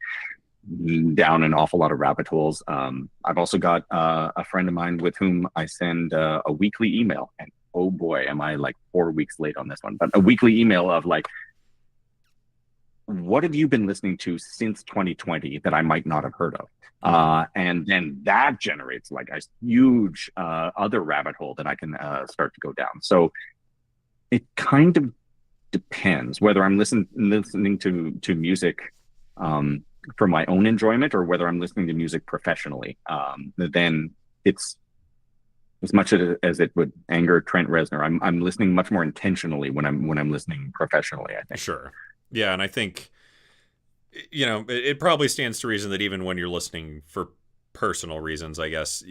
down an awful lot of rabbit holes. I've also got a friend of mine with whom I send a weekly email, and oh boy, am I like 4 weeks late on this one, but a weekly email of like, what have you been listening to since 2020 that I might not have heard of? And then that generates like a huge other rabbit hole that I can start to go down. So it kind of depends whether I'm listening to music for my own enjoyment or whether I'm listening to music professionally. Then it's as much as it would anger Trent Reznor. I'm listening much more intentionally when I'm listening professionally, I think. Sure. Yeah, and I think, it probably stands to reason that even when you're listening for personal reasons, I guess,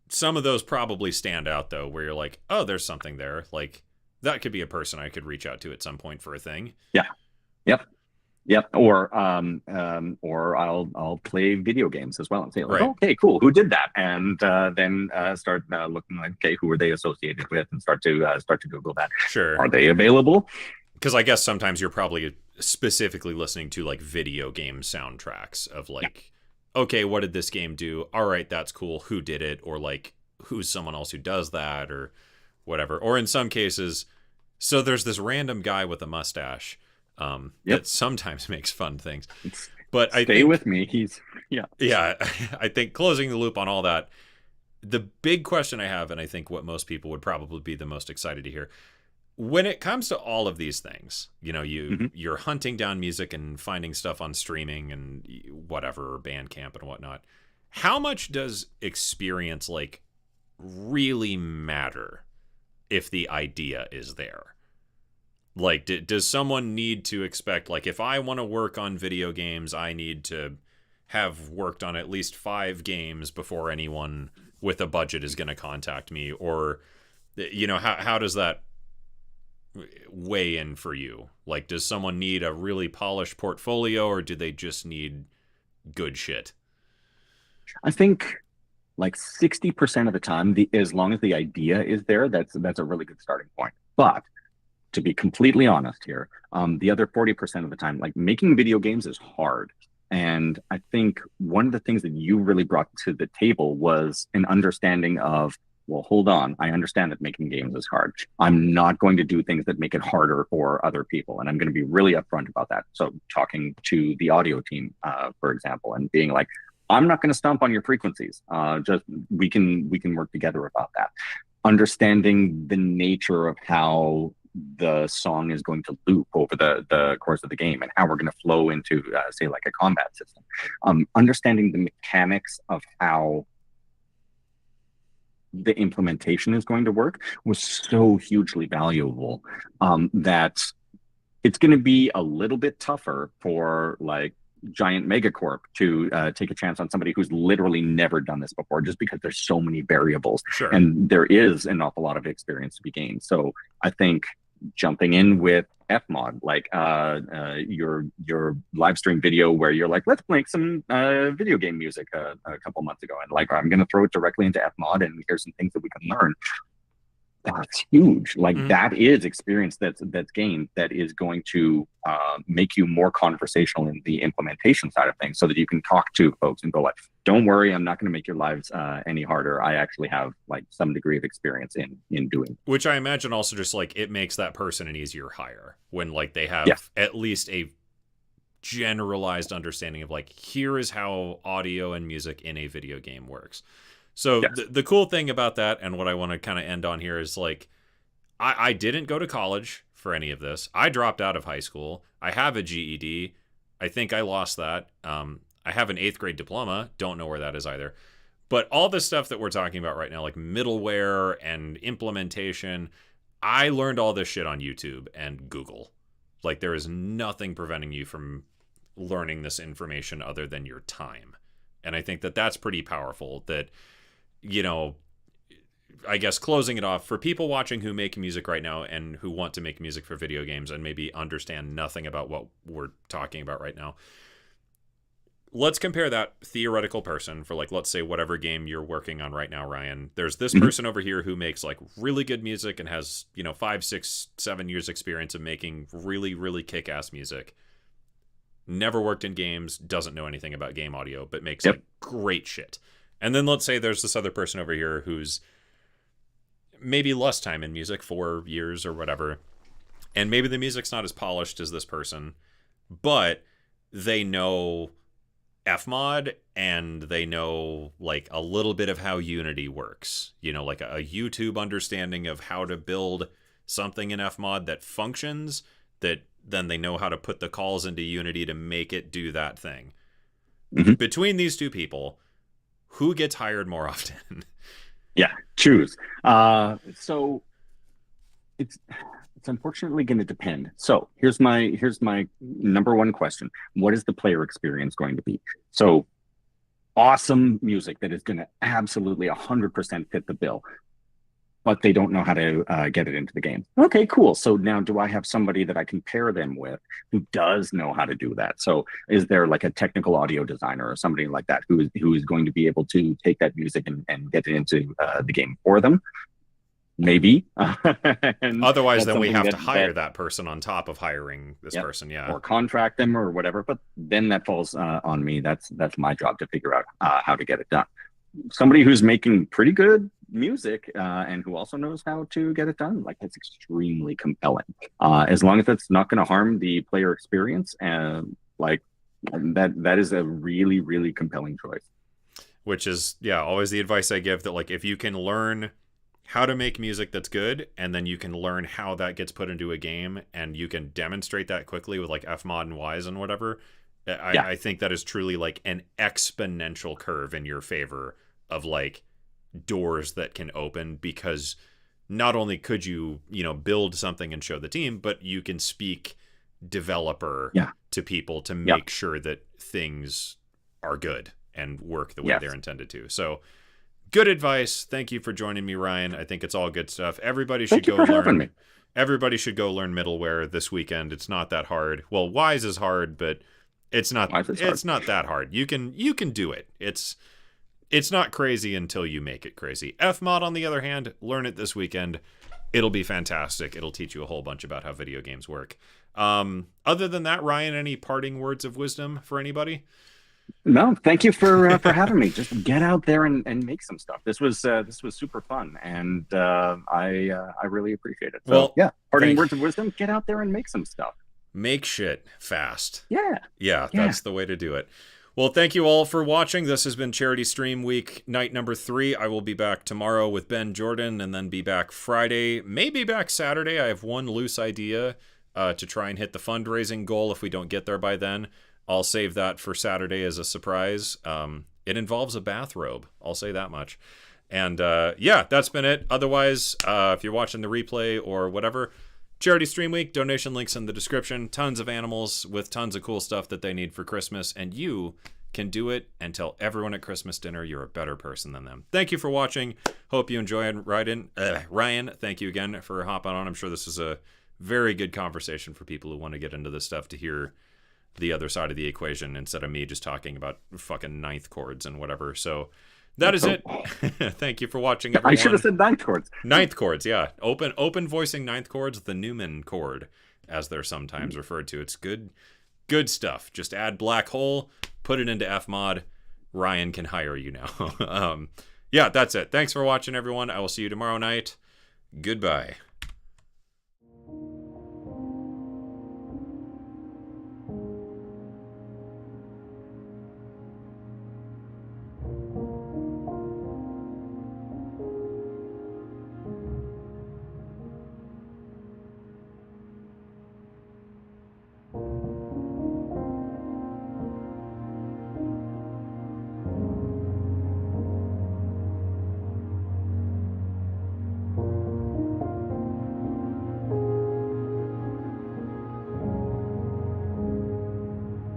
some of those probably stand out, though, where you're like, oh, there's something there. Like, that could be a person I could reach out to at some point for a thing. Yeah. Yep. Or I'll play video games as well and say, like, right. Okay, cool. Who did that? And then start looking like, okay, who are they associated with, and start to Google that. Sure. Are they available? Because I guess sometimes you're probably specifically listening to like video game soundtracks of like, okay, what did this game do? All right, that's cool. Who did it? Or like, who's someone else who does that or whatever. Or in some cases, so there's this random guy with a mustache that sometimes makes fun things. But Stay with me. Yeah. I think closing the loop on all that, the big question I have, and I think what most people would probably be the most excited to hear, when it comes to all of these things, you're hunting down music and finding stuff on streaming and whatever, or Bandcamp and whatnot. How much does experience like really matter if the idea is there? Like, does someone need to expect, like, if I want to work on video games, I need to have worked on at least 5 games before anyone with a budget is going to contact me? Or, how does that weigh in for you? Like, does someone need a really polished portfolio, or do they just need good shit? I think like 60% of the time, as long as the idea is there, that's a really good starting point. But to be completely honest here, the other 40% of the time, like, making video games is hard. And I think one of the things that you really brought to the table was an understanding of, well, hold on, I understand that making games is hard. I'm not going to do things that make it harder for other people. And I'm going to be really upfront about that. So talking to the audio team, for example, and being like, I'm not going to stomp on your frequencies. Just we can work together about that. Understanding the nature of how the song is going to loop over the course of the game and how we're going to flow into, say, like a combat system. Understanding the mechanics of how the implementation is going to work was so hugely valuable that it's going to be a little bit tougher for like giant megacorp to take a chance on somebody who's literally never done this before, just because there's so many variables. Sure. And there is an awful lot of experience to be gained. So I think jumping in with Fmod, like your live stream video where you're like, let's play some video game music a couple months ago, and like, I'm going to throw it directly into Fmod, and here's some things that we can learn. That's huge. Like, that is experience that's gained, that is going to make you more conversational in the implementation side of things, so that you can talk to folks and go like, don't worry, I'm not going to make your lives any harder. I actually have like some degree of experience in doing. Which I imagine also just like it makes that person an easier hire when like they have at least a generalized understanding of like, here is how audio and music in a video game works. So the cool thing about that, and what I want to kind of end on here, is like, I didn't go to college for any of this. I dropped out of high school. I have a GED. I think I lost that. I have an 8th grade diploma. Don't know where that is either. But all this stuff that we're talking about right now, like middleware and implementation, I learned all this shit on YouTube and Google. Like, there is nothing preventing you from learning this information other than your time. And I think that that's pretty powerful, that, I guess closing it off, for people watching who make music right now and who want to make music for video games and maybe understand nothing about what we're talking about right now, let's compare that theoretical person for, like, let's say whatever game you're working on right now, Ryan. There's this person over here who makes like really good music and has, 5, 6, 7 years experience of making really, really kick-ass music. Never worked in games, doesn't know anything about game audio, but makes like great shit. And then let's say there's this other person over here who's maybe less time in music, 4 years or whatever, and maybe the music's not as polished as this person, but they know Fmod and they know like a little bit of how Unity works, like a YouTube understanding of how to build something in Fmod that functions, that then they know how to put the calls into Unity to make it do that thing. Between these two people, who gets hired more often? Yeah, choose. So it's unfortunately going to depend. So here's my number one question: what is the player experience going to be? So awesome music that is going to absolutely 100% fit the bill, but they don't know how to get it into the game. Okay, cool. So now, do I have somebody that I can pair them with who does know how to do that? So is there like a technical audio designer or somebody like that who is going to be able to take that music and get it into the game for them? Maybe. Otherwise, then we have to hire that person on top of hiring this person, or contract them or whatever. But then that falls on me. That's my job to figure out how to get it done. Somebody who's making pretty good music and who also knows how to get it done, like, that's extremely compelling. As long as it's not going to harm the player experience, and like that is a really, really compelling choice. Which is always the advice I give, that like if you can learn how to make music that's good, and then you can learn how that gets put into a game, and you can demonstrate that quickly with like Fmod and Wise and whatever, I think that is truly like an exponential curve in your favor of like doors that can open, because not only could you, build something and show the team, but you can speak developer to people to make sure that things are good and work the way they're intended to. So good advice. Thank you for joining me, Ryan. I think it's all good stuff. Everybody should go learn. Everybody should go learn middleware this weekend. It's not that hard. Well, Wise is hard, but it's not that hard. You can do it. It's not crazy until you make it crazy. Fmod, on the other hand, learn it this weekend. It'll be fantastic. It'll teach you a whole bunch about how video games work. Other than that, Ryan, any parting words of wisdom for anybody? No, thank you for having me. Just get out there and make some stuff. This was super fun, and I really appreciate it. So parting words of wisdom: get out there and make some stuff. Make shit fast. Yeah, that's the way to do it. Well, thank you all for watching. This has been Charity Stream Week, night number 3. I will be back tomorrow with Ben Jordan, and then be back Friday, maybe back Saturday. I have one loose idea to try and hit the fundraising goal. If we don't get there by then, I'll save that for Saturday as a surprise. It involves a bathrobe, I'll say that much. And that's been it. Otherwise, if you're watching the replay or whatever, Charity Stream Week, donation links in the description. Tons of animals with tons of cool stuff that they need for Christmas, and you can do it and tell everyone at Christmas dinner you're a better person than them. Thank you for watching. Hope you enjoyed. Ryan, thank you again for hopping on. I'm sure this is a very good conversation for people who want to get into this stuff, to hear the other side of the equation instead of me just talking about fucking ninth chords and whatever. So that is it. Thank you for watching, everyone. I should have said ninth chords. Ninth chords, yeah. Open voicing ninth chords, the Newman chord, as they're sometimes referred to. It's good stuff. Just add Black Hole, put it into Fmod. Ryan can hire you now. That's it. Thanks for watching, everyone. I will see you tomorrow night. Goodbye.